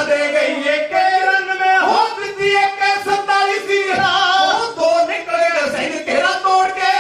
दे गई एक रन में हो बीती एक 47 सी रात, दो निकल गए सैन तेरा तोड़ के।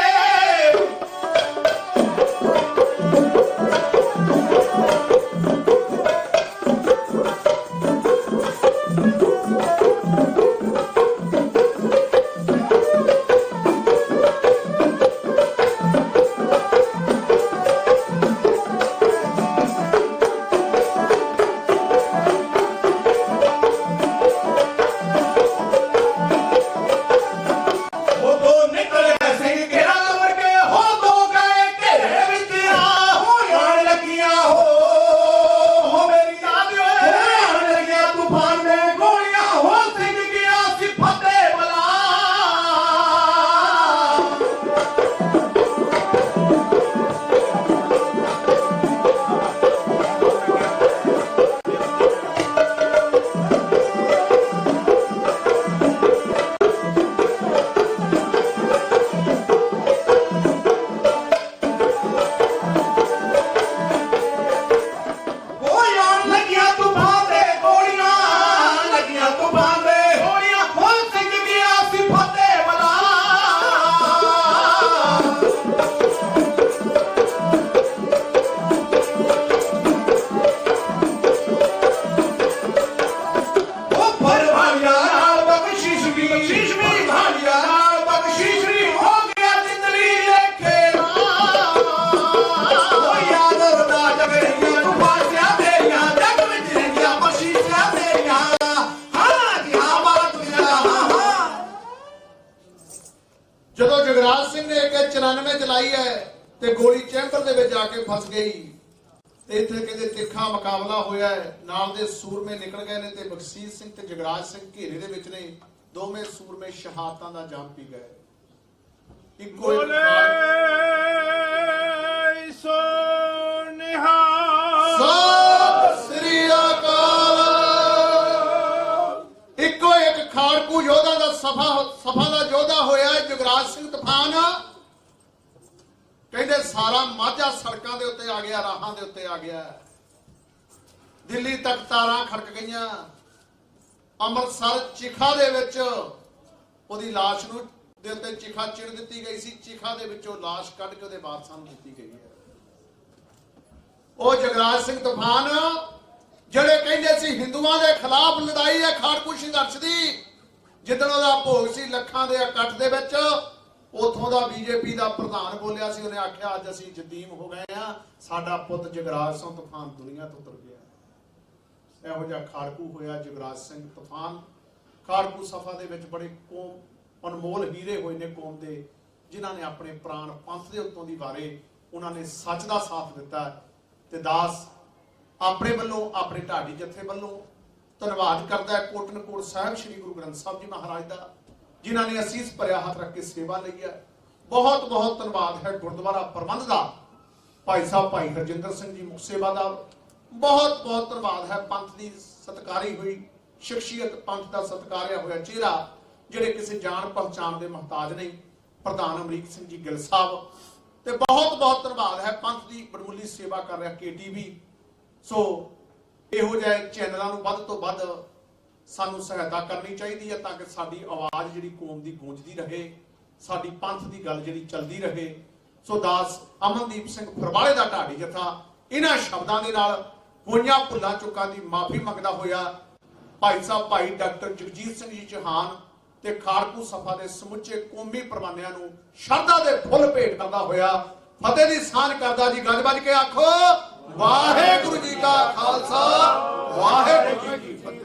ਜਦੋਂ ਜਗਰਾਜ ਸਿੰਘ ਨੇ AK-94 ਚਲਾਈ ਹੈ ਤੇ ਗੋਲੀ ਚੈਂਬਰ ਦੇ ਵਿੱਚ ਜਾ ਕੇ ਫਸ ਗਈ ਤੇ ਇੱਥੇ ਕਹਿੰਦੇ ਤਿੱਖਾ ਮੁਕਾਬਲਾ ਹੋਇਆ ਹੈ। ਨਾਲ ਦੇ ਸੂਰਮੇ ਨਿਕਲ ਗਏ ਨੇ ਤੇ ਬਖਸ਼ੀਸ਼ ਸਿੰਘ ਤੇ ਜਗਰਾਜ ਸਿੰਘ ਘੇਰੇ ਦੇ ਵਿੱਚ ਨੇ। ਦੋਵੇਂ ਸੂਰਮੇ ਸ਼ਹਾਦਤਾਂ ਦਾ ਜਾਮ ਪੀ ਗਏ। ਇੱਕੋ ਇੱਕ ਸੋ ਨਿਹਾਲ ਸਤਿ ਸ੍ਰੀ ਅਕਾਲ। ਇੱਕੋ ਇੱਕ ਖਾੜਕੂ ਯੋਧਾ ਦਾ ਸਫਾ ਦਾ ਯੋਧਾ ਹੋਇਆ ਜਗਰਾਜ ਸਿੰਘ ਤੂਫਾਨ। ਕਹਿੰਦੇ ਸਾਰਾ ਮਾਝਾ ਸੜਕਾਂ ਦੇ ਉੱਤੇ ਆ ਗਿਆ, ਰਾਹਾਂ ਦੇ ਉੱਤੇ ਆ ਗਿਆ। ਦਿੱਲੀ ਤੱਕ ਤਾਰਾਂ ਖੜਕ ਗਈਆਂ। ਅੰਮ੍ਰਿਤਸਰ ਚਿਖਾ ਦੇ ਵਿੱਚ ਉਹਦੀ ਲਾਸ਼ ਨੂੰ ਦੇ ਉੱਤੇ ਚਿਖਾ ਚਿਣ ਦਿੱਤੀ ਗਈ ਸੀ। ਚਿਖਾ ਦੇ ਵਿੱਚੋਂ ਲਾਸ਼ ਕੱਢ ਕੇ ਉਹਦੇ ਵਾਰਸਾਂ ਨੂੰ ਦਿੱਤੀ ਗਈ ਹੈ। ਉਹ ਜਗਰਾਜ ਸਿੰਘ ਤੂਫਾਨ ਜਿਹੜੇ ਕਹਿੰਦੇ ਸੀ ਹਿੰਦੂਆਂ ਦੇ ਖਿਲਾਫ ਲੜਾਈ ਹੈ ਖਾੜਕੂ ਸੰਘਰਸ਼ ਦੀ। ਜਿੱਦਣ ਉਹਦਾ ਭੋਗ ਸੀ ਲੱਖਾਂ ਦੇ ਇਕੱਠ ਦੇ ਵਿੱਚ, ਉਥੋਂ ਦਾ BJP ਦਾ ਪ੍ਰਧਾਨ ਬੋਲਿਆ ਸੀ। ਉਹਨੇ ਆਖਿਆ ਅੱਜ ਅਸੀਂ ਯਤੀਮ ਹੋ ਗਏ ਆ, ਸਾਡਾ ਪੁੱਤ ਜਗਰਾਜ ਸਿੰਘ ਤੂਫਾਨ ਦੁਨੀਆ ਤੋਂ ਤੁਰ ਗਿਆ। ਇਹੋ ਜਿਹਾ ਖਾੜਕੂ ਹੋਇਆ ਜਗਰਾਜ ਸਿੰਘ ਤੂਫਾਨ। ਖਾੜਕੂ ਸਫਾ ਦੇ ਵਿੱਚ ਬੜੇ ਕੌਮ ਅਨਮੋਲ ਹੀਰੇ ਹੋਏ ਨੇ ਕੌਮ ਦੇ, ਜਿਨ੍ਹਾਂ ਨੇ ਆਪਣੇ ਪ੍ਰਾਣ ਪੰਥ ਦੇ ਉੱਤੋਂ ਦੀ ਵਾਰੇ। ਉਹਨਾਂ ਨੇ ਸੱਚ ਦਾ ਸਾਥ ਦਿੱਤਾ ਤੇ ਦਾਸ ਆਪਣੇ ਵੱਲੋਂ ਆਪਣੇ ਢਾਡੀ ਜਥੇ ਵੱਲੋਂ ਧੰਨਵਾਦ ਕਰਦਾ ਹੈ ਕੋਟਨਕੋਟ ਸਾਹਿਬ ਸ੍ਰੀ ਗੁਰੂ ਗ੍ਰੰਥ ਸਾਹਿਬ ਜੀ ਮਹਾਰਾਜ ਦਾ, ਜਿਨ੍ਹਾਂ ਨੇ ਅਸੀਸ ਭਰਿਆ ਹੱਥ ਰੱਖ ਕੇ ਸੇਵਾ ਲਈ ਹੈ। ਬਹੁਤ ਬਹੁਤ ਧੰਨਵਾਦ ਹੈ ਗੁਰਦੁਆਰਾ ਪ੍ਰਬੰਧ ਦਾ, ਭਾਈ ਸਾਹਿਬ ਭਾਈ ਹਰਜਿੰਦਰ ਸਿੰਘ ਜੀ ਮੁੱਖ ਸੇਵਾ ਦਾ। ਬਹੁਤ ਬਹੁਤ ਧੰਨਵਾਦ ਹੈ ਪੰਥ ਦੀ ਸਤਿਕਾਰੀ ਹੋਈ ਸ਼ਖਸੀਅਤ, ਪੰਥ ਦਾ ਸਤਿਕਾਰਿਆ ਹੋਇਆ ਚਿਹਰਾ, ਜਿਹੜੇ ਕਿਸੇ ਜਾਣ ਪਛਾਣ ਦੇ ਮੁਹਤਾਜ ਨਹੀਂ, ਪ੍ਰਧਾਨ ਅਮਰੀਕ ਸਿੰਘ ਜੀ ਗਿੱਲ ਸਾਹਿਬ। ਤੇ ਬਹੁਤ ਬਹੁਤ ਧੰਨਵਾਦ ਹੈ ਪੰਥ ਦੀ ਬੜਮੁੱਲੀ ਸੇਵਾ ਕਰ ਰਿਹਾ KTV। ਸੋ ਇਹੋ ਜਿਹੇ ਚੈਨਲਾਂ ਨੂੰ ਵੱਧ ਤੋਂ ਵੱਧ ਸਾਨੂੰ ਸਹਾਇਤਾ ਕਰਨੀ ਚਾਹੀਦੀ ਹੈ ਤਾਂ ਕਿ ਸਾਡੀ ਆਵਾਜ਼ ਜਿਹੜੀ ਕੌਮ ਦੀ ਗੂੰਜਦੀ ਰਹੇ, ਸਾਡੀ ਪੰਥ ਦੀ ਗੱਲ ਜਿਹੜੀ ਚੱਲਦੀ ਰਹੇ। ਸੋ ਦਾਸ ਅਮਨਦੀਪ ਸਿੰਘ ਫਰਵਾਲੇ ਦਾ ਢਾਡੀ ਜਥਾ ਇਹਨਾਂ ਸ਼ਬਦਾਂ ਦੇ ਨਾਲ ਹੋਈਆਂ ਭੁੱਲਾਂ ਚੁੱਕਾਂ ਦੀ ਮਾਫੀ ਮੰਗਦਾ ਹੋਇਆ ਭਾਈ ਸਾਹਿਬ ਭਾਈ ਡਾਕਟਰ ਜਗਜੀਤ ਸਿੰਘ ਜੀ ਚੌਹਾਨ ਤੇ ਖਾੜਕੂ ਸਫਾ ਦੇ ਸਮੁੱਚੇ ਕੌਮੀ ਪ੍ਰਵਾਨਿਆਂ ਨੂੰ ਸ਼ਰਧਾ ਦੇ ਫੁੱਲ ਭੇਟ ਕਰਦਾ ਹੋਇਆ ਫਤਿਹ ਦੀ ਸਾਂਝ ਕਰਦਾ ਜੀ। ਗੱਜ ਵੱਜ ਕੇ ਆਖੋ ਵਾਹਿਗੁਰੂ ਜੀ ਕਾ ਖਾਲਸਾ, ਵਾਹਿਗੁਰੂ ਜੀ ਕੀ ਫਤਿਹ।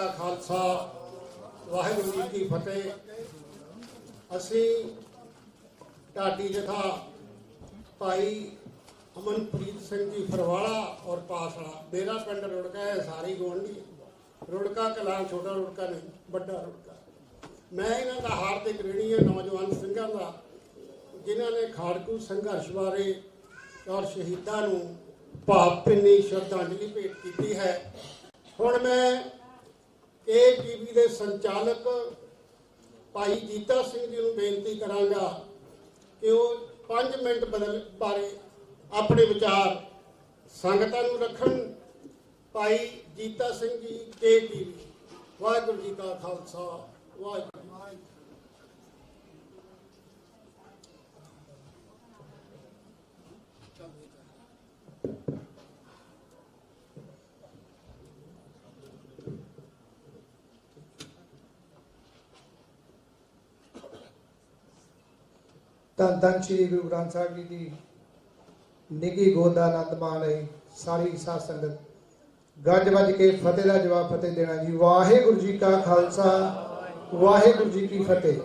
का खालसा वाहिगुरू जी की फतेह। असी ढाडी जथा भाई अमनप्रीत सिंह जी फरवाड़ा और पासड़ा, मेरा पिंड रुड़का है, सारी गोंडी रुड़का कलां, छोटा रुड़का नहीं बड़ा रुड़का। मैं इन्हों का हार्दिक ऋणी है नौजवान ਸਿੰਘਾਂ का जिन्हों ने खाड़कू संघर्ष बारे और शहीदों को भावभीनी श्रद्धांजलि भेंट की है। हुण मैं ATV के संचालक भाई जीता सिंह जी को बेनती करांगा कि वो 5 मिनट बदल बारे अपने विचार संगतां नूं रखण। भाई जीता सिंह जी ATV। वाहिगुरू जी का खालसा वाहिगुरू। ਧੰਨ ਧੰਨ ਸ਼੍ਰੀ ਗੁਰੂ ਗ੍ਰੰਥ ਸਾਹਿਬ ਜੀ ਦੀ ਨਿੱਘੀ ਗੋਦ ਦਾ ਆਨੰਦ ਮਾਣ ਰਹੇ ਸਾਰੀ ਸਾਧ ਸੰਗਤ। ਗੱਜ ਵੱਜ ਕੇ ਫਤਿਹ ਦਾ ਜਵਾਬ ਫਤਿਹ ਦੇਣਾ ਜੀ। ਵਾਹਿਗੁਰੂ ਜੀ ਕਾ ਖਾਲਸਾ ਵਾਹਿਗੁਰੂ ਜੀ ਕੀ ਫਤਿਹ।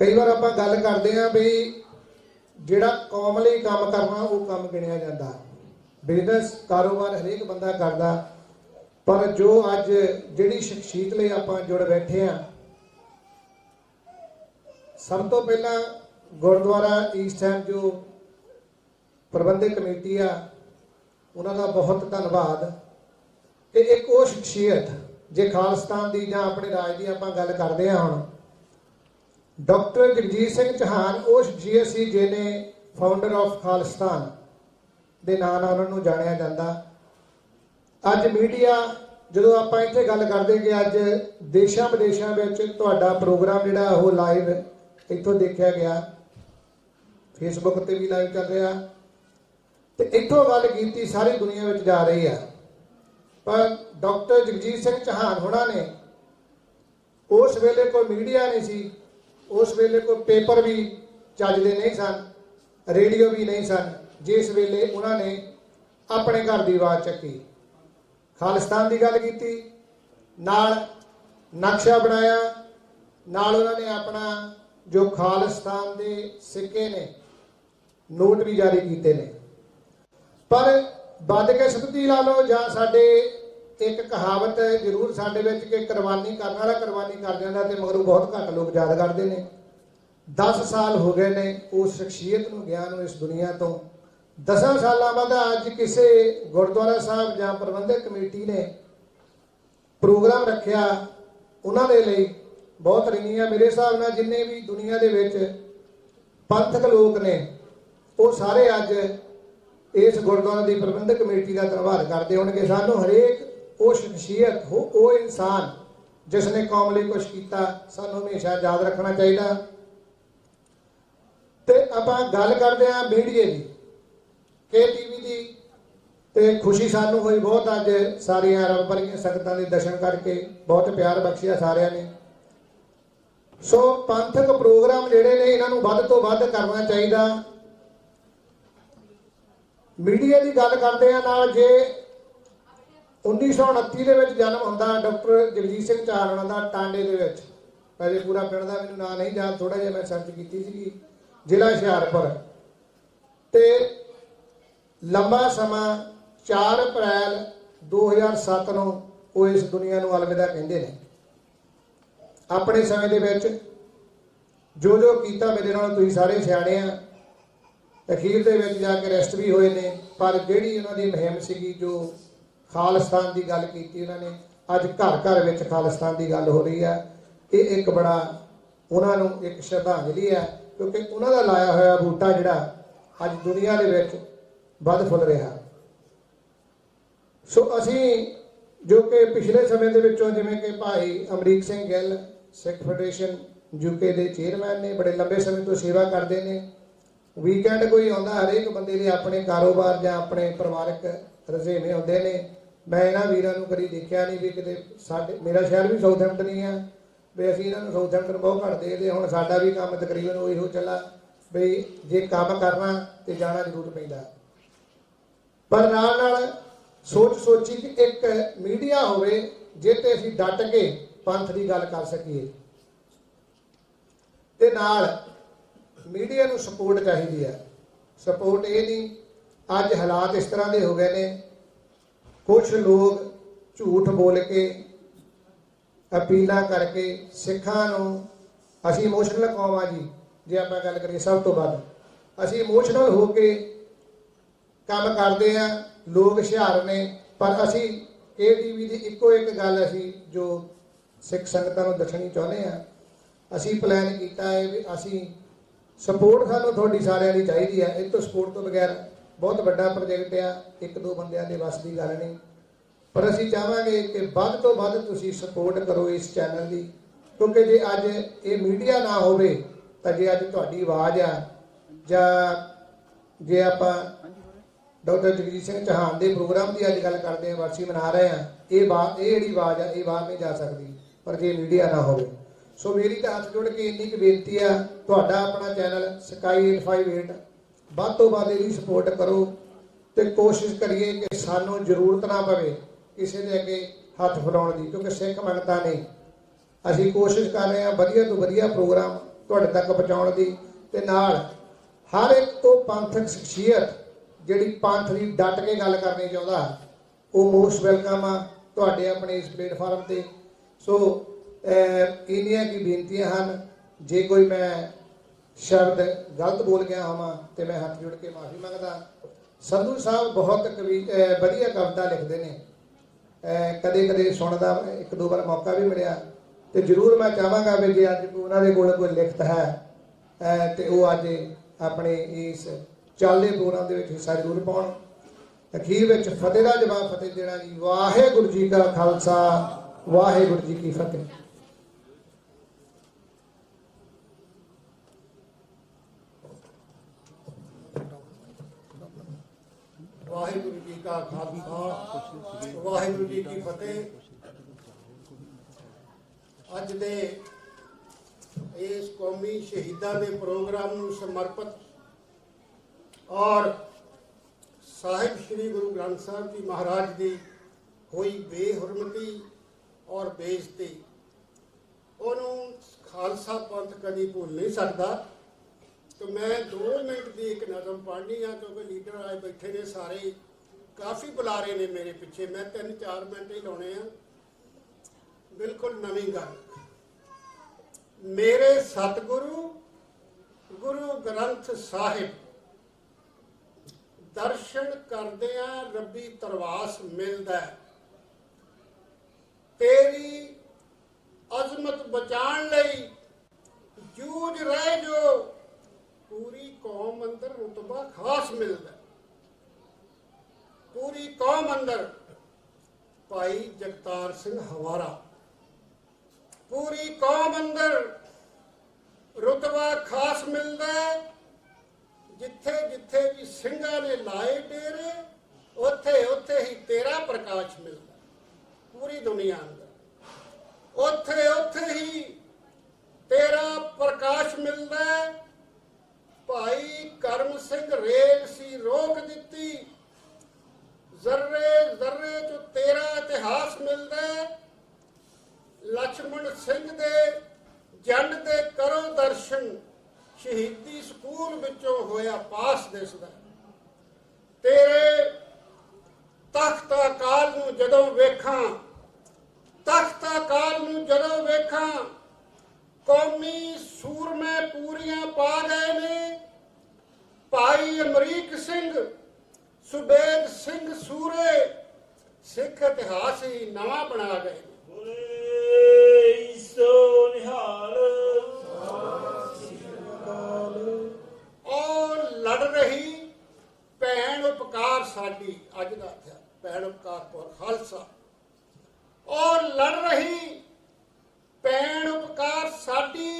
ਕਈ ਵਾਰ ਆਪਾਂ ਗੱਲ ਕਰਦੇ ਹਾਂ ਵੀ ਜਿਹੜਾ ਕੌਮ ਲਈ ਕੰਮ ਕਰਨਾ ਉਹ ਕੰਮ ਗਿਣਿਆ ਜਾਂਦਾ। ਬਿਜ਼ਨਸ ਕਾਰੋਬਾਰ ਹਰੇਕ ਬੰਦਾ ਕਰਦਾ, ਪਰ ਜੋ ਅੱਜ ਜਿਹੜੀ ਸ਼ਖਸੀਅਤ ਲਈ ਆਪਾਂ ਜੁੜ ਬੈਠੇ ਹਾਂ, सब तो पहला गुरुद्वारा ईस्ट एंड जो प्रबंधक कमेटी आ उन्होंने बहुत धन्यवाद कि एक वो शख्सियत जे खालिस्तान की जां अपने राज की आपां गल करते हैं हुण डॉक्टर जगजीत सिंह चौहान वो शख्सियत सी जिहने फाउंडर ऑफ खालिस्तान के नाम नाल उन्होंने जानिया जाता। अज मीडिया जो आपां इत्थे गल करदे कि अज देशां विदेशां विच तुहाडा प्रोग्राम जिहड़ा वो लाइव इतों देखा गया, फेसबुक पर भी लाइव चल रहा, तो इतों गल की सारी दुनिया में जा रही है। पर डॉक्टर जगजीत सिंह चौहान होना ने उस वेले कोई मीडिया नहीं सी, उस वेले कोई पेपर भी चजदे नहीं सन, रेडियो भी नहीं सन, जिस वेले उन्होंने अपने घर की आवाज़ चकी, खालिस्तान की गल की, नाल नक्शा बनाया, नाल उन्होंने अपना जो खालिस्तान के सिक्के ने नोट भी जारी किए ने। पर बद किस्मती ला लो जां साडे एक कहावत है जरूर साडे विच कि कुर्बानी करने वाला कुर्बानी कर जाता ते मगरों बहुत घट लोग याद करते हैं। 10 साल हो गए ने उस शख्सियत नूं गया नूं इस दुनिया तो। 10 साल बाद अज किसी गुरुद्वारा साहब जां प्रबंधक कमेटी ने प्रोग्राम रखिया, उन्होंने लिए बहुत ऋणी है। मेरे हिसाब नाल जिन्ने भी दुनिया दे विच पंथक लोग ने वो सारे अज इस गुरुद्वारा की प्रबंधक कमेटी का धन्यवाद करते होणगे। सानू हरेक वो शख्सियत वो इंसान जिसने कौम लिए कुछ किया सानू हमेशा याद रखना चाहिए। तो आपां गल करते हैं मीडिया की, KTV की, तो खुशी सानू हुई बहुत। अज सारिया रब भरिया संगतां दे दर्शन करके बहुत प्यार बख्शिया सारिया ने। सो पंथक प्रोग्राम जिहड़े ने इन्हां वध तो वध करना चाहिए। मीडिया की गल करते हैं नाल जे 1929 के जन्म होंदा डॉक्टर जगजीत सिंह चौहान होना दा टांडे दे विच, अजे पूरा पिंड दा मैनूं नाम नहीं याद, थोड़ा जिहा मैं सर्च कीती सी, जिला हुशियारपुर। ते लंबा समा 4 अप्रैल 2007 नूं वो इस दुनिया नूं अलविदा कहंदे ने। अपने समय दे विच जो जो कीता मेरे नाल तुसीं सारे सियाणे आ, अखीर दे विच जाके रेस्ट भी होए ने। पर जिहड़ी उन्हां दी मुहिम सीगी जो खालिस्तान की गल कीती उन्होंने, अज घर घर विच खालिस्तान की गल हो रही है। ये एक बड़ा उन्हां नूं एक श्रद्धांजलि है, क्योंकि उन्हां दा लाया होया बूटा जिहड़ा अज दुनिया दे विच वध फुल रहा। सो असीं जो कि पिछले समय के विचों जिवें कि भाई अमरीक सिंह गिल सिख फेडरेशन UK के चेयरमैन ने, बड़े लंबे समय तो सेवा करते हैं। वीकेंड कोई आता हरेक बंदे के अपने कारोबार या अपने परिवारक रजेवे होंदे ने। मैं इन्हां वीरां नूं कदी देखिया नहीं भी किते साडे, मेरा शहर भी साउथहैम्पटन ही है, भी असीं इन्हां नूं साउथहैम्पटन बहुत घट देखदे। हुण साडा भी काम तकरीबन उही चला भी जे काम करना तो जाना जरूर पैंदा। पर नाल नाल ਸੋਚ ਸੋਚੀ ਕਿ ਇੱਕ ਮੀਡੀਆ ਹੋਵੇ ਜਿੱਥੇ ਅਸੀਂ ਡਟ ਕੇ ਪੰਥ ਦੀ ਗੱਲ ਕਰ ਸਕੀਏ ਤੇ ਨਾਲ ਮੀਡੀਆ ਨੂੰ ਸਪੋਰਟ ਚਾਹੀਦੀ ਹੈ। ਸਪੋਰਟ ਇਹ ਨਹੀਂ, ਅੱਜ ਹਾਲਾਤ ਇਸ ਤਰ੍ਹਾਂ ਦੇ ਹੋ ਗਏ ਨੇ, ਕੁਝ ਲੋਕ ਝੂਠ ਬੋਲ ਕੇ ਅਪੀਲਾਂ ਕਰਕੇ ਸਿੱਖਾਂ ਨੂੰ, ਅਸੀਂ ਇਮੋਸ਼ਨਲ ਕੌਮ ਆ ਜੀ, ਜੇ ਆਪਾਂ ਗੱਲ ਕਰੀਏ ਸਭ ਤੋਂ ਵੱਧ ਅਸੀਂ ਇਮੋਸ਼ਨਲ ਹੋ ਕੇ ਕੰਮ ਕਰਦੇ ਆ। ਲੋਕ ਹੁਸ਼ਿਆਰ ਨੇ, ਪਰ ਅਸੀਂ KTV ਦੀ ਇੱਕੋ ਇੱਕ ਗੱਲ ਅਸੀਂ ਜੋ ਸਿੱਖ ਸੰਗਤਾਂ ਨੂੰ ਦੱਸਣੀ ਚਾਹੁੰਦੇ ਆ, ਅਸੀਂ ਪਲਾਨ ਕੀਤਾ ਹੈ ਵੀ ਅਸੀਂ ਸਪੋਰਟ ਸਾਨੂੰ ਤੁਹਾਡੀ ਸਾਰਿਆਂ ਦੀ ਚਾਹੀਦੀ ਹੈ। ਇਹ ਤੋਂ ਸਪੋਰਟ ਤੋਂ ਬਗੈਰ ਬਹੁਤ ਵੱਡਾ ਪ੍ਰੋਜੈਕਟ ਆ, ਇੱਕ ਦੋ ਬੰਦਿਆਂ ਦੇ ਵੱਸ ਦੀ ਗੱਲ ਨਹੀਂ, ਪਰ ਅਸੀਂ ਚਾਹਾਂਗੇ ਕਿ ਵੱਧ ਤੋਂ ਵੱਧ ਤੁਸੀਂ ਸਪੋਰਟ ਕਰੋ ਇਸ ਚੈਨਲ ਦੀ, ਕਿਉਂਕਿ ਜੇ ਅੱਜ ਇਹ ਮੀਡੀਆ ਨਾ ਹੋਵੇ ਤਾਂ ਜੇ ਅੱਜ ਤੁਹਾਡੀ ਆਵਾਜ਼ ਆ, ਜਾਂ ਜੇ ਆਪਾਂ ਡਾਕਟਰ ਜਗਜੀਤ ਸਿੰਘ ਚੌਹਾਨ ਦੇ ਪ੍ਰੋਗਰਾਮ ਦੀ ਅੱਜ ਗੱਲ ਕਰਦੇ ਹਾਂ, ਵਰਸੀ ਮਨਾ ਰਹੇ ਹਾਂ, ਇਹ ਜਿਹੜੀ ਆਵਾਜ਼ ਆ ਇਹ ਬਾਹਰ ਨਹੀਂ ਜਾ ਸਕਦੀ, ਪਰ ਜੇ ਮੀਡੀਆ ਨਾ ਹੋਵੇ। ਸੋ ਮੇਰੀ ਤਾਂ ਹੱਥ ਜੋੜ ਕੇ ਇੰਨੀ ਕੁ ਬੇਨਤੀ ਆ, ਤੁਹਾਡਾ ਆਪਣਾ ਚੈਨਲ ਸਕਾਈ 858 ਵੱਧ ਤੋਂ ਵੱਧ ਇਹਦੀ ਸਪੋਰਟ ਕਰੋ ਤੇ ਕੋਸ਼ਿਸ਼ ਕਰੀਏ ਕਿ ਸਾਨੂੰ ਜ਼ਰੂਰਤ ਨਾ ਪਵੇ ਕਿਸੇ ਦੇ ਅੱਗੇ ਹੱਥ ਫੈਲਾਉਣ ਦੀ, ਕਿਉਂਕਿ ਸਿੱਖ ਮੰਗਤਾ ਨਹੀਂ। ਅਸੀਂ ਕੋਸ਼ਿਸ਼ ਕਰ ਰਹੇ ਹਾਂ ਵਧੀਆ ਤੋਂ ਵਧੀਆ ਪ੍ਰੋਗਰਾਮ ਤੁਹਾਡੇ ਤੱਕ ਪਹੁੰਚਾਉਣ ਦੀ, ਤੇ ਨਾਲ ਹਰ ਇੱਕ ਉਹ ਪੰਥਕ ਸ਼ਖਸੀਅਤ ਜਿਹੜੀ ਪੰਥ ਦੀ ਡਟ ਕੇ ਗੱਲ ਕਰਨੀ ਚਾਹੁੰਦਾ, ਉਹ ਮੋਸਟ ਵੈਲਕਮ ਆ ਤੁਹਾਡੇ ਆਪਣੇ ਇਸ ਪਲੇਟਫਾਰਮ ਤੇ। ਸੋ ਇੰਨੀਆਂ ਕੀ ਬੇਨਤੀਆਂ ਹਨ, ਜੇ ਕੋਈ ਮੈਂ ਸ਼ਬਦ ਗਲਤ ਬੋਲ ਗਿਆ ਹੋਵਾਂ ਤੇ ਮੈਂ ਹੱਥ ਜੋੜ ਕੇ ਮਾਫੀ ਮੰਗਦਾ। ਸੰਧੂ ਸਾਹਿਬ ਬਹੁਤ ਵਧੀਆ ਕਵਿਤਾ ਲਿਖਦੇ ਨੇ, ਕਦੇ ਕਦੇ ਸੁਣਦਾ, ਇੱਕ ਦੋ ਵਾਰ ਮੌਕਾ ਵੀ ਮਿਲਿਆ, ਤੇ ਜ਼ਰੂਰ ਮੈਂ ਚਾਹਾਂਗਾ ਵੀ ਜੇ ਅੱਜ ਉਹਨਾਂ ਦੇ ਕੋਲ ਕੋਈ ਲਿਖਤ ਹੈ ਤੇ ਉਹ ਅੱਜ ਆਪਣੇ ਇਸ ਚੱਲਦੇ ਪ੍ਰੋਗਰਾਮ ਦੇ ਵਿੱਚ ਹਿੱਸਾ ਜ਼ਰੂਰ ਪਾਉਣ। ਅਖੀਰ ਵਿੱਚ ਫਤਿਹ ਦਾ ਜਵਾਬ ਫਤਿਹ ਦੇਣਾ ਜੀ। ਵਾਹਿਗੁਰੂ ਜੀ ਕਾ ਖਾਲਸਾ, ਵਾਹਿਗੁਰੂ ਜੀ ਕੀ ਫਤਿਹ। ਵਾਹਿਗੁਰੂ ਜੀ ਕਾ ਖਾਲਸਾ, ਵਾਹਿਗੁਰੂ ਜੀ ਕੀ ਫਤਿਹ। ਅੱਜ ਦੇ ਇਸ ਕੌਮੀ ਸ਼ਹੀਦਾਂ ਦੇ ਪ੍ਰੋਗਰਾਮ ਨੂੰ ਸਮਰਪਿਤ ਔਰ ਸਾਹਿਬ ਸ੍ਰੀ ਗੁਰੂ ਗ੍ਰੰਥ ਸਾਹਿਬ ਜੀ ਮਹਾਰਾਜ ਦੀ ਹੋਈ ਬੇਹੁਰਮਤੀ ਔਰ ਬੇਇੱਜ਼ਤੀ, ਉਹਨੂੰ ਖਾਲਸਾ ਪੰਥ ਕਦੀ ਭੁੱਲ ਨਹੀਂ ਸਕਦਾ। तो मैं 2 मिनट की एक नज़म पढ़नी है, क्योंकि लीडर आए बैठे ने सारे, काफ़ी बुलारे ने मेरे पिछे, मैं 3-4 मिनट ही लाने हैं। बिल्कुल नवी गल, मेरे सतगुरु गुरु ग्रंथ साहिब दर्शन करदिया रब्बी तरवास मिलदा, तेरी अजमत बचाण लई जूझ रहे जो पूरी कौम अंदर रुतबा खास मिलता। पूरी कौम अंदर भाई जगतार सिंह हवारा, पूरी कौम अंदर रुतबा खास मिलता। जिथे जिथे भी सिंघा ने लाए डेरे, उथे उथे ही तेरा प्रकाश मिलता। पूरी दुनिया अंदर उथे उथे ही तेरा प्रकाश मिलता। भाई करम सिंह रेल सी रोक दी, जर्रे जर्रे जो तेरा इतिहास मिलता। लक्ष्मण सिंह दे जंड दे करो दर्शन, शहीदी स्कूल विचों होया पास दिसदा। तेरे तख्त अकाल नूं जदों वेखां, तख्त अकाल नूं जदों वेखां, कौमी सूरमे पूरियां पा गए ने। भाई अमरीक सिंह, सुबेद सिंह सूरे, सिख इतिहास ही नवा बना गए। और लड़ रही भैन उपकार साडी, अज दा भैन उपकार कौर खालसा। और लड़ रही भैन उपकार साडी,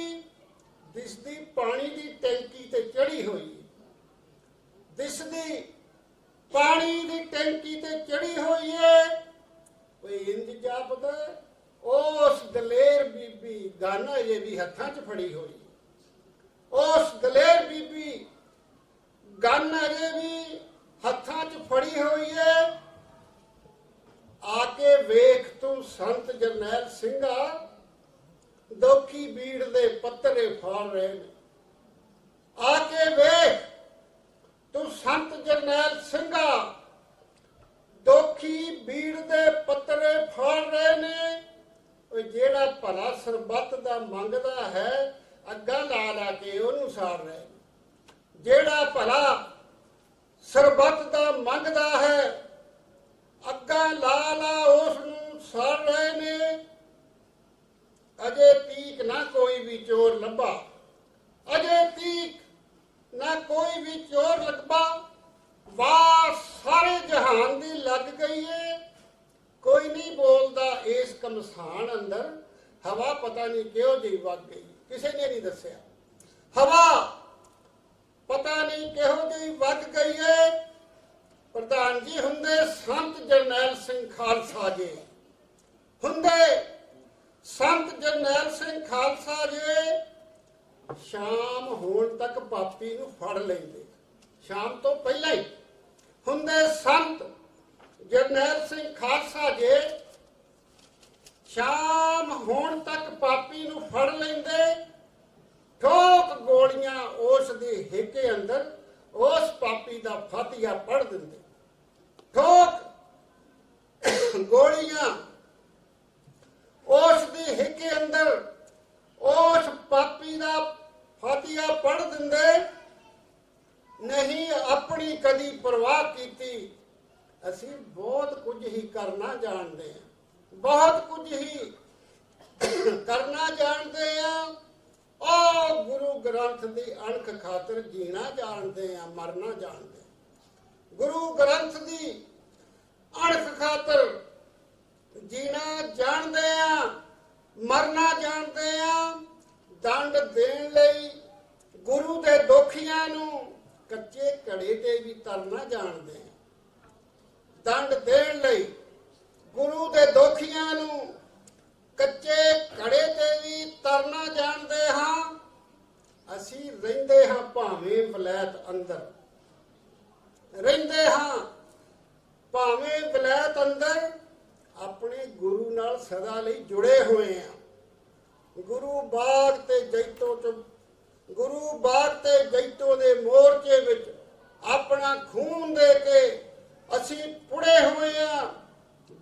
दिसदी पानी दी टैंकी ते चढ़ी हुई। दिसदी पानी दी टैंकी ते चढ़ी हुई है। कोई इंज जापदा उस दलेर बीबी गाना ये भी हत्थां च फड़ी हुई। उस दलेर बीबी गाना ये भी हत्थां च फड़ी हुई है। ਆਕੇ ਵੇਖ ਤੂੰ ਸੰਤ ਜਰਨੈਲ ਸਿੰਘਾ, ਦੋਖੀ ਬੀੜ ਦੇ ਪੱਤਰੇ ਫਾੜ ਰਹੇ ਨੇ। ਆਕੇ ਵੇਖ ਤੂੰ ਸੰਤ ਜਰਨੈਲ ਸਿੰਘਾ, ਦੋਖੀ ਬੀੜ ਦੇ ਪੱਤਰੇ ਫਾੜ ਰਹੇ ਨੇ। ਉਹ ਜਿਹੜਾ ਭਲਾ ਸਰਬੱਤ ਦਾ ਮੰਗਦਾ ਹੈ, ਅੱਗਾ ਲਾ ਲਾ ਕੇ ਉਹਨੂੰ ਸਾੜ ਰਹੇ ਨੇ। ਜਿਹੜਾ ਭਲਾ ਸਰਬੱਤ ਦਾ ਮੰਗਦਾ ਹੈ, ਅੱਗਾ ਲਾ ਲਾ ਉਸ ਨੂੰ ਸਾੜ ਰਹੇ ਨੇ। ਅਜੇ ਤੀਕ ਨਾ ਕੋਈ ਵੀ ਚੋਰ ਲੱਭਾ, ਅਜੇ ਤੀਕ ਨਾ ਕੋਈ ਵੀ ਚੋਰ ਲੱਭਾ। ਵਾਹ ਸਾਰੇ ਜਹਾਨ ਦੀ ਲੱਗ ਗਈ ਏ, ਕੋਈ ਨਹੀਂ ਬੋਲਦਾ ਇਸ ਕਮਸਾਨ ਅੰਦਰ। ਹਵਾ ਪਤਾ ਨਹੀਂ ਕਿਹੋ ਜਿਹੀ ਵਗ ਗਈ, ਕਿਸੇ ਨੇ ਨਹੀਂ ਦੱਸਿਆ। ਹਵਾ ਪਤਾ ਨਹੀਂ ਕਿਹੋ ਜਿਹੀ ਵਗ ਗਈ ਏ। ਪ੍ਰਧਾਨ ਜੀ ਹੁੰਦੇ ਸੰਤ ਜਰਨੈਲ ਸਿੰਘ ਖਾਲਸਾ ਜੀ, ਹੁੰਦੇ ਸੰਤ ਜਰਨੈਲ ਸਿੰਘ ਖਾਲਸਾ ਜੀ। ਸ਼ਾਮ ਹੋਣ ਤੱਕ ਪਾਪੀ ਨੂੰ ਫੜ ਲੈਂਦੇ, ਸ਼ਾਮ ਤੋਂ ਪਹਿਲਾਂ ਹੀ ਹੁੰਦੇ ਸੰਤ ਜਰਨੈਲ ਸਿੰਘ ਖਾਲਸਾ ਜੀ। ਸ਼ਾਮ ਹੋਣ ਤੱਕ ਪਾਪੀ ਨੂੰ ਫੜ ਲੈਂਦੇ, ਠੋਕ ਗੋਲੀਆਂ ਉਸ ਦੇ ਹਿੱਕੇ ਅੰਦਰ ਉਸ ਪਾਪੀ ਦਾ ਫਾਤਿਹਾ ਪੜ੍ਹ ਦਿੰਦੇ। ਠੋਕ ਗੋਲੀਆਂ ਉਸ ਦੇ ਹਿੱਕੇ ਅੰਦਰ ਉਸ ਪਾਪੀ ਦਾ ਫਾਤਿਹਾ ਪੜ੍ਹ ਦਿੰਦੇ। ਨਹੀਂ ਆਪਣੀ ਕਦੀ ਪਰਵਾਹ ਕੀਤੀ। ਅਸੀਂ ਬਹੁਤ ਕੁਝ ਹੀ ਕਰਨਾ ਜਾਣਦੇ ਹਾਂ, ਬਹੁਤ ਕੁਝ ਹੀ ਕਰਨਾ ਜਾਣਦੇ ਹਾਂ। ਉਹ ਗੁਰੂ ਗ੍ਰੰਥ ਦੀ ਅਣਖ ਖਾਤਰ ਜੀਣਾ ਜਾਣਦੇ ਹਾਂ, ਮਰਨਾ ਜਾਣਦੇ ਹਾਂ। ਗੁਰੂ ਗ੍ਰੰਥ ਦੀ ਅਣਖ ਖਾਤਰ ਜੀਣਾ ਜਾਣਦੇ ਹਾਂ, ਮਰਨਾ ਜਾਣਦੇ ਹਾਂ। ਦੰਡ ਦੇਣ ਲਈ ਗੁਰੂ ਦੇ ਦੋਖੀਆਂ ਨੂੰ ਕੱਚੇ ਘੜੇ ਤੇ ਵੀ ਤਰਨਾ ਜਾਣਦੇ ਹਾਂ। ਦੰਡ ਦੇਣ ਲਈ ਗੁਰੂ ਦੇ ਦੋਖੀਆਂ ਨੂੰ ਕੱਚੇ ਘੜੇ ਤੇ ਵੀ ਤਰਨਾ ਜਾਣਦੇ ਹਾਂ। ਅਸੀਂ ਰਹਿੰਦੇ ਹਾਂ ਭਾਵੇਂ ਵਲੈਤ ਅੰਦਰ, ਰਹਿੰਦੇ ਹਾਂ ਭਾਵੇਂ ਵਲੈਤ ਅੰਦਰ, ਆਪਣੇ ਗੁਰੂ ਨਾਲ ਸਦਾ ਲਈ ਜੁੜੇ ਹੋਏ ਹਾਂ। ਗੁਰੂ ਬਾਗ ਤੇ ਜੈਤੋ ਚ, ਗੁਰੂ ਬਾਗ ਤੇ ਜੈਤੋ ਦੇ ਮੋਰਚੇ ਵਿੱਚ ਆਪਣਾ ਖੂਨ ਦੇ ਕੇ ਅਸੀਂ ਪੁੜੇ ਹੋਏ ਹਾਂ।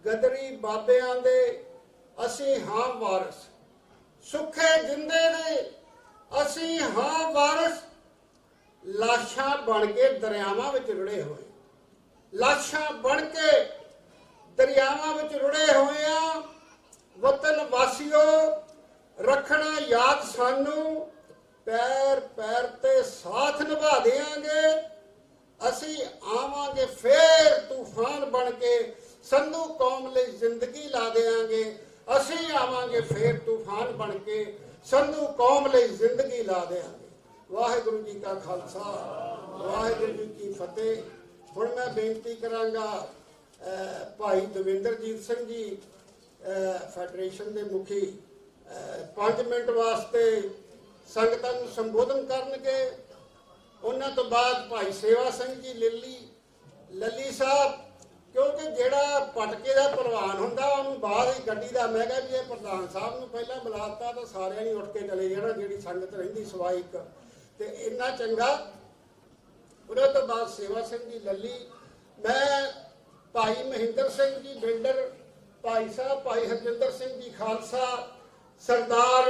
ਗਦਰੀ ਬਾਬਿਆਂ ਦੇ ਅਸੀਂ ਹਾਂ ਵਾਰਿਸ, ਸੁੱਖੇ ਜਿੰਦੇ ਦੇ ਅਸੀਂ ਹਾਂ ਵਾਰਿਸ। ਲਾਸ਼ਾਂ ਬਣ ਕੇ ਦਰਿਆਵਾਂ ਵਿੱਚ ਰੁੜੇ ਹੋਏ, ਲਾਸ਼ਾਂ ਬਣ ਕੇ ਦਰਿਆਵਾਂ ਵਿੱਚ ਰੁੜੇ ਹੋਏ ਆ। ਵਤਨ ਵਾਸੀਓ ਰੱਖਣਾ ਯਾਦ ਸਾਨੂੰ, ਪੈਰ ਪੈਰ ਤੇ ਸਾਥ ਨਿਭਾ ਦੇਾਂਗੇ। ਅਸੀਂ ਆਵਾਂਗੇ ਫੇਰ ਤੂਫਾਨ ਬਣ ਕੇ, ਸੰਧੂ ਕੌਮ ਲਈ ਜ਼ਿੰਦਗੀ ਲਾ ਦੇਾਂਗੇ। ਅਸੀਂ ਆਵਾਂਗੇ ਫੇਰ ਤੂਫਾਨ ਬਣ ਕੇ, ਸੰਧੂ ਕੌਮ ਲਈ ਜ਼ਿੰਦਗੀ ਲਾ ਦੇਾਂਗੇ। ਵਾਹਿਗੁਰੂ ਜੀ ਕਾ ਖਾਲਸਾ, ਵਾਹਿਗੁਰੂ ਜੀ ਕੀ ਫਤਿਹ। ਹੁਣ ਮੈਂ ਬੇਨਤੀ ਕਰਾਂਗਾ ਭਾਈ ਦਵਿੰਦਰਜੀਤ ਸਿੰਘ ਜੀ ਫੈਡਰੇਸ਼ਨ ਦੇ ਮੁਖੀ 5 ਮਿੰਟ ਵਾਸਤੇ ਸੰਗਤਾਂ ਨੂੰ ਸੰਬੋਧਨ ਕਰਨਗੇ। ਉਹਨਾਂ ਤੋਂ ਬਾਅਦ ਭਾਈ ਸੇਵਾ ਸਿੰਘ ਜੀ ਲੱਲੀ ਸਾਹਿਬ, ਕਿਉਂਕਿ ਜਿਹੜਾ ਪਟਕੇ ਦਾ ਪ੍ਰਵਾਨ ਹੁੰਦਾ ਉਹਨੂੰ ਬਾਅਦ ਹੀ ਗੱਡੀ ਦਾ, ਮੈਂ ਕਿਹਾ ਵੀ ਇਹ ਪ੍ਰਧਾਨ ਸਾਹਿਬ ਨੂੰ ਪਹਿਲਾਂ ਬੁਲਾਤਾ ਤਾਂ ਸਾਰਿਆਂ ਨੇ ਉੱਠ ਕੇ ਚਲੇ ਜਾਣਾ, ਜਿਹੜੀ ਸੰਗਤ ਰਹਿੰਦੀ ਸਵਾਇਕ ਤੇ ਇੰਨਾ ਚੰਗਾ। ਉਹਨਾਂ ਤੋਂ ਬਾਅਦ ਸੇਵਾ ਸਿੰਘ ਜੀ ਲੱਲੀ, ਮੈਂ ਭਾਈ ਮਹਿੰਦਰ ਸਿੰਘ ਜੀ ਬਿੰਡਰ, ਭਾਈ ਸਾਹਿਬ ਭਾਈ ਹਰਜਿੰਦਰ ਸਿੰਘ ਜੀ ਖਾਲਸਾ, ਸਰਦਾਰ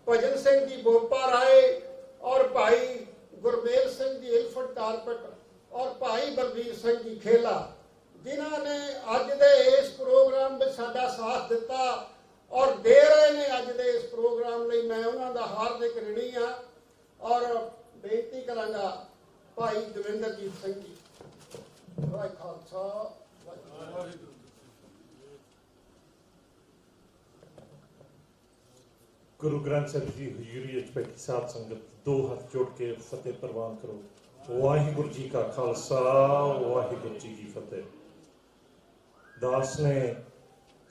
ਭਜਨ ਸਿੰਘ ਜੀ ਬੋਪਾ ਰਾਏ ਔਰ ਭਾਈ ਗੁਰਮੇਲ ਸਿੰਘ ਜੀ ਇਲਫਟ ਕਾਰਪਟ ਔਰ ਭਾਈ ਬਲਬੀਰ ਸਿੰਘ ਜੀ ਖੇਲਾ, ਜਿਨ੍ਹਾਂ ਨੇ ਅੱਜ ਦੇ ਇਸ ਪ੍ਰੋਗਰਾਮ ਵਿੱਚ ਸਾਡਾ ਸਾਥ ਦਿੱਤਾ ਔਰ ਦੇ ਰਹੇ ਨੇ ਅੱਜ ਦੇ ਇਸ ਪ੍ਰੋਗਰਾਮ ਲਈ। ਮੈਂ ਉਹਨਾਂ ਦਾ ਹਾਰਦਿਕ ਰਿਣੀ ਹਾਂ ਔਰ ਬੇਨਤੀ ਕਰਾਂਗਾ ਭਾਈ ਦਵਿੰਦਰਜੀਤ ਸਿੰਘ ਜੀ। ਵਾਹਿ ਖਾਲਸਾ ਵਾਹਿਗੁਰੂ। ਗੁਰੂ ਗ੍ਰੰਥ ਸਾਹਿਬ ਜੀ ਹਜ਼ੂਰੀ ਵਿੱਚ ਬੈਠੀ ਸਾਧ ਸੰਗਤ, ਦੋ ਹੱਥ ਜੋੜ ਕੇ ਫਤਿਹ ਪ੍ਰਵਾਨ ਕਰੋ। ਵਾਹਿਗੁਰੂ ਜੀ ਕਾ ਖਾਲਸਾ, ਵਾਹਿਗੁਰੂ ਜੀ ਕੀ ਫਤਿਹ। ਦਾਸ ਨੇ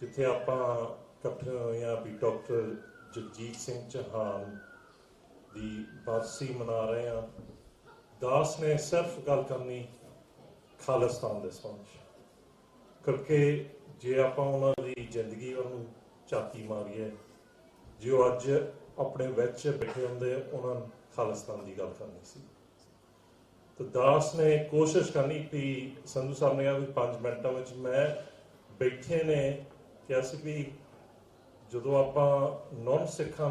ਜਿੱਥੇ ਆਪਾਂ ਇਕੱਠੇ ਹੋਏ ਹਾਂ ਵੀ ਡਾਕਟਰ ਜਗਜੀਤ ਸਿੰਘ ਚੌਹਾਨ ਦੀ ਬਰਸੀ ਮਨਾ ਰਹੇ ਹਾਂ। ਦਾਸ ਨੇ ਸਿਰਫ ਗੱਲ ਕਰਨੀ ਖਾਲਿਸਤਾਨ ਦੇ ਸੰਬੰਧ, क्योंकि जे आप उन्होंने जिंदगी वालों झाती मारीए, जो अज अपने विच बैठे होंगे उन्होंने खालिस्तान की गल करनी सी। तो दास ने कोशिश करनी भी संधू साहब ने कहा भी 5 मिनटों में मैं बैठे ने क्या सी भी जो आप नॉन सिखा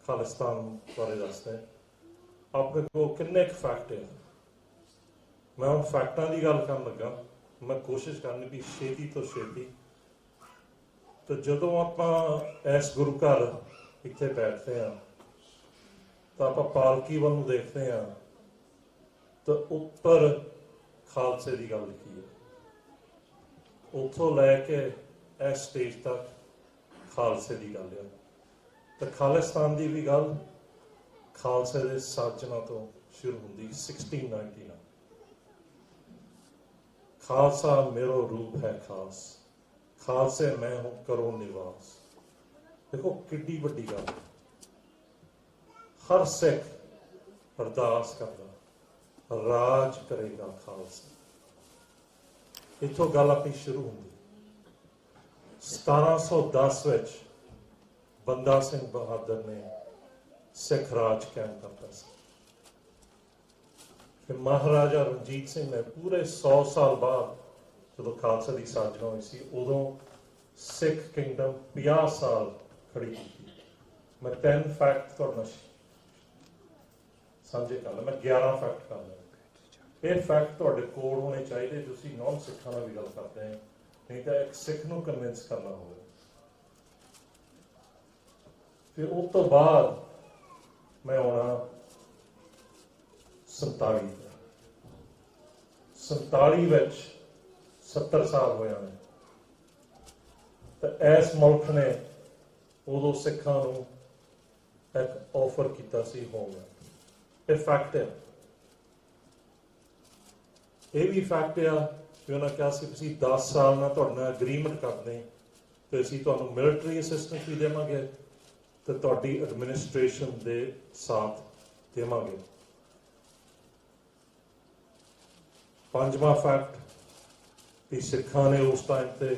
खालिस्तान बारे दसते अपने को किन्ने फैक्ट है, मैं उन फैक्टा की गल कर लगा। मैं कोशिश करनी भी छेती तो छेती तो जो आप इस गुरु घर इतने बैठते हैं तो आप पालकी वालों देखते हैं तो उपर खालसे की गल लिखी है, उतों लैके इस स्टेज तक खालसे की गल है। तो खालिस्तान की भी गल खालसे के साजना तो शुरू होंगी 1699। खालसा मेरो रूप है खास, खालसे मैं हूं करो निवास। देखो किड्डी वड्डी गल, हर सिख अरदास करदा राज करेगा खालसा। इथों गल अपनी शुरू होंगी। 1710 विच बंदा सिंह बहादुर ने सिख राज कायम करता सी। महाराजा रणजीत सिंह ने पूरे 100 साल बाद जो खालसा की साजना हुई सी उदों सिख किंगडम 50 साल खड़ी की। मैं 10 फैक्ट थोड़ा साझे कर ला, मैं 11 फैक्ट कर ला। ये फैक्ट थोड़े कोल होने चाहिए जो नॉन सिखा भी गल करते हैं, नहीं तो एक सिख नूं कन्विंस करना हो। फिर उस तो बाद मैं आना 47 विच 70 साल होया ने तो इस मुल्क ने उदों सिखां नूं एक ऑफर किया सी होमलैंड। ये फैक्ट है। ये भी फैक्ट है कि उन्होंने कहा सी तुसीं 10 साल ना तुहाडे नाल एग्रीमेंट करदे तो असीं तुहानूं मिलिटरी असिस्टेंस भी देवांगे तो तुहाडी एडमिनिस्ट्रेशन दे साथ देवांगे। 5वां फैक्ट भी सिखा ने उस टाइम पे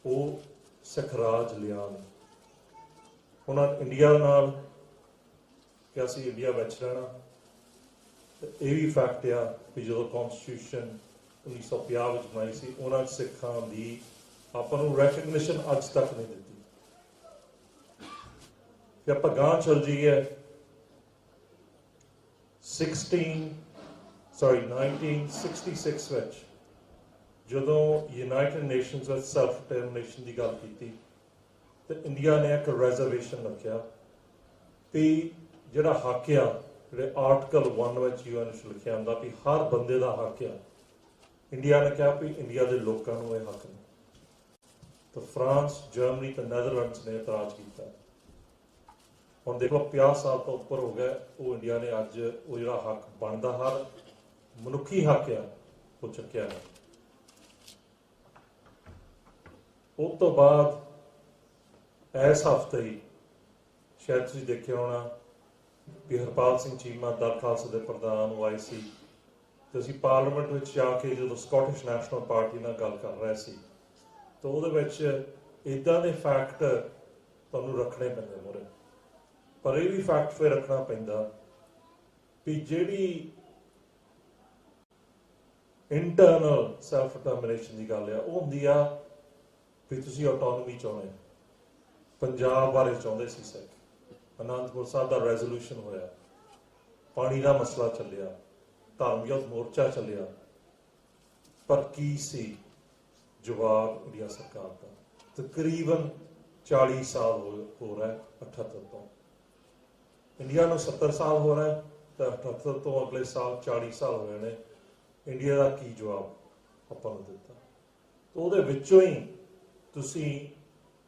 वो सिख राज लिया ने उन्होंने इंडिया नाल क्या सी इंडिया विच रहना। ये भी फैक्ट आ भी जो कॉन्स्टिट्यूशन 1950 बनाई सी उन्होंने सिखा की आपां नूं रैकग्निशन अज तक नहीं दी। फिर आप गांह चल जाइए 1966 विच जदों यूनाइटेड नेशनस विच सैल्फ डिटरमिनेशन की गल की तो इंडिया ने एक रिजर्वेशन रखा भी जिहड़ा हक आ जिहड़े आर्टिकल 1 विच यूएन लिखिया हुंदा भी हर बंदे का हक आ। इंडिया ने कहा भी इंडिया के लोगों को यह हक नहीं। तो फ्रांस जर्मनी तो नैदरलैंड्स ने इतराज किया। हुण देखो 50 साल तो उपर हो गए वो इंडिया ने अज वो जिहड़ा हक बनता हर मनुखी हक आ वो चुक्या है। उस तो बाद इस हफ्ते ही शायद तुसीं देखिया होना भी हरपाल सिंह चीमा दल खालसा के प्रधान वो आए सी तो असीं पार्लीमेंट में जाके जो स्कॉटिश नैशनल पार्टी नाल गल कर रहे सी तो उहदे विच इदां दे फैक्ट तुहानूं रखने पैंदे मोरे। पर यह भी फैक्ट फिर रखना पैंदा भी जिहड़ी इंटरनल सैल्फ डिटरमिनेशन की गल है वो हुंदी आ भी तुसीं ऑटोनमी चाहुंदे पंजाब बारे चाहुंदे सी सिख आनंदपुर साहब का रेजोल्यूशन होया पानी का मसला चलिया धार्मिक मोर्चा चलिया पर की सी जवाब इंडिया सरकार का तकरीबन 40 साल हो रहा है 78 तो इंडिया में 70 साल हो रहा है तो 78 तो अगले साल 40 साल हो रहे हैं। इंडिया का की जवाब आपां नूं दिता तो उहदे विचों ही तुसीं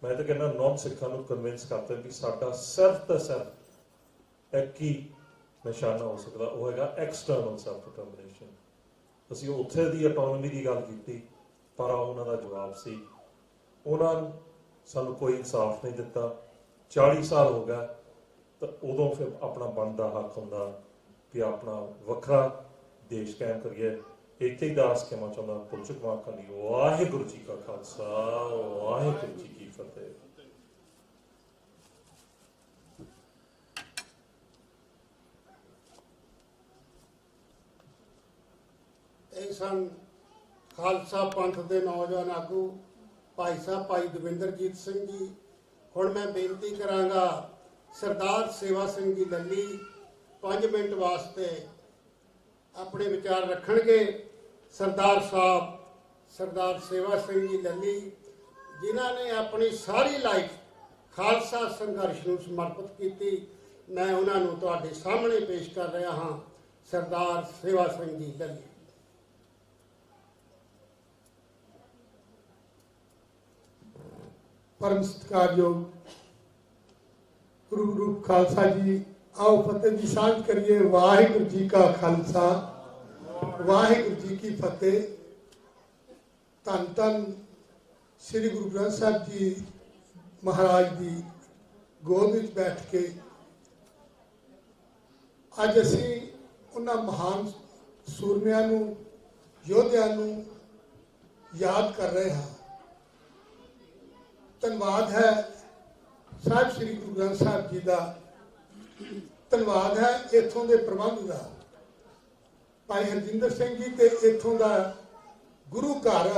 मैं तो कहना नॉन सिखां नूं कन्विंस करते भी साडा सिर्फ तो सिर्फ एक ही निशाना हो सकता वो है एक्सटर्नल सैल्फ डिटरमिनेशन। असीं उत्थे दी ऑटोनमी की गल की पर उन्हां दा जवाब सी उन्होंने सानूं कोई इंसाफ नहीं दिता। 40 साल हो गए तो उदों फिर अपना बनता हक होंदा कि अपना वखरा देश कायम करिए। ਇੱਥੇ ਹੀ ਦਾਸ ਕਹਿਣਾ ਚਾਹੁੰਦਾ ਪੁਰਚਕ ਮਾਕਾਂ ਦੀ ਵਾਹਿਗੁਰੂ ਜੀ ਕਾ ਖਾਲਸਾ ਵਾਹਿਗੁਰੂ ਜੀ ਕੀ ਫਤਿਹ। ਇਹ ਸਨ ਖਾਲਸਾ ਪੰਥ ਦੇ ਨੌਜਵਾਨ ਆਗੂ ਭਾਈ ਸਾਹਿਬ ਭਾਈ ਦਵਿੰਦਰਜੀਤ ਸਿੰਘ ਜੀ। ਹੁਣ ਮੈਂ ਬੇਨਤੀ ਕਰਾਂਗਾ ਸਰਦਾਰ ਸੇਵਾ ਸਿੰਘ ਜੀ ਲੱਲੀ 5 ਮਿੰਟ ਵਾਸਤੇ ਆਪਣੇ ਵਿਚਾਰ ਰੱਖਣਗੇ। ਸਰਦਾਰ ਸਾਹਿਬ ਸਰਦਾਰ ਸੇਵਾ ਸਿੰਘ ਜੀ ਲੱਲੀ ਜਿਨ੍ਹਾਂ ਨੇ ਆਪਣੀ ਸਾਰੀ ਲਾਈਫ ਖਾਲਸਾ ਸੰਘਰਸ਼ ਨੂੰ ਸਮਰਪਿਤ ਕੀਤੀ, ਮੈਂ ਉਹਨਾਂ ਨੂੰ ਤੁਹਾਡੇ ਸਾਹਮਣੇ ਪੇਸ਼ ਕਰ ਰਿਹਾ ਹਾਂ। ਸਰਦਾਰ ਸੇਵਾ ਸਿੰਘ ਜੀ ਲੱਲੀ। परम सत्कारयोग गुरु रूप खालसा जी, आओ फतेह की सांझ करिए। वाहिगुरु जी का खालसा वाहिगुरु जी की फतेह। धन धन श्री गुरु ग्रंथ साहब जी महाराज की गोद में बैठ के अज असी उन्हां महान सूरमियां नूं योद्धियां नूं याद कर रहे हैं। धन्यवाद है साहिब श्री गुरु ग्रंथ साहब जी का, धन्यवाद है इथों के प्रबंध का। भाई हरजिंदर सिंह जी ते इथों का गुरु घर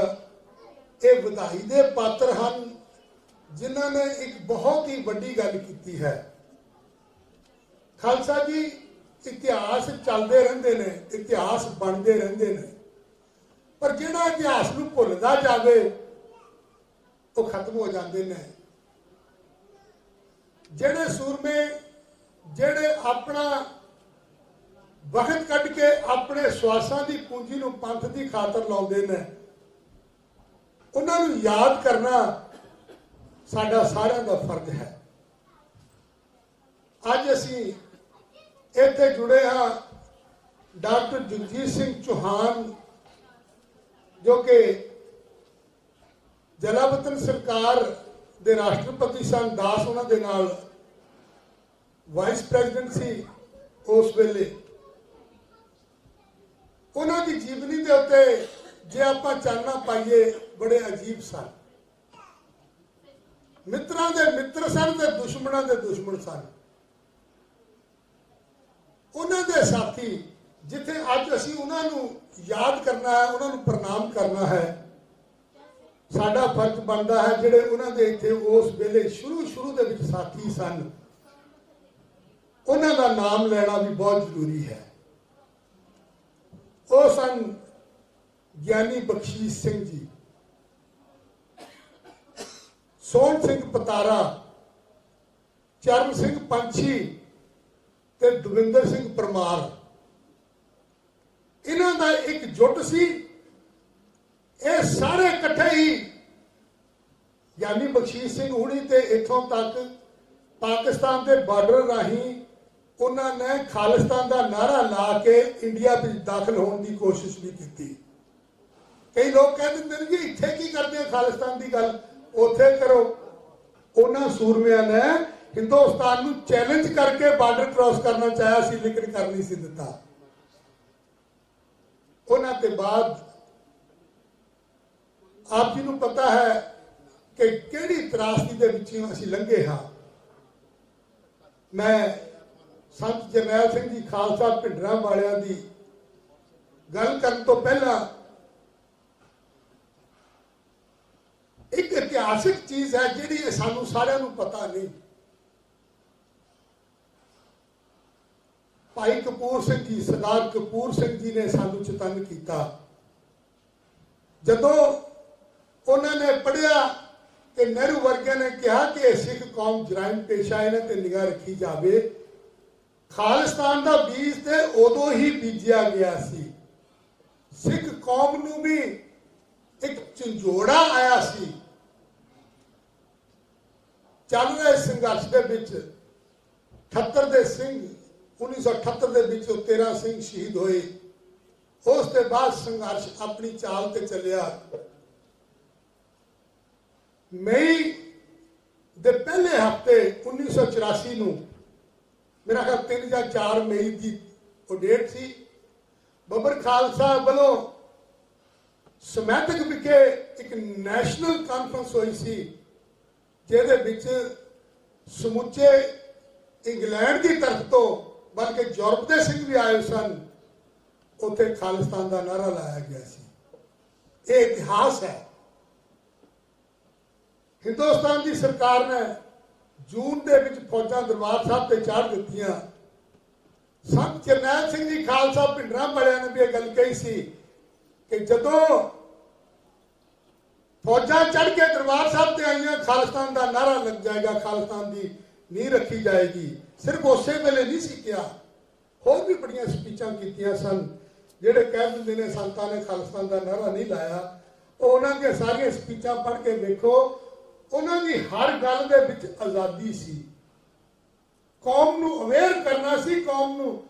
ये वधाई दे पात्र हैं जिन्हों ने एक बहुत ही वड्डी गल की है। खालसा जी इतिहास चलते रहते हैं, इतिहास बनते रहते हैं, पर जिहड़ा इतिहास नूं भुलदा जावे वो खत्म हो जाते हैं। जेड़े सूरमे जेड़े अपना वक्त कट के अपने स्वासां की पूंजी नूं पंथ की खातर लाउंदे ने, उन्हां नूं याद करना साडा सारिआं दा फर्ज है। अज असीं इत्थे जुड़े हाँ डॉक्टर जगजीत सिंह चौहान जो कि जलावतन सरकार दे राष्ट्रपति सन दास, उन्होंने नाल वाइस प्रेजिडेंट सी उस वेले। उन्होंने जीवनी के उत्ते जे आप चानना पाइए बड़े अजीब सन। मित्रां दे मित्र सन ते दुश्मनां दे दुश्मन सन। उन्होंने साथी जिथे अज असीं उन्होंने याद करना है, उन्होंने प्रणाम करना है, साडा फर्ज बनता है। जिहड़े उन्होंने इत्थे उस वेले शुरू दे विच साथी सन, उन्हां दा नाम लेना भी बहुत जरूरी है। वो सन ज्ञानी बख्शीश सिंह जी, सोहन सिंह पतारा, चरण सिंह पंछी ते दविंदर सिंह परमार। इन्हां दा एक जुट सी। ये सारे इकट्ठे ही यानी बख्शीश सिंह हुणी ते इथों तक पाकिस्तान के बॉर्डर राही उन्होंने खालिस्तान का नारा ला के इंडिया में दाखिल होने की कोशिश भी की। कई लोग कह देंगे जी इत्थे की करते हैं खालिस्तान की गल, उथे करो। उन्होंने सूरमिया ने हिंदुस्तान को चैलेंज करके बॉर्डर क्रॉस करना चाहा सी, लेकिन कर नहीं सी दिता। उन्होंने बाद आप जी को पता है कि किहड़ी त्रासदी के विचों असीं लंघे हाँ। मैं संत जरनैल सिंह जी खालसा भिंडरां वालियां दी गल करन तो पहला एक इतिहासिक चीज है जिहड़ी सानू सारिआं नूं पता नहीं। भाई कपूर सिंह जी, सरदार कपूर सिंह जी ने सानू चेतन किया जदों उन्होंने पढ़िया कि नेहरू वर्गिया ने कहा कि सिख कौम जराइम पेशा इन्हां ते निगाह रखी जाए। खालिस्तान का बीज तो उदों ही बीजिया गया सी। सिख कौम नूं भी एक झंझोड़ा आया सी। चल रहे संघर्ष के विच 78 दे सिंह 1978 दे विच 13 सिंह शहीद होए। उसके बाद संघर्ष अपनी चाल ते चलिया। मई दे पहले हफ्ते 1984 नूं मेरा ख्याल 3 या 4 मई की वो डेट सी। बबर खालसा वालों ਸਮੈਤਕ ਵਿਖੇ ਇੱਕ ਨੈਸ਼ਨਲ ਕਾਨਫਰੰਸ ਹੋਈ ਸੀ, ਜਿਹਦੇ ਵਿੱਚ ਸਮੁੱਚੇ ਇੰਗਲੈਂਡ ਦੀ ਤਰਫ ਤੋਂ ਬਲਕਿ ਯੂਰਪ ਦੇ ਸਿੰਘ ਵੀ ਆਏ ਸਨ। ਉੱਥੇ ਖਾਲਿਸਤਾਨ ਦਾ ਨਾਰਾ ਲਾਇਆ ਗਿਆ ਸੀ। ਇਹ ਇਤਿਹਾਸ ਹੈ। ਹਿੰਦੁਸਤਾਨ ਦੀ ਸਰਕਾਰ ਨੇ ਜੂਨ ਦੇ ਵਿੱਚ ਫੌਜਾਂ ਦਰਬਾਰ ਸਾਹਿਬ ਤੇ ਚਾੜ ਦਿੱਤੀਆਂ। ਸੰਤ ਜਰਨੈਲ ਸਿੰਘ ਜੀ ਖਾਲਸਾ ਭਿੰਡਰਾਂ ਵਾਲਿਆਂ ਨੇ ਵੀ ਇਹ ਗੱਲ ਕਹੀ ਸੀ ਕਿ ਜਦੋਂ ਫੌਜਾਂ ਚੜ ਕੇ ਦਰਬਾਰ ਸਾਹਿਬ ਤੇ ਆਈਆਂ, ਖਾਲਿਸਤਾਨ ਦਾ ਨਾਰਾ ਲੱਗ ਜਾਏਗਾ, ਖਾਲਿਸਤਾਨ ਦੀ ਨੀਂਹ ਰੱਖੀ ਜਾਏਗੀ। ਸਿਰਫ ਉਸੇ ਵੇਲੇ ਨਹੀਂ ਸੀ ਕਿਹਾ, ਹੋਰ ਵੀ ਬੜੀਆਂ ਸਪੀਚਾਂ ਕੀਤੀਆਂ ਸਨ। ਜਿਹੜੇ ਕਹਿ ਦਿੰਦੇ ਨੇ ਸੰਤਾਂ ਨੇ ਖਾਲਿਸਤਾਨ ਦਾ ਨਾਰਾ ਨਹੀਂ ਲਾਇਆ, ਉਹ ਉਹਨਾਂ ਦੀਆਂ ਸਾਰੀਆਂ ਸਪੀਚਾਂ ਪੜ੍ਹ ਕੇ ਵੇਖੋ। ਉਹਨਾਂ ਦੀ ਹਰ ਗੱਲ ਦੇ ਵਿੱਚ ਆਜ਼ਾਦੀ ਸੀ। ਕੌਮ ਨੂੰ ਅਵੇਅਰ ਕਰਨਾ ਸੀ, ਕੌਮ ਨੂੰ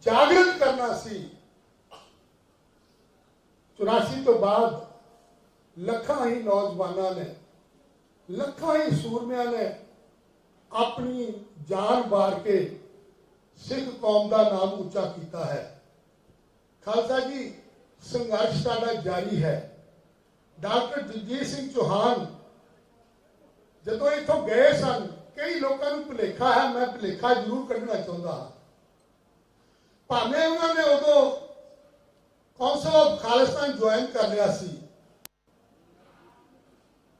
ਜਾਗਰਤ ਕਰਨਾ ਸੀ। 84 ਤੋਂ ਬਾਅਦ ਲੱਖਾਂ ਹੀ ਨੌਜਵਾਨਾਂ ਨੇ, ਲੱਖਾਂ ਹੀ ਸੂਰਮਿਆਂ ਨੇ ਆਪਣੀ ਜਾਨ ਵਾਰ ਕੇ ਸਿੱਖ ਕੌਮ ਦਾ ਨਾਮ ਉੱਚਾ ਕੀਤਾ ਹੈ। ਖਾਲਸਾ ਜੀ, ਸੰਘਰਸ਼ ਸਾਡਾ ਜਾਰੀ ਹੈ। ਡਾਕਟਰ ਜਗਜੀਤ ਸਿੰਘ ਚੌਹਾਨ ਜਦੋਂ ਇੱਥੋਂ ਗਏ ਸਨ, ਕਈ ਲੋਕਾਂ ਨੂੰ ਭੁਲੇਖਾ ਹੈ, ਮੈਂ ਭੁਲੇਖਾ ਜ਼ਰੂਰ ਕੱਢਣਾ ਚਾਹੁੰਦਾ ਹਾਂ। ਭਾਵੇਂ ਉਹਨਾਂ ਨੇ ਉਦੋਂ ਕੌਂਸਲ ਆਫ ਖਾਲਿਸਤਾਨ ਜੁਆਇਨ ਕਰ ਲਿਆ ਸੀ,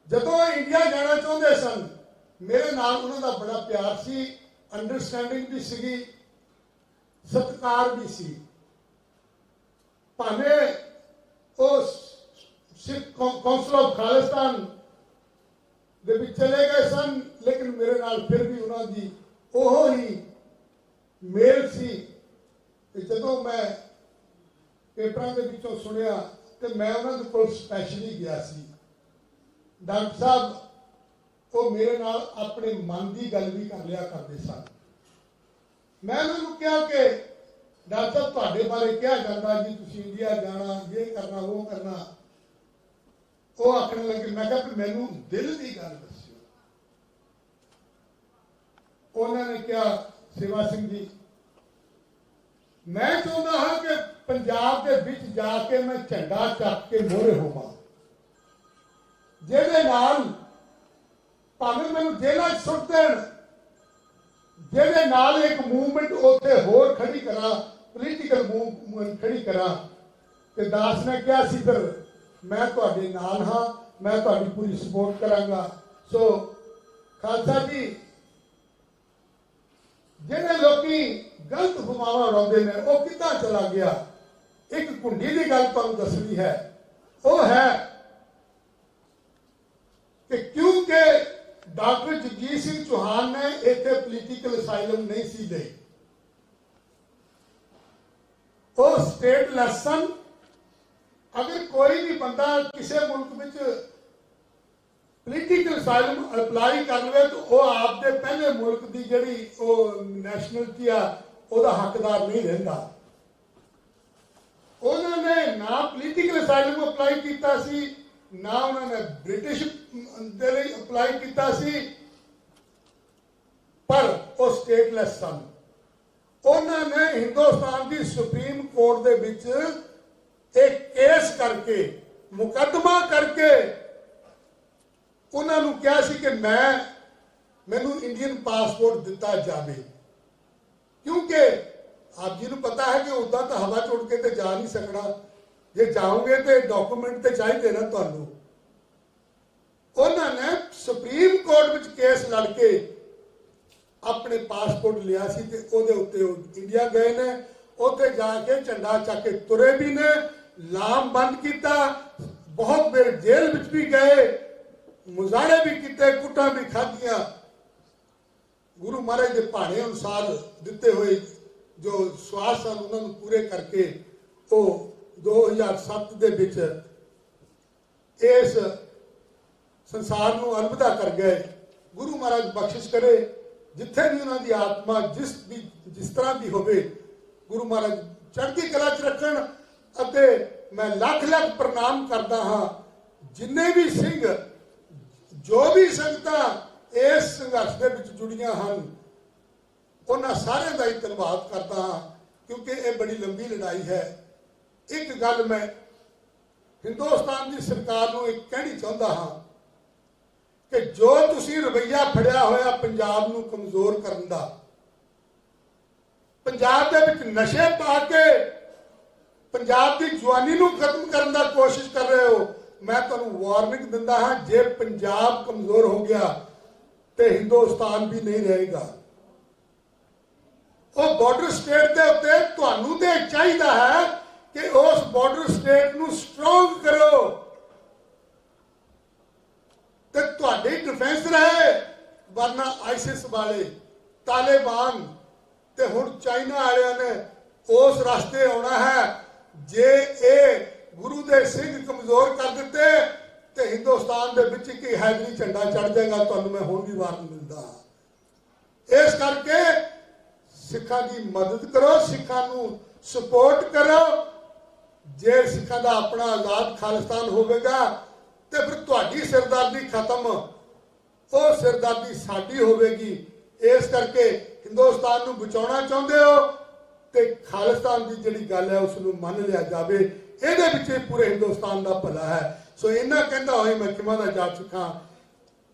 ਜਦੋਂ ਇੰਡੀਆ ਜਾਣਾ ਚਾਹੁੰਦੇ ਸਨ, ਮੇਰੇ ਨਾਲ ਉਹਨਾਂ ਦਾ ਬੜਾ ਪਿਆਰ ਸੀ, ਅੰਡਰਸਟੈਂਡਿੰਗ ਵੀ ਸੀਗੀ, ਸਤਿਕਾਰ ਵੀ ਸੀ। ਭਾਵੇਂ ਉਹ ਸਿੱਖ ਕੌਂਸਲ ਆਫ ਖਾਲਿਸਤਾਨ ਦੇ ਵਿੱਚ ਚਲੇ ਗਏ ਸਨ, ਲੇਕਿਨ ਮੇਰੇ ਨਾਲ ਫਿਰ ਵੀ ਉਹਨਾਂ ਦੀ ਉਹ ਹੀ ਮੇਲ ਸੀ। ਤੇ ਜਦੋਂ ਮੈਂ ਪੇਪਰਾਂ ਦੇ ਵਿੱਚੋਂ ਸੁਣਿਆ ਤੇ ਮੈਂ ਉਹਨਾਂ ਦੇ ਕੋਲ ਸਪੈਸ਼ਲੀ ਗਿਆ ਸੀ। ਡਾਕਟਰ ਸਾਹਿਬ ਉਹ ਮੇਰੇ ਨਾਲ ਆਪਣੇ ਮਨ ਦੀ ਗੱਲ ਵੀ ਕਰ ਲਿਆ ਕਰਦੇ ਸਨ। ਮੈਂ ਉਹਨਾਂ ਨੂੰ ਕਿਹਾ ਕਿ ਡਾਕਟਰ ਸਾਹਿਬ ਤੁਹਾਡੇ ਬਾਰੇ ਕਿਹਾ ਜਾਂਦਾ ਜੀ, ਤੁਸੀਂ ਇੰਡੀਆ ਜਾਣਾ, ਇਹ ਕਰਨਾ, ਉਹ ਕਰਨਾ। ਉਹ ਆਖਣ ਲੱਗੇ, ਮੈਂ ਕਿਹਾ ਵੀ ਮੈਨੂੰ ਦਿਲ ਦੀ ਗੱਲ ਦੱਸਿਓ। ਉਹਨਾਂ ਨੇ ਕਿਹਾ, ਸੇਵਾ ਸਿੰਘ ਜੀ, ਮੈਂ ਚਾਹੁੰਦਾ ਹਾਂ ਕਿ ਪੰਜਾਬ ਦੇ ਵਿੱਚ ਜਾ ਕੇ ਮੈਂ ਝੰਡਾ ਚੱਕ ਕੇ ਮੋਹਰੇ ਹੋਵਾਂ, ਜਿਹਦੇ ਨਾਲ ਭਾਵੇਂ ਮੈਨੂੰ ਜੇਲ੍ਹਾਂ 'ਚ ਸੁੱਟ ਦੇਣ, ਜਿਹਦੇ ਨਾਲ ਇੱਕ ਮੂਵਮੈਂਟ ਉੱਥੇ ਹੋਰ ਖੜੀ ਕਰਾਂ, ਪੋਲੀਟੀਕਲ ਮੂਵਮੈਂਟ ਖੜੀ ਕਰਾਂ। ਤੇ ਦਾਸ ਨੇ ਕਿਹਾ ਸੀ, ਫਿਰ ਮੈਂ ਤੁਹਾਡੇ ਨਾਲ ਹਾਂ, ਮੈਂ ਤੁਹਾਡੀ ਪੂਰੀ ਸਪੋਰਟ ਕਰਾਂਗਾ। ਸੋ ਖਾਲਸਾ ਜੀ, ਜਿਹੜੇ ਲੋਕੀ ਗਲਤ ਫੁਮਾਵਾ ਉਡਾਉਂਦੇ ਨੇ, ਉਹ ਕਿੱਦਾਂ ਚਲਾ ਗਿਆ। ਇੱਕ ਕੁੰਡੀ ਦੀ ਗੱਲ ਤੁਹਾਨੂੰ ਦੱਸਣੀ ਹੈ। ਉਹ ਹੈ ਕਿ ਕਿਉਂਕਿ ਡਾਕਟਰ ਜਗਜੀਤ ਸਿੰਘ ਚੌਹਾਨ ਨੇ ਇੱਥੇ ਪੋਲੀਟੀਕਲ ਅਸਾਈਲਮ ਨਹੀਂ ਸੀ ਲਈ, ਉਹ ਸਟੇਟਲੈਸ ਸਨ। ਅਗਰ ਕੋਈ ਵੀ ਬੰਦਾ ਕਿਸੇ ਮੁਲਕ ਵਿੱਚ ਪੋਲੀਟੀਕਲ ਅਸਾਈਲਮ ਅਪਲਾਈ ਕਰ ਲਵੇ ਤਾਂ ਉਹ ਆਪਦੇ ਪਹਿਲੇ ਮੁਲਕ ਦੀ ਜਿਹੜੀ ਉਹ ਨੈਸ਼ਨਲਿਟੀ ਆ, ਉਹਦਾ ਹੱਕਦਾਰ ਨਹੀਂ ਰਹਿੰਦਾ। ਉਹਨਾਂ ਨੇ ਨਾ ਪੋਲੀਟੀਕਲ ਅਸਾਈਲਮ ਅਪਲਾਈ ਕੀਤਾ ਸੀ, ਨਾ ਉਹਨਾਂ ਨੇ ਬ੍ਰਿਟਿਸ਼ ਦੇ ਲਈ ਅਪਲਾਈ ਕੀਤਾ ਸੀ, ਪਰ ਉਹ ਸਟੇਟਲੈਸ ਸਨ। ਉਹਨਾਂ ਨੇ ਹਿੰਦੁਸਤਾਨ ਦੀ ਸੁਪਰੀਮ ਕੋਰਟ ਦੇ ਵਿੱਚ ਇੱਕ ਕੇਸ ਕਰਕੇ, ਮੁਕੱਦਮਾ ਕਰਕੇ ਉਹਨਾਂ ਨੂੰ ਕਿਹਾ ਸੀ ਕਿ ਮੈਨੂੰ ਇੰਡੀਅਨ ਪਾਸਪੋਰਟ ਦਿੱਤਾ ਜਾਵੇ, ਕਿਉਂਕਿ ਆਪ ਜੀ ਨੂੰ ਪਤਾ ਹੈ ਕਿ ਉਦਾਂ ਤਾਂ ਹਵਾ ਚ ਉੱਡ ਕੇ ਤੇ ਜਾ ਨਹੀਂ ਸਕਣਾ, ਜੇ ਜਾਓਗੇ ਤੇ ਡਾਕੂਮੈਂਟ ਤੇ ਚਾਹੀਦੇ ਨਾ ਤੁਹਾਨੂੰ। ਉਹਨਾਂ ਨੇ ਸੁਪਰੀਮ ਕੋਰਟ ਵਿੱਚ ਕੇਸ ਲੜ ਕੇ ਆਪਣੇ ਪਾਸਪੋਰਟ ਲਿਆ ਸੀ ਤੇ ਉਹਦੇ ਉੱਤੇ ਉਹ ਇੰਡੀਆ ਗਏ ਨੇ। ਉੱਥੇ ਜਾ ਕੇ ਝੰਡਾ ਚੱਕ ਕੇ ਤੁਰੇ ਵੀ ਨੇ, ਲਾਮਬੰਦ ਕੀਤਾ, ਬਹੁਤ ਦੇਰ ਜੇਲ੍ਹ ਵਿੱਚ ਵੀ ਗਏ, ਮੁਜ਼ਾਹਰੇ ਵੀ ਕੀਤੇ, ਕੁੱਟਾਂ ਵੀ ਖਾਧੀਆਂ। ਗੁਰੂ ਮਹਾਰਾਜ ਦੇ ਭਾਣੇ ਅਨੁਸਾਰ ਦਿੱਤੇ ਹੋਏ ਜੋ ਸਵਾਸ ਸਨ, ਉਹਨਾਂ ਨੂੰ ਪੂਰੇ ਕਰਕੇ ਉਹ 2007 ਦੇ ਵਿੱਚ ਇਸ ਸੰਸਾਰ ਨੂੰ ਅਲਵਿਦਾ ਕਰ ਗਏ। ਗੁਰੂ ਮਹਾਰਾਜ ਬਖਸ਼ਿਸ਼ ਕਰੇ, ਜਿੱਥੇ ਵੀ ਉਹਨਾਂ ਦੀ ਆਤਮਾ ਜਿਸ ਤਰ੍ਹਾਂ ਦੀ ਹੋਵੇ, ਗੁਰੂ ਮਹਾਰਾਜ ਚੜ੍ਹਦੀ ਕਲਾ 'ਚ ਰੱਖਣ। ਅਤੇ ਮੈਂ ਲੱਖ ਲੱਖ ਪ੍ਰਣਾਮ ਕਰਦਾ ਹਾਂ ਜਿੰਨੇ ਵੀ ਸਿੰਘ, ਜੋ ਵੀ ਸੰਗਤਾਂ ਇਸ ਸੰਘਰਸ਼ ਦੇ ਵਿੱਚ ਜੁੜੀਆਂ ਹਨ, ਉਹਨਾਂ ਸਾਰਿਆਂ ਦਾ ਹੀ ਧੰਨਵਾਦ ਕਰਦਾ ਹਾਂ, ਕਿਉਂਕਿ ਇਹ ਬੜੀ ਲੰਬੀ ਲੜਾਈ ਹੈ। ਇੱਕ ਗੱਲ ਮੈਂ ਹਿੰਦੁਸਤਾਨ ਦੀ ਸਰਕਾਰ ਨੂੰ ਇੱਕ ਕਹਿਣੀ ਚਾਹੁੰਦਾ ਹਾਂ ਕਿ ਜੋ ਤੁਸੀਂ ਰਵੱਈਆ ਫੜਿਆ ਹੋਇਆ ਪੰਜਾਬ ਨੂੰ ਕਮਜ਼ੋਰ ਕਰਨ ਦਾ, ਪੰਜਾਬ ਦੇ ਵਿੱਚ ਨਸ਼ੇ ਪਾ ਕੇ ਪੰਜਾਬ ਦੀ ਜਵਾਨੀ ਨੂੰ ਖਤਮ ਕਰਨ ਦਾ ਕੋਸ਼ਿਸ਼ ਕਰ ਰਹੇ ਹੋ, ਮੈਂ ਤੁਹਾਨੂੰ ਵਾਰਨਿੰਗ ਦਿੰਦਾ ਹਾਂ, ਜੇ ਪੰਜਾਬ ਕਮਜ਼ੋਰ ਹੋ ਗਿਆ ਤੇ ਹਿੰਦੁਸਤਾਨ ਵੀ ਨਹੀਂ ਰਹੇਗਾ। ਉਹ ਬਾਰਡਰ ਸਟੇਟ ਦੇ ਉੱਤੇ ਤੁਹਾਨੂੰ ਤੇ ਚਾਹੀਦਾ ਹੈ ਕਿ ਉਸ ਬਾਰਡਰ ਸਟੇਟ ਨੂੰ ਸਟਰੋਂਗ ਕਰੋ ਤੇ ਤੁਹਾਡੀ ਡਿਫੈਂਸ ਰਹੇ, ਵਰਨਾ ਆਈਸਿਸ ਵਾਲੇ, ਤਾਲਿਬਾਨ ਤੇ ਹੁਣ ਚਾਈਨਾ ਵਾਲਿਆਂ ਨੇ ਉਸ ਰਸਤੇ ਆਉਣਾ ਹੈ। ਜੇ ਇਹ ਗੁਰੂ ਦੇ ਸਿੰਘ ਕਮਜ਼ੋਰ ਕਰ ਦਿੱਤੇ ਤੇ ਹਿੰਦੁਸਤਾਨ ਦੇ ਵਿੱਚ ਇੱਕ ਹੈਦਰੀ ਝੰਡਾ ਚੜ ਜਾਏਗਾ। ਤੁਹਾਨੂੰ ਮੈਂ ਹੁਣ ਵੀ ਵਾਰਨ ਦਿੰਦਾ। ਇਸ ਕਰਕੇ ਸਿੱਖਾਂ ਦੀ ਮਦਦ ਕਰੋ, ਸਿੱਖਾਂ ਨੂੰ ਸਪੋਰਟ ਕਰੋ। ਜੇ ਸਿੱਖਾਂ ਦਾ ਆਪਣਾ ਆਜ਼ਾਦ ਖਾਲਿਸਤਾਨ ਹੋਵੇਗਾ ਤੇ ਫਿਰ ਤੁਹਾਡੀ ਸਿਰਦਰਦੀ ਖਤਮ, ਉਹ ਸਿਰਦਰਦੀ ਸਾਡੀ ਹੋਵੇਗੀ। ਇਸ ਕਰਕੇ ਹਿੰਦੁਸਤਾਨ ਨੂੰ ਬਚਾਉਣਾ ਚਾਹੁੰਦੇ ਹੋ ਤੇ ਖਾਲਿਸਤਾਨ ਦੀ ਜਿਹੜੀ ਗੱਲ ਹੈ ਉਸ ਨੂੰ ਮੰਨ ਲਿਆ ਜਾਵੇ। ਇਹਦੇ ਵਿੱਚ ਪੂਰੇ ਹਿੰਦੁਸਤਾਨ ਦਾ ਭਲਾ ਹੈ। ਸੋ ਇਹਨਾਂ ਕਹਿੰਦਾ ਹੋਏ ਮੈਂ ਖਿਮਾ ਦਾ ਜਾ ਚੁੱਕਾ।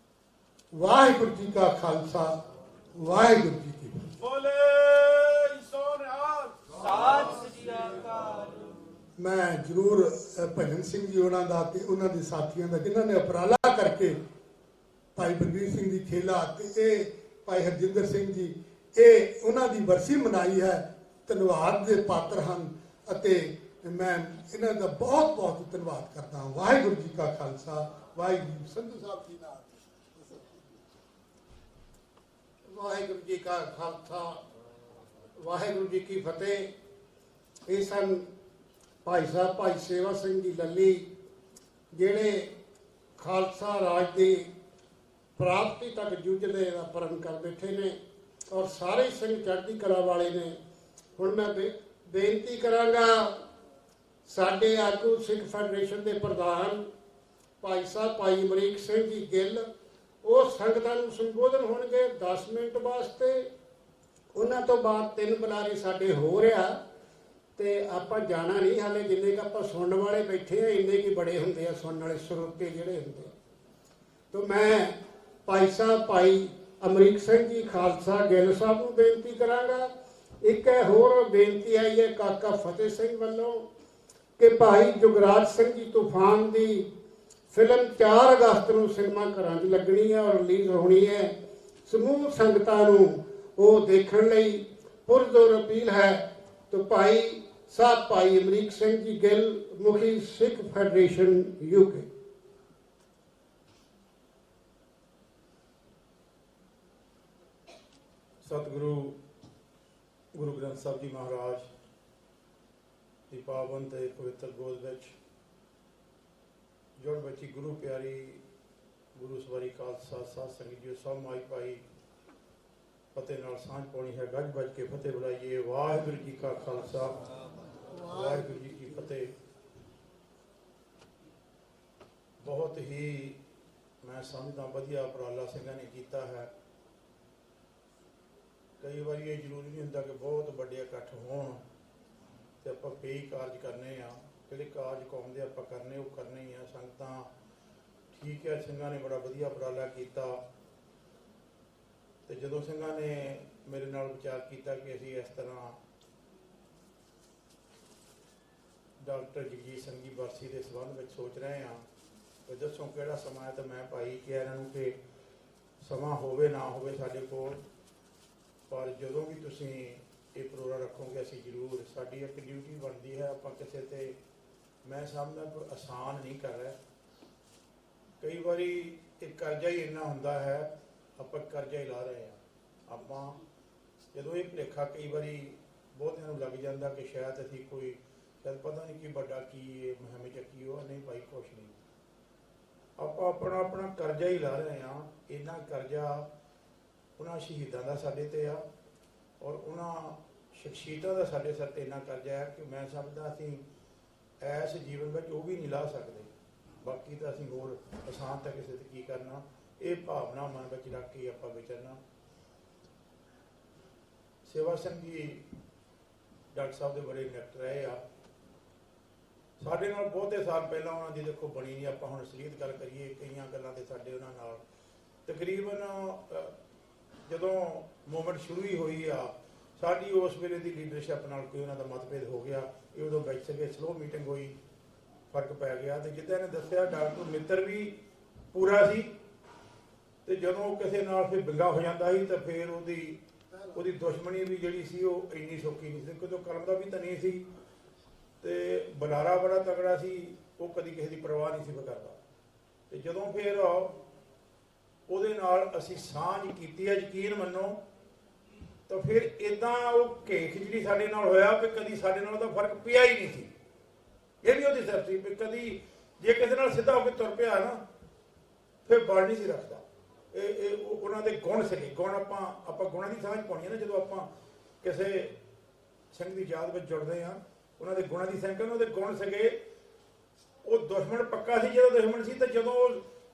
ਵਾਹਿਗੁਰੂ ਜੀ ਕਾ ਖਾਲਸਾ, ਵਾਹਿਗੁਰੂ ਜੀ ਕੀ ਫਤਿਹ। ਬੋਲੇ ਸੋਨਿਹਾਲ, ਸਤਿ ਸ੍ਰੀ ਅਕਾਲ। ਮੈਂ ਜ਼ਰੂਰ ਭਜਨ ਸਿੰਘ ਜੀ ਉਹਨਾਂ ਦਾ ਤੇ ਉਹਨਾਂ ਦੇ ਸਾਥੀਆਂ ਦਾ, ਜਿਨ੍ਹਾਂ ਨੇ ਉਪਰਾਲਾ ਕਰਕੇ ਭਾਈ ਬਲਬੀਰ ਸਿੰਘ ਦੀ ਖੇਲਾ ਤੇ ਇਹ ਭਾਈ ਹਰਜਿੰਦਰ ਸਿੰਘ ਜੀ, ਇਹ ਉਹਨਾਂ ਦੀ ਵਰਸੀ ਮਨਾਈ ਹੈ, ਧੰਨਵਾਦ ਦੇ ਪਾਤਰ ਹਨ ਅਤੇ ਮੈਂ ਇਹਨਾਂ ਦਾ ਬਹੁਤ ਬਹੁਤ ਧੰਨਵਾਦ ਕਰਦਾ ਹਾਂ। ਵਾਹਿਗੁਰੂ ਜੀ ਕਾ ਖਾਲਸਾ, ਵਾਹਿਗੁਰੂ। ਸੰਧੂ ਸਾਹਿਬ ਜੀ ਨਾਲ। ਵਾਹਿਗੁਰੂ ਜੀ ਕਾ ਖਾਲਸਾ, ਵਾਹਿਗੁਰੂ ਜੀ ਕੀ ਫਤਿਹ। ਇਹ ਸਨ ਭਾਈ ਸਾਹਿਬ ਭਾਈ ਸੇਵਾ ਸਿੰਘ ਜੀ ਲੱਲੀ, ਜਿਹੜੇ ਖਾਲਸਾ ਰਾਜ ਦੀ ਪ੍ਰਾਪਤੀ ਤੱਕ ਜੂਝਦੇ ਦਾ ਪ੍ਰਣ ਕਰ ਬੈਠੇ ਨੇ ਔਰ ਸਾਰੇ ਸਿੰਘ ਚੜ੍ਹਦੀ ਕਲਾ ਵਾਲੇ ਨੇ। ਹੁਣ ਮੈਂ ਬੇਨਤੀ ਕਰਾਂਗਾ, ਸਾਡੇ ਆਗੂ ਸਿੱਖ ਫੈਡਰੇਸ਼ਨ ਦੇ ਪ੍ਰਧਾਨ ਭਾਈ ਸਾਹਿਬ ਭਾਈ ਅਮਰੀਕ ਸਿੰਘ ਜੀ ਗਿੱਲ, ਉਹ ਸੰਗਤਾਂ ਨੂੰ ਸੰਬੋਧਨ ਹੋਣਗੇ 10 ਮਿੰਟ ਵਾਸਤੇ। ਉਹਨਾਂ ਤੋਂ ਬਾਅਦ 3 ਬੁਲਾਰੇ ਸਾਡੇ ਹੋ ਰਿਹਾ ਤੇ ਆਪਾਂ ਜਾਣਾ ਨਹੀਂ ਹਾਲੇ, ਜਿੰਨੇ ਕੁ ਆਪਾਂ ਸੁਣਨ ਵਾਲੇ ਬੈਠੇ ਆ ਇੰਨੇ ਕੀ ਬੜੇ ਹੁੰਦੇ ਆ ਸੁਣਨ ਵਾਲੇ ਸਰੋਤੇ ਜਿਹੜੇ ਹੁੰਦੇ। ਤਾਂ ਮੈਂ ਭਾਈ ਸਾਹਿਬ ਭਾਈ ਅਮਰੀਕ ਸਿੰਘ ਜੀ ਖਾਲਸਾ ਗਿੱਲ ਸਾਹਿਬ ਨੂੰ ਬੇਨਤੀ ਕਰਾਂਗਾ। ਇੱਕ ਹੋਰ ਬੇਨਤੀ ਆਈ ਹੈ ਕਾਕਾ ਫਤਿਹ ਸਿੰਘ ਵੱਲੋਂ ਕਿ ਭਾਈ ਜੁਗਰਾਜ ਸਿੰਘ ਜੀ ਤੂਫਾਨ ਦੀ ਫਿਲਮ 4 ਅਗਸਤ ਨੂੰ ਸਿਨੇਮਾ ਘਰਾਂ 'ਚ ਲੱਗਣੀ ਹੈ ਔਰ ਰਿਲੀਜ਼ ਹੋਣੀ ਹੈ। ਸਮੂਹ ਸੰਗਤਾਂ ਨੂੰ ਉਹ ਦੇਖਣ ਲਈ ਪੁਰਜ਼ੋਰ ਅਪੀਲ ਹੈ। तो भाई साहब भाई अमरीक सिंह जी गिल, मुखी सिख फेडरेशन यूके। सतगुरु गुरु ग्रंथ साहब जी महाराज की पावन ते पवित्र गोद विच जुड़ बची गुरु प्यारी गुरु सवारी खालसा साध संगत जी सब माई पाई फतेह नाल सांझ पाउणी है। गज बज के फतेह बुलाइए। वाहिगुरू जी का खालसा, वाहिगुरू जी की फतेह। बहुत ही मैं समझदा वधिया उपराला सिंघां ने कीता है। कई बार ये जरूरी नहीं होंदा कि बहुत वड्डे इकट्ठ होण ते आपां बेई कारज करने आ। जिहड़े कारज कौम दे आपां करने वो करने ही आ। संगतां ठीक है, सिंघां ने बड़ा वधिया उपराला कीता ते जदों सिंघां ने मेरे नाल विचार किया कि असीं इस तरह डॉक्टर जगजीत सिंह जी बरसी के संबंध में सोच रहे हैं तो दसो किहड़ा समा है। तो मैं भाई कहा इन्हां नूं कि समा होवे ना होवे साडे कोल, पर जदों भी तुसीं ये प्रोग्राम रखोगे असीं जरूर, साडी एक ड्यूटी बनती है। आपां किसी ते मैं समझदा कोई आसान नहीं कर रहा। कई बारी एक कर्जा ही इन्ना हुंदा है, ਆਪਾਂ ਕਰਜ਼ਾ ਹੀ ਲਾ ਰਹੇ ਹਾਂ। ਆਪਾਂ ਜਦੋਂ ਇਹ ਭੁਲੇਖਾ ਕਈ ਵਾਰੀ ਬਹੁਤਿਆਂ ਨੂੰ ਲੱਗ ਜਾਂਦਾ ਕਿ ਸ਼ਾਇਦ ਅਸੀਂ ਕੋਈ ਸ਼ਾਇਦ ਪਤਾ ਨਹੀਂ ਕੀ ਵੱਡਾ ਕੀ ਇਹ ਮੁਹਿੰਮ ਚੱਕੀ ਉਹ ਨਹੀਂ। ਭਾਈ ਕੁਛ ਨਹੀਂ, ਆਪਾਂ ਆਪਣਾ ਕਰਜ਼ਾ ਹੀ ਲਾ ਰਹੇ ਹਾਂ। ਇੰਨਾ ਕਰਜ਼ਾ ਉਹਨਾਂ ਸ਼ਹੀਦਾਂ ਦਾ ਸਾਡੇ ਤੇ ਆ ਔਰ ਉਹਨਾਂ ਸ਼ਖਸੀਅਤਾਂ ਦਾ ਸਾਡੇ ਸਿਰ ਤੇ ਇੰਨਾ ਕਰਜ਼ਾ ਹੈ ਕਿ ਮੈਂ ਸਮਝਦਾ ਅਸੀਂ ਐਸ ਜੀਵਨ ਵਿੱਚ ਉਹ ਵੀ ਨਹੀਂ ਲਾ ਸਕਦੇ। ਬਾਕੀ ਤਾਂ ਅਸੀਂ ਹੋਰ ਆਸਾਨ ਤਾਂ ਕਿਸੇ ਤੇ ਕੀ करना। ये भावना मन में रख के आप विचरना। सेवा सिंह जी डॉक्टर साहब के बड़े निकट रहे आ। ਸਾਡੇ ਨਾਲ ਬਹੁਤੇ ਸਾਲ ਪਹਿਲਾਂ ਉਹਨਾਂ ਦੀ ਦੇਖੋ ਬਣੀ ਨਹੀਂ। ਆਪਾਂ ਹੁਣ ਅਸਲੀਅਤ ਗੱਲ ਕਰੀਏ, ਕਈਆਂ ਗੱਲਾਂ ਤੇ ਸਾਡੇ ਉਹਨਾਂ ਨਾਲ ਤਕਰੀਬਨ ਜਦੋਂ ਮੂਵਮੈਂਟ ਸ਼ੁਰੂ ਹੀ ਹੋਈ ਆ, ਸਾਡੀ ਉਸ ਵੇਲੇ ਦੀ ਲੀਡਰਸ਼ਿਪ ਨਾਲ ਕੋਈ ਉਹਨਾਂ ਦਾ ਮਤਭੇਦ ਹੋ ਗਿਆ। ਇਹ ਉਦੋਂ ਬੈਠ ਸਕੇ, ਸਲੋ ਮੀਟਿੰਗ ਹੋਈ, ਫਰਕ ਪੈ ਗਿਆ। ਤੇ ਜਿੱਦਾਂ ਇਹਨੇ ਦੱਸਿਆ, ਡਾਕਟਰ ਮਿੱਤਰ ਵੀ ਪੂਰਾ ਸੀ, ਤੇ ਜਦੋਂ ਉਹ ਕਿਸੇ ਨਾਲ ਫਿਰ ਬਿੰਗਾ ਹੋ ਜਾਂਦਾ ਸੀ ਤਾਂ ਫਿਰ ਉਹਦੀ ਦੁਸ਼ਮਣੀ ਵੀ ਜਿਹੜੀ ਸੀ ਉਹ ਇੰਨੀ ਸੌਖੀ ਨਹੀਂ ਸੀ, ਕਿਉਂਕਿ ਉਹ ਕਲਮ ਦਾ ਵੀ ਤਾਂ ਨਹੀਂ ਸੀ ਤੇ ਬੁਲਾਰਾ ਬੜਾ ਤਕੜਾ ਸੀ। ਉਹ ਕਦੀ ਕਿਸੇ ਦੀ ਪਰਵਾਹ ਨਹੀਂ ਸੀ ਕਰਦਾ। ਤੇ ਜਦੋਂ ਫਿਰ ਉਹਦੇ ਨਾਲ ਅਸੀਂ ਸਾਂਝ ਕੀਤੀ ਹੈ, ਯਕੀਨ ਮੰਨੋ, ਤਾਂ ਫਿਰ ਇਦਾਂ ਉਹ ਘੇਖ ਜਿਹੜੀ ਸਾਡੇ ਨਾਲ ਹੋਇਆ ਵੀ ਕਦੀ ਸਾਡੇ ਨਾਲ ਉਹਦਾ ਫਰਕ ਪਿਆ ਹੀ ਨਹੀਂ ਸੀ। ਇਹ ਵੀ ਉਹਦੀ ਸਿਰਫ ਸੀ ਵੀ ਕਦੀ ਜੇ ਕਿਸੇ ਨਾਲ ਸਿੱਧਾ ਹੋ ਕੇ ਤੁਰ ਪਿਆ ਨਾ ਫਿਰ ਬਲ ਨਹੀਂ ਸੀ ਰੱਖਦਾ। ਇਹ ਉਹਨਾਂ ਦੇ ਗੁਣ ਸੀਗੇ। ਗੁਣ ਆਪਾਂ ਗੁਣਾਂ ਦੀ ਸਮਝ ਪਾਉਣੀ ਹੈ ਨਾ। ਜਦੋਂ ਆਪਾਂ ਕਿਸੇ ਸਿੰਘ ਦੀ ਯਾਦ ਵਿੱਚ ਜੁੜਦੇ ਹਾਂ, ਉਹਨਾਂ ਦੇ ਗੁਣਾਂ ਦੀ ਸਮਝ, ਉਹਨਾਂ ਦੇ ਗੁਣ ਸੀਗੇ। ਉਹ ਦੁਸ਼ਮਣ ਪੱਕਾ ਸੀ ਜਦੋਂ ਦੁਸ਼ਮਣ ਸੀ, ਤੇ ਜਦੋਂ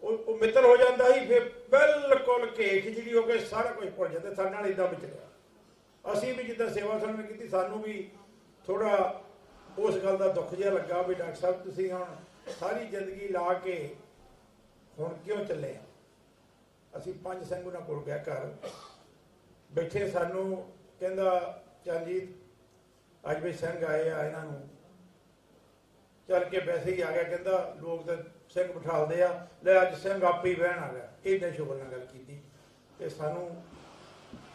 ਉਹ ਮਿੱਤਰ ਹੋ ਜਾਂਦਾ ਸੀ ਫਿਰ ਬਿਲਕੁਲ ਘੇਖ ਜਿਹੜੀ ਹੋ ਕੇ ਸਾਰਾ ਕੁਝ ਭੁੱਲ ਜਾਂਦਾ। ਸਾਡੇ ਨਾਲ ਇਦਾਂ ਵਿਚਰਿਆ। ਅਸੀਂ ਵੀ ਜਿੱਦਾਂ ਸੇਵਾ ਸਾਨੂੰ ਕੀਤੀ, ਸਾਨੂੰ ਵੀ ਥੋੜਾ ਉਸ ਗੱਲ ਦਾ ਦੁੱਖ ਜਿਹਾ ਲੱਗਾ ਵੀ ਡਾਕਟਰ ਸਾਹਿਬ ਤੁਸੀਂ ਹੁਣ ਸਾਰੀ ਜ਼ਿੰਦਗੀ ਲਾ ਕੇ ਹੁਣ ਕਿਉਂ ਚੱਲੇ ਆ। ਅਸੀਂ 5 ਸਿੰਘ ਉਹਨਾਂ ਕੋਲ ਗਿਆ, ਘਰ ਬੈਠੇ, ਸਾਨੂੰ ਕਹਿੰਦਾ ਚਰਨਜੀਤ ਅੱਜ ਵੀ ਸਿੰਘ ਆਏ ਆ, ਇਹਨਾਂ ਨੂੰ ਚੱਲ ਕੇ ਵੈਸੇ ਹੀ ਆ ਗਿਆ। ਕਹਿੰਦਾ ਲੋਕ ਤਾਂ ਸਿੰਘ ਬਿਠਾਲਦੇ ਆ, ਲੈ ਅੱਜ ਸਿੰਘ ਆਪੇ ਹੀ ਬਹਿਣ ਆ ਗਿਆ। ਇਹਨੇ ਸ਼ੁਗਰ ਨਾਲ ਗੱਲ ਕੀਤੀ ਤੇ ਸਾਨੂੰ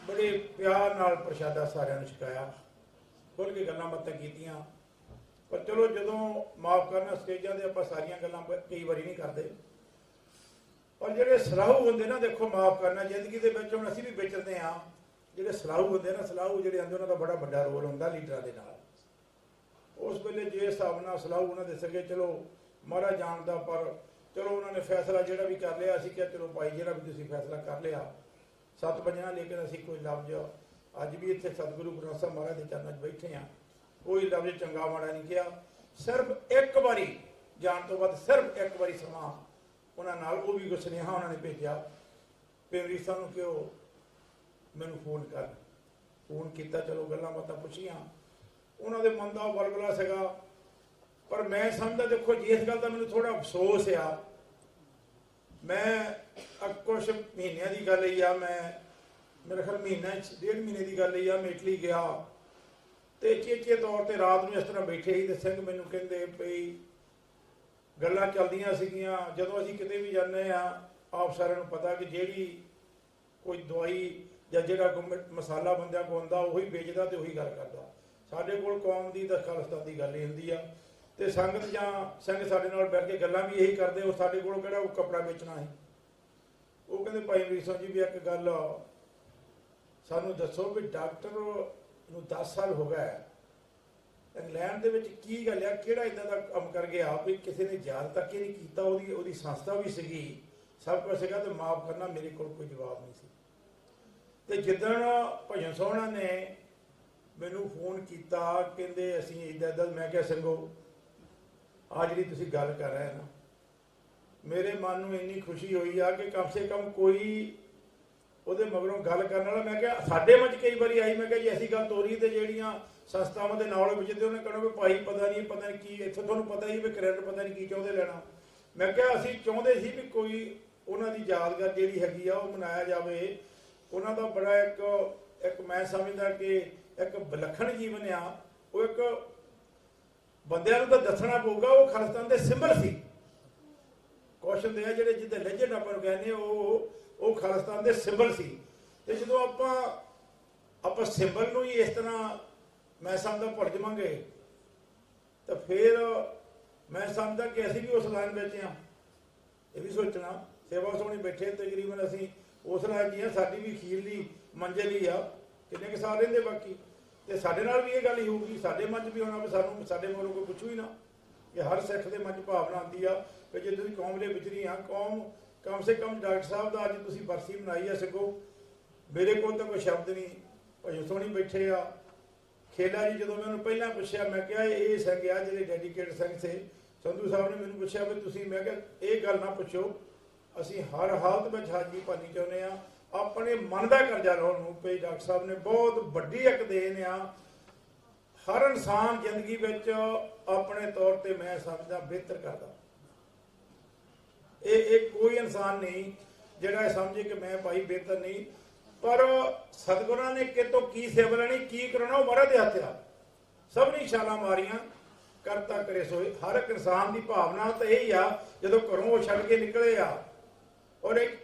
ਬੜੇ ਪਿਆਰ ਨਾਲ ਪ੍ਰਸ਼ਾਦਾ ਸਾਰਿਆਂ ਨੂੰ ਛਕਾਇਆ, ਖੁੱਲ੍ਹ ਕੇ ਗੱਲਾਂ ਬਾਤਾਂ ਕੀਤੀਆਂ। ਪਰ ਚਲੋ ਜਦੋਂ ਮਾਫ ਕਰਨਾ, ਸਟੇਜਾਂ ਤੇ ਆਪਾਂ ਸਾਰੀਆਂ ਗੱਲਾਂ ਕਈ ਵਾਰੀ ਨਹੀਂ ਕਰਦੇ, ਪਰ ਜਿਹੜੇ ਸਲਾਹੂ ਹੁੰਦੇ ਨਾ, ਦੇਖੋ ਮਾਫ ਕਰਨਾ ਜ਼ਿੰਦਗੀ ਦੇ ਵਿੱਚ ਹੁਣ ਅਸੀਂ ਵੀ ਵਿਚਰਦੇ ਹਾਂ। ਜਿਹੜੇ ਸਲਾਹੂ ਹੁੰਦੇ ਨਾ, ਸਲਾਹੂ ਜਿਹੜੇ ਆਉਂਦੇ, ਉਹਨਾਂ ਦਾ ਬੜਾ ਵੱਡਾ ਰੋਲ ਹੁੰਦਾ ਲੀਡਰਾਂ ਦੇ ਨਾਲ। ਉਸ ਵੇਲੇ ਜੇ ਹਿਸਾਬ ਨਾਲ ਸਲਾਹੂ ਉਹਨਾਂ ਦੇ ਸਕੇ, ਚਲੋ ਮਹਾਰਾਜ ਜਾਣਦਾ, ਪਰ ਚਲੋ ਉਹਨਾਂ ਨੇ ਫੈਸਲਾ ਜਿਹੜਾ ਵੀ ਕਰ ਲਿਆ। ਅਸੀਂ ਕਿਹਾ ਚਲੋ ਭਾਈ ਜਿਹੜਾ ਵੀ ਤੁਸੀਂ ਫੈਸਲਾ ਕਰ ਲਿਆ 7 ਵਜਣਾ, ਲੇਕਿਨ ਅਸੀਂ ਕੋਈ ਲਫ਼ਜ਼ ਅੱਜ ਵੀ ਇੱਥੇ ਸਤਿਗੁਰੂ ਗ੍ਰੰਥ ਸਾਹਿਬ ਮਹਾਰਾਜ ਦੇ ਚਰਨਾਂ 'ਚ ਬੈਠੇ ਹਾਂ, ਕੋਈ ਲਫ਼ਜ਼ ਚੰਗਾ ਮਾੜਾ ਨਹੀਂ ਕਿਹਾ। ਸਿਰਫ ਇੱਕ ਵਾਰੀ ਜਾਣ ਤੋਂ ਬਾਅਦ ਸਿਰਫ ਇੱਕ ਵਾਰੀ ਸਮਾਂ ਉਹਨਾਂ ਨਾਲ, ਉਹ ਵੀ ਸੁਨੇਹਾ ਉਹਨਾਂ ਨੇ ਭੇਜਿਆ ਪੇਮਰੀ ਸਾਹਿਬ ਨੂੰ ਕਿ ਉਹ ਮੈਨੂੰ ਫੋਨ ਕਰ। ਫੋਨ ਕੀਤਾ, ਚਲੋ ਗੱਲਾਂ ਬਾਤਾਂ ਪੁੱਛੀਆਂ। ਉਹਨਾਂ ਦੇ ਮਨ ਦਾ ਵਲਵਲਾ ਸੀਗਾ, ਪਰ ਮੈਂ ਸਮਝਦਾ ਦੇਖੋ ਜੀ ਇਸ ਗੱਲ ਦਾ ਮੈਨੂੰ ਥੋੜਾ ਅਫਸੋਸ ਆ। ਮੈਂ ਕੁਛ ਮਹੀਨਿਆਂ ਦੀ ਗੱਲ ਹੀ ਆ, ਮੇਰੇ ਖਿਆਲ ਮਹੀਨਾ 1.5 ਮਹੀਨੇ ਦੀ ਗੱਲ ਹੀ ਆ, ਮੈਂ ਇਟਲੀ ਗਿਆ ਤੇ ਚੇਚੇ ਤੌਰ ਤੇ ਰਾਤ ਨੂੰ ਇਸ ਤਰ੍ਹਾਂ ਬੈਠੇ ਸੀ ਤੇ ਸਿੰਘ ਮੈਨੂੰ ਕਹਿੰਦੇ ਬਈ ਗੱਲਾਂ ਚੱਲਦੀਆਂ ਸੀਗੀਆਂ। ਜਦੋਂ ਅਸੀਂ ਕਿਤੇ ਵੀ ਜਾਂਦੇ ਆ, ਆਪ ਸਾਰਿਆਂ ਨੂੰ ਪਤਾ ਕਿ ਜਿਹੜੀ ਕੋਈ ਦਵਾਈ ਜਾਂ ਜਿਹੜਾ ਮਸਾਲਾ ਬੰਦਿਆਂ ਕੋਲ ਹੁੰਦਾ ਉਹੀ ਵੇਚਦਾ ਤੇ ਉਹੀ ਗੱਲ ਕਰਦਾ। ਸਾਡੇ ਕੋਲ ਕੌਮ ਦੀ ਤਾਂ ਖਾਲਸਤਾਨ ਦੀ ਗੱਲ ਹੀ ਹੁੰਦੀ ਆ, ਤੇ ਸੰਗਤ ਜਾਂ ਸਿੰਘ ਸਾਡੇ ਨਾਲ ਬੈਠ ਕੇ ਗੱਲਾਂ ਵੀ ਇਹੀ ਕਰਦੇ। ਉਹ ਸਾਡੇ ਕੋਲ ਕਿਹੜਾ ਉਹ ਕੱਪੜਾ ਵੇਚਣਾ ਹੈ। ਉਹ ਕਹਿੰਦੇ ਭਾਈ ਅਮਰੀਕ ਸਿੰਘ ਜੀ ਵੀ ਇੱਕ ਗੱਲ ਸਾਨੂੰ ਦੱਸੋ ਵੀ ਡਾਕਟਰ ਨੂੰ 10 ਸਾਲ ਹੋ ਗਏ ਇੰਗਲੈਂਡ ਦੇ ਵਿੱਚ, ਕੀ ਗੱਲ ਆ, ਕਿਹੜਾ ਇਦਾਂ ਦਾ ਕੰਮ ਕਰ ਗਿਆ ਵੀ ਕਿਸੇ ਨੇ ਯਾਦ ਤੱਕ ਹੀ ਨਹੀਂ ਕੀਤਾ। ਉਹਦੀ ਸੰਸਥਾ ਵੀ ਸੀਗੀ, ਸਭ ਕੁਝ ਸੀਗਾ, ਤੇ ਮਾਫ ਕਰਨਾ ਮੇਰੇ ਕੋਲ ਕੋਈ ਜਵਾਬ ਨਹੀਂ ਸੀ। ਤੇ ਜਿੱਦਣ ਭਜਨ ਸੋਹਣਾ ਨੇ ਮੈਨੂੰ ਫੋਨ ਕੀਤਾ, ਕਹਿੰਦੇ ਅਸੀਂ ਇੱਦਾਂ, ਮੈਂ ਕਿਹਾ ਸਿੰਘੋ ਆ ਜਿਹੜੀ ਤੁਸੀਂ ਗੱਲ ਕਰ ਰਹੇ ਨਾ, ਮੇਰੇ ਮਨ ਨੂੰ ਇੰਨੀ ਖੁਸ਼ੀ ਹੋਈ ਆ ਕਿ ਕਮ ਸੇ ਕਮ ਕੋਈ ਉਹਦੇ ਮਗਰੋਂ ਗੱਲ ਕਰਨ ਵਾਲਾ। ਮੈਂ ਕਿਹਾ ਸਾਡੇ ਮਨ 'ਚ ਕਈ ਵਾਰੀ ਆਈ, ਮੈਂ ਕਿਹਾ ਜੀ ਐਸੀ ਗੱਲ ਤੋਰੀ ਤੇ ਜਿਹੜੀਆਂ ਸੰਸਥਾਵਾਂ ਦੇ ਨਾਲ ਵਿਚਦੇ ਉਹਨੇ ਕਹਿਣਾ ਵੀ ਭਾਈ ਪਤਾ ਨਹੀਂ ਕੀ, ਇੱਥੇ ਤੁਹਾਨੂੰ ਪਤਾ ਹੀ ਵੀ ਕ੍ਰੈਡਿਟ ਪਤਾ ਨਹੀਂ ਕੀ ਚਾਹੁੰਦੇ ਲੈਣਾ। ਮੈਂ ਕਿਹਾ ਅਸੀਂ ਚਾਹੁੰਦੇ ਸੀ ਵੀ ਕੋਈ ਉਹਨਾਂ ਦੀ ਯਾਦਗਾਰ ਜਿਹੜੀ ਹੈਗੀ ਆ ਉਹ ਮਨਾਇਆ ਜਾਵੇ। ਉਹਨਾਂ ਦਾ ਬੜਾ ਇੱਕ ਮੈਂ ਸਮਝਦਾ ਕਿ ਇੱਕ ਵਿਲੱਖਣ ਜੀਵਨ ਆ। ਉਹ ਇੱਕ ਬੰਦਿਆਂ ਨੂੰ ਤਾਂ ਦੱਸਣਾ ਪਊਗਾ, ਉਹ ਖਾਲਿਸਤਾਨ ਦੇ ਸਿੰਬਲ ਸੀ। ਕੁਛ ਹੁੰਦੇ ਆ ਜਿਹੜੇ ਜਿੱਦਾਂ ਲੈਜੈਂਡ ਆਪਾਂ ਨੂੰ ਕਹਿੰਦੇ, ਉਹ ਖਾਲਿਸਤਾਨ ਦੇ ਸਿੰਬਲ ਸੀ। ਤੇ ਜਦੋਂ ਆਪਾਂ ਸਿੰਬਲ ਨੂੰ ਹੀ ਇਸ ਤਰ੍ਹਾਂ ਮੈਂ ਸਮਝਦਾ ਭੁੱਲ ਜਾਵਾਂਗੇ ਤਾਂ ਫਿਰ ਮੈਂ ਸਮਝਦਾ ਕਿ ਅਸੀਂ ਵੀ ਉਸ ਲਾਈਨ ਵਿੱਚ ਆ। ਇਹ ਵੀ ਸੋਚਣਾ, ਸੇਵਾ ਸੋਹਣੀ ਬੈਠੇ ਤਕਰੀਬਨ ਅਸੀਂ ਉਸ ਲਾਈਨ ਜੀ ਆ। ਸਾਡੀ ਵੀ ਅਖੀਰਲੀ ਮੰਜ਼ਿਲ ਹੀ ਆ, ਕਿੰਨੇ ਕੁ ਸਾਲ ਰਹਿੰਦੇ ਬਾਕੀ। ਤੇ ਸਾਡੇ ਨਾਲ ਵੀ ਇਹ ਗੱਲ ਹੀ ਹੋਊਗੀ, ਸਾਡੇ ਮਨ 'ਚ ਵੀ ਹੋਣਾ ਵੀ ਸਾਨੂੰ ਸਾਡੇ ਮਗਰੋਂ ਕੋਈ ਪੁੱਛੂ ਹੀ ਨਾ। ਕਿ ਹਰ ਸਿੱਖ ਦੇ ਮਨ 'ਚ ਭਾਵਨਾ ਆਉਂਦੀ ਆ ਕਿ ਜੇ ਤੁਸੀਂ ਕੌਮ ਦੇ ਵਿਚਰੀ ਆ, ਕੌਮ ਕਮ ਸੇ ਕਮ ਡਾਕਟਰ ਸਾਹਿਬ ਦਾ ਅੱਜ ਤੁਸੀਂ ਬਰਸੀ ਮਨਾਈ ਆ, ਸਗੋਂ ਮੇਰੇ ਕੋਲ ਤਾਂ ਕੋਈ ਸ਼ਬਦ ਨਹੀਂ। ਭਜਨ ਸੋਹਣੀ ਬੈਠੇ ਆ। ਖੇਲਾ ਜੀ ਜਦੋਂ ਮੈਂ ਉਹਨੂੰ ਪਹਿਲਾਂ ਪੁੱਛਿਆ, ਮੈਂ ਕਿਹਾ ਇਹ ਸਿੰਘ ਆ ਜਿਹੜੇ ਡੈਡੀਕੇਟਡ ਸਿੰਘ ਸੀ। ਸੰਧੂ ਸਾਹਿਬ ਨੇ ਮੈਨੂੰ ਪੁੱਛਿਆ ਵੀ ਤੁਸੀਂ, ਮੈਂ ਕਿਹਾ ਇਹ ਗੱਲ ਨਾ ਪੁੱਛੋ, ਅਸੀਂ ਹਰ ਹਾਲਤ ਵਿੱਚ ਹਾਜ਼ਰੀ ਭਰਨੀ ਚਾਹੁੰਦੇ ਆ। ਆਪਣੇ ਮਨ ਦਾ ਕਰਜ਼ਾ ਲਾਉਣ ਨੂੰ ਪਈ ਡਾਕਟਰ ਸਾਹਿਬ ਨੇ ਬਹੁਤ ਵੱਡੀ ਇੱਕ ਦੇਣ ਆ। ਹਰ ਇਨਸਾਨ ਜ਼ਿੰਦਗੀ ਵਿੱਚ ਆਪਣੇ ਤੌਰ ਤੇ ਮੈਂ ਸਮਝਦਾ ਬਿਹਤਰ ਕਰਦਾ। ਇਹ ਕੋਈ ਇਨਸਾਨ ਨਹੀਂ ਜਿਹੜਾ ਇਹ ਸਮਝੇ ਕਿ ਮੈਂ ਭਾਈ ਬਿਹਤਰ ਨਹੀਂ, ਪਰ ਸਤਿਗੁਰਾਂ ਨੇ ਕਿਤੋਂ ਕੀ ਸੇਵਾ ਲੈਣੀ, ਕੀ ਕਰਾਉਣਾ, ਉਹ ਮਹਾਰਾਜ ਦੇ ਹੱਥ ਆ। ਸਭ ਨੇ ਛਾਲਾਂ ਮਾਰੀਆਂ, ਕਰਤਾ ਕਰੇ ਸੋਏ। ਹਰ ਇੱਕ ਇਨਸਾਨ ਦੀ ਭਾਵਨਾ ਤਾਂ ਇਹੀ ਆ ਜਦੋਂ ਘਰੋਂ ਉਹ ਛੱਡ ਕੇ ਨਿਕਲੇ ਆ, ਔਰ ਇੱਕ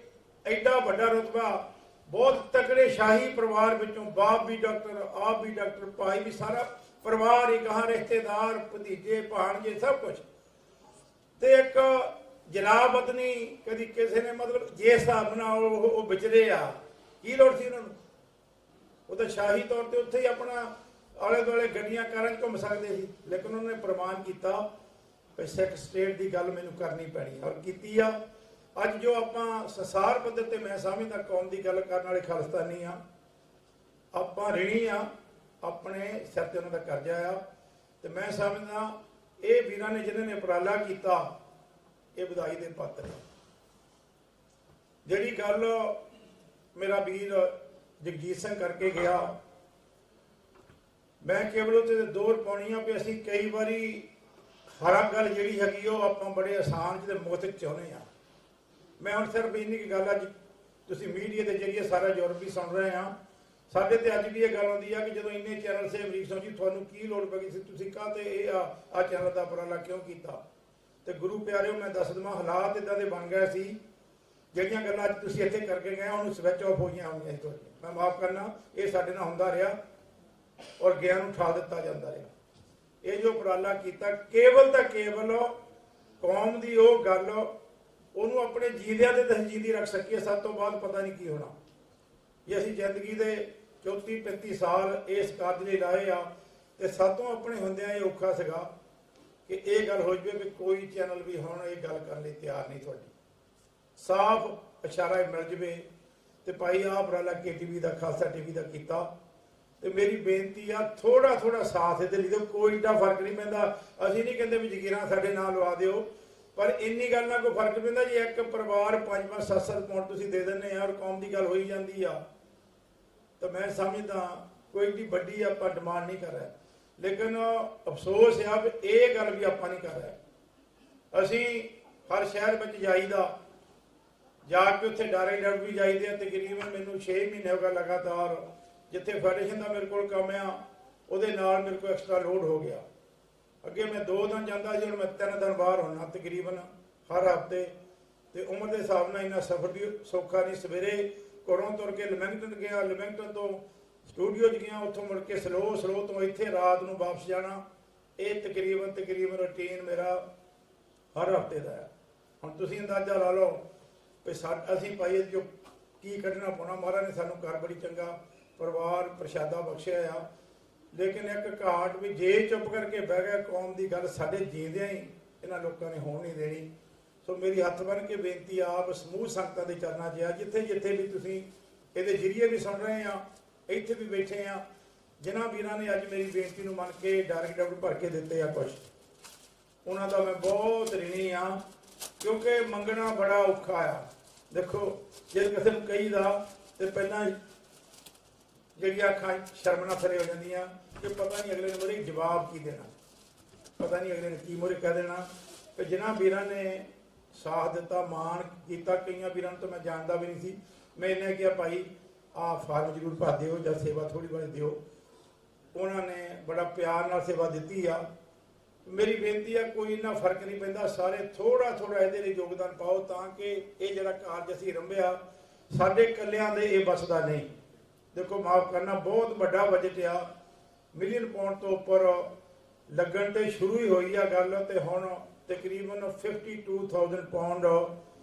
ਐਡਾ ਵੱਡਾ ਰੁਤਬਾ, ਬਹੁਤ ਤਕੜੇ ਸ਼ਾਹੀ ਪਰਿਵਾਰ ਵਿੱਚੋਂ, ਬਾਪ ਵੀ ਡਾਕਟਰ, ਆਪ ਵੀ ਡਾਕਟਰ, ਭਾਈ ਵੀ, ਸਾਰਾ ਪਰਿਵਾਰ ਹੀ, ਕਹਾਂ ਰਿਸ਼ਤੇਦਾਰ, ਭਤੀਜੇ, ਭਾਣਜੇ, ਸਭ ਕੁਝ। ਤੇ ਇੱਕ ਜਲਾਵਤਨੀ ਕਦੀ ਕਿਸੇ ਨੇ ਮਤਲਬ ਜੇ ਹਿਸਾਬ ਨਾਲ ਉਹ ਵਿਚਰੇ ਆ, ਕੀ ਲੋੜ ਸੀ ਉਹਨਾਂ ਨੂੰ? ਉਹ ਤਾਂ ਸ਼ਾਹੀ ਤੌਰ ਤੇ ਉੱਥੇ ਹੀ ਆਪਣਾ ਆਲੇ ਦੁਆਲੇ ਗੱਡੀਆਂ ਕਾਰਾਂ 'ਚ ਘੁੰਮ ਸਕਦੇ ਸੀ, ਲੇਕਿਨ ਉਹਨਾਂ ਨੇ ਪ੍ਰਮਾਣ ਕੀਤਾ ਕਿ ਸਿੱਖ ਸਟੇਟ ਦੀ ਗੱਲ ਮੈਨੂੰ ਕਰਨੀ ਪੈਣੀ, ਔਰ ਕੀਤੀ ਆ। ਅੱਜ ਜੋ ਆਪਾਂ ਸੰਸਾਰ ਪੱਧਰ ਤੇ ਮੈਂ ਸਮਝਦਾ ਕੌਮ ਦੀ ਗੱਲ ਕਰਨ ਵਾਲੇ ਖਾਲਿਸਤਾਨੀ ਆ, ਆਪਾਂ ਰਿਣੀ ਆ, ਆਪਣੇ ਸਿਰ ਤੇ ਉਹਨਾਂ ਦਾ ਕਰਜ਼ਾ ਆ। ਤੇ ਮੈਂ ਸਮਝਦਾ ਇਹ ਵੀਰਾਂ ਨੇ ਜਿਨ੍ਹਾਂ ਨੇ ਉਪਰਾਲਾ ਕੀਤਾ, ਇਹ ਵਧਾਈ ਦੇ ਪਾਤਰ ਹੈ। ਜਿਹੜੀ ਗੱਲ ਮੇਰਾ ਵੀਰ ਜਗਜੀਤ ਸਿੰਘ ਕਰਕੇ ਗਿਆ, ਮੈਂ ਕੇਵਲ ਉੱਤੇ ਦੋਰ ਪਾਉਣੀ ਆ ਵੀ ਅਸੀਂ ਕਈ ਵਾਰੀ ਹਰ ਗੱਲ ਜਿਹੜੀ ਹੈਗੀ ਉਹ ਆਪਾਂ ਬੜੇ ਆਸਾਨ ਜਿਹੇ ਮੁਕਤ ਚਾਹੁੰਦੇ ਆ। ਮੈਂ ਹੁਣ ਸਿਰਫ ਇੰਨੀ ਕੀ ਗੱਲ ਅੱਜ ਤੁਸੀਂ ਮੀਡੀਆ ਦੇ ਜਰੀਏ ਸਾਰਾ ਯੂਰਪ ਵੀ ਸੁਣ ਰਹੇ ਆ, ਸਾਡੇ ਤੇ ਅੱਜ ਵੀ ਇਹ ਗੱਲ ਆਉਂਦੀ ਆ ਕਿ ਜਦੋਂ ਇੰਨੇ ਚੈਨਲ ਸੇ ਅਮਰੀਕ ਸਿੰਘ ਜੀ ਤੁਹਾਨੂੰ ਕੀ ਲੋੜ ਪੈ ਗਈ ਸੀ, ਤੁਸੀਂ ਕਾਹਤੇ ਇਹ ਆ ਚੈਨਲ ਦਾ ਉਪਰਾਲਾ ਕਿਉਂ ਕੀਤਾ? ਤੇ ਗੁਰੂ ਪਿਆਰਿਓ, ਮੈਂ ਦੱਸ ਦੇਵਾਂ, ਹਾਲਾਤ ਇਦਾਂ ਦੇ ਬਣ ਗਏ ਸੀ, ਜਿਹੜੀਆਂ ਗੱਲਾਂ ਅੱਜ ਤੁਸੀਂ ਇੱਥੇ ਕਰਕੇ ਗਏ ਉਹਨੂੰ ਸਵਿਚ ਆਫ ਹੋਈਆਂ ਹੋਈਆਂ ਸੀ ਤੁਹਾਡੀਆਂ। ਮੈਂ ਮਾਫ ਕਰਨਾ, ਇਹ ਸਾਡੇ ਨਾਲ ਹੁੰਦਾ ਰਿਹਾ ਔਰ ਗਿਆਨ ਨੂੰ ਉਠਾ ਦਿੱਤਾ ਜਾਂਦਾ ਰਿਹਾ। ਇਹ ਜੋ ਉਪਰਾਲਾ ਕੀਤਾ, ਕੇਵਲ ਤਾਂ ਕੇਵਲ ਕੌਮ ਦੀ ਉਹ ਗੱਲ, ਉਹਨੂੰ ਆਪਣੇ ਜੀਂਦਿਆਂ ਤੇ ਤਸਜੀਦੀ ਰੱਖ ਸਕੀਏ। ਸਭ ਤੋਂ ਬਾਅਦ ਪਤਾ ਨਹੀਂ ਕੀ ਹੋਣਾ। ਜੇ ਅਸੀਂ ਜ਼ਿੰਦਗੀ ਦੇ 34-35 ਸਾਲ ਇਸ ਕਾਰਜ ਲਈ ਲਾਏ ਆ, ਤੇ ਸਾਤੋਂ ਆਪਣੇ ਹੁੰਦਿਆਂ ਇਹ ਔਖਾ ਸੀਗਾ ਕਿ ਇਹ ਗੱਲ ਹੋ ਜਾਵੇ ਵੀ ਕੋਈ ਚੈਨਲ ਵੀ ਹੁਣ ਇਹ ਗੱਲ ਕਰਨ ਲਈ ਤਿਆਰ ਨਹੀਂ, ਤੁਹਾਡੀ ਸਾਫ਼ ਇਸ਼ਾਰਾ ਮਿਲ ਜਾਵੇ। ਤੇ ਭਾਈ ਆਹ ਉਪਰਾਲਾ KTV ਦਾ, ਖਾਲਸਾ TV ਦਾ ਕੀਤਾ। ਤੇ ਮੇਰੀ ਬੇਨਤੀ ਆ, ਥੋੜਾ ਸਾਥ ਇਹਦੇ ਲਈ ਦਿਓ, ਕੋਈ ਏਡਾ ਫਰਕ ਨਹੀਂ ਪੈਂਦਾ। ਅਸੀਂ ਨਹੀਂ ਕਹਿੰਦੇ ਵੀ ਜਗੀਰਾਂ ਸਾਡੇ ਨਾਲ ਲਵਾ ਦਿਓ, ਪਰ ਇੰਨੀ ਗੱਲ ਨਾਲ ਕੋਈ ਫਰਕ ਪੈਂਦਾ ਜੀ ਇੱਕ ਪਰਿਵਾਰ 5-5 7-7 ਪਾਉਂਡ ਤੁਸੀਂ ਦੇ ਦਿੰਦੇ ਆ ਔਰ ਕੌਮ ਦੀ ਗੱਲ ਹੋਈ ਜਾਂਦੀ ਆ। ਤਾਂ ਮੈਂ ਸਮਝਦਾ ਕੋਈ ਏਡੀ ਵੱਡੀ ਆਪਾਂ ਡਿਮਾਂਡ ਨਹੀਂ ਕਰ ਰਹੇ, ਲੇਕਿਨ ਅਫਸੋਸ ਆ ਵੀ ਇਹ ਗੱਲ ਵੀ ਆਪਾਂ ਨਹੀਂ ਕਰ ਰਹੇ। ਅਸੀਂ ਹਰ ਸ਼ਹਿਰ ਵਿੱਚ ਜਾਈਦਾ, ਜਾ ਕੇ ਉੱਥੇ ਡਾਇਰੈਕਟ ਵੀ ਜਾਈਦੇ ਆ। ਤਕਰੀਬਨ ਮੈਨੂੰ 6 ਮਹੀਨੇ ਹੋ ਗਏ ਲਗਾਤਾਰ, ਜਿੱਥੇ ਫੈਡਰੇਸ਼ਨ ਦਾ ਮੇਰੇ ਕੋਲ ਕੰਮ ਆ, ਉਹਦੇ ਨਾਲ ਮੇਰੇ ਕੋਲ ਐਕਸਟਰਾ ਲੋਡ ਹੋ ਗਿਆ। ਅੱਗੇ ਮੈਂ 2 ਦਿਨ ਜਾਂਦਾ ਸੀ, ਹੁਣ ਮੈਂ 3 ਦਿਨ ਬਾਹਰ ਹੋਣਾ ਤਕਰੀਬਨ ਹਰ ਹਫ਼ਤੇ। ਤੇ ਉਮਰ ਦੇ ਹਿਸਾਬ ਨਾਲ ਇੰਨਾ ਸਫ਼ਰ ਵੀ ਸੌਖਾ ਨਹੀਂ। ਸਵੇਰੇ ਘਰੋਂ ਤੁਰ ਕੇ ਲਿਵਿੰਗਟਨ ਗਿਆ, ਲਿਵਿੰਗਟਨ ਤੋਂ ਸਟੂਡੀਓ 'ਚ ਗਿਆ, ਉੱਥੋਂ ਮੁੜ ਕੇ ਸਲੋ ਤੋਂ ਇੱਥੇ ਰਾਤ ਨੂੰ ਵਾਪਸ ਜਾਣਾ। ਇਹ ਤਕਰੀਬਨ ਰੂਟੀਨ ਮੇਰਾ ਹਰ ਹਫ਼ਤੇ ਦਾ ਹੈ। ਹੁਣ ਤੁਸੀਂ ਅੰਦਾਜ਼ਾ ਲਾ ਲਓ ਵੀ ਅਸੀਂ ਭਾਈ ਜੋ ਕੀ ਕੱਢਣਾ ਪਾਉਣਾ। ਮਹਾਰਾਜ ਨੇ ਸਾਨੂੰ ਘਰ ਬੜੀ ਚੰਗਾ ਪਰਿਵਾਰ ਪ੍ਰਸ਼ਾਦਾ ਬਖਸ਼ਿਆ ਆ, ਲੇਕਿਨ ਇੱਕ ਘਾਟ ਵੀ ਜੇ ਚੁੱਪ ਕਰਕੇ ਬਹਿ ਗਿਆ ਕੌਮ ਦੀ ਗੱਲ ਸਾਡੇ ਜੀਂਦਿਆਂ ਹੀ ਇਹਨਾਂ ਲੋਕਾਂ ਨੇ ਹੋਣ ਨਹੀਂ ਦੇਣੀ। ਸੋ ਮੇਰੀ ਹੱਥ ਬੰਨ੍ਹ ਕੇ ਬੇਨਤੀ ਆਪ ਸਮੂਹ ਸੰਗਤਾਂ ਦੇ ਚਰਨਾਂ 'ਚ ਆ, ਜਿੱਥੇ ਵੀ ਤੁਸੀਂ ਇਹਦੇ ਜਰੀਏ ਵੀ ਸੁਣ ਰਹੇ ਆ, ਇੱਥੇ ਵੀ ਬੈਠੇ ਆ, ਜਿਨ੍ਹਾਂ ਵੀਰਾਂ ਨੇ ਅੱਜ ਮੇਰੀ ਬੇਨਤੀ ਨੂੰ ਮੰਨ ਕੇ ਡਾਇਰੈਕਟ ਭਰ ਕੇ ਦਿੱਤੇ ਆ ਕੁਛ, ਉਹਨਾਂ ਦਾ ਮੈਂ ਬਹੁਤ ਰਿਣੀ ਆ, ਕਿਉਂਕਿ ਮੰਗਣਾ ਬੜਾ ਔਖਾ ਆ। ਦੇਖੋ ਜੇ ਕਿਸੇ ਨੂੰ ਕਹੀਦਾ ਤੇ ਪਹਿਲਾਂ ਜਿਹੜੀਆਂ ਅੱਖਾਂ ਸ਼ਰਮ ਨਾਲ ਥਲੇ ਹੋ ਜਾਂਦੀਆਂ ਕਿ ਪਤਾ ਨਹੀਂ ਅਗਲੇ ਨੂੰ ਮੋਰੇ ਜਵਾਬ ਕੀ ਦੇਣਾ, ਪਤਾ ਨਹੀਂ ਅਗਲੇ ਨੇ ਕੀ ਮੋਰੇ ਕਹਿ ਦੇਣਾ। ਤੇ ਜਿਨ੍ਹਾਂ ਵੀਰਾਂ ਨੇ ਸਾਥ ਦਿੱਤਾ, ਮਾਣ ਕੀਤਾ, ਕਈਆਂ ਵੀਰਾਂ ਨੂੰ ਤਾਂ ਮੈਂ ਜਾਣਦਾ ਵੀ ਨਹੀਂ ਸੀ। ਮੈਂ ਇਹਨੇ ਕਿਹਾ ਭਾਈ ਆਹ ਫਾਰਮ ਜ਼ਰੂਰ ਭਰ ਦਿਓ ਜਾਂ ਸੇਵਾ ਥੋੜ੍ਹੀ ਬਹੁਤੀ ਦਿਓ। ਉਹਨਾਂ ਨੇ ਬੜਾ ਪਿਆਰ ਨਾਲ ਸੇਵਾ ਦਿੱਤੀ ਆ। ਮੇਰੀ ਬੇਨਤੀ ਆ, ਕੋਈ ਇੰਨਾ ਫਰਕ ਨਹੀਂ ਪੈਂਦਾ, ਸਾਰੇ ਥੋੜਾ ਇਹਦੇ ਲਈ ਯੋਗਦਾਨ ਪਾਓ ਤਾਂ ਕਿ ਇਹ ਜਿਹੜਾ ਕਾਰਜ ਅਸੀਂ ਰੰਭਿਆ ਸਾਡੇ ਇਕੱਲਿਆਂ ਦੇ ਇਹ ਬਸਦਾ ਨਹੀਂ। ਦੇਖੋ ਮਾਫ ਕਰਨਾ, ਬਹੁਤ ਵੱਡਾ ਬਜਟ ਆ, ਮਿਲੀਅਨ ਪਾਉਂਡ ਤੋਂ ਉੱਪਰ ਲੱਗਣ ਤੇ ਸ਼ੁਰੂ ਹੀ ਹੋਈ ਆ ਗੱਲ, ਤੇ ਹੁਣ ਤਕਰੀਬਨ 52,000 ਪਾਉਂਡ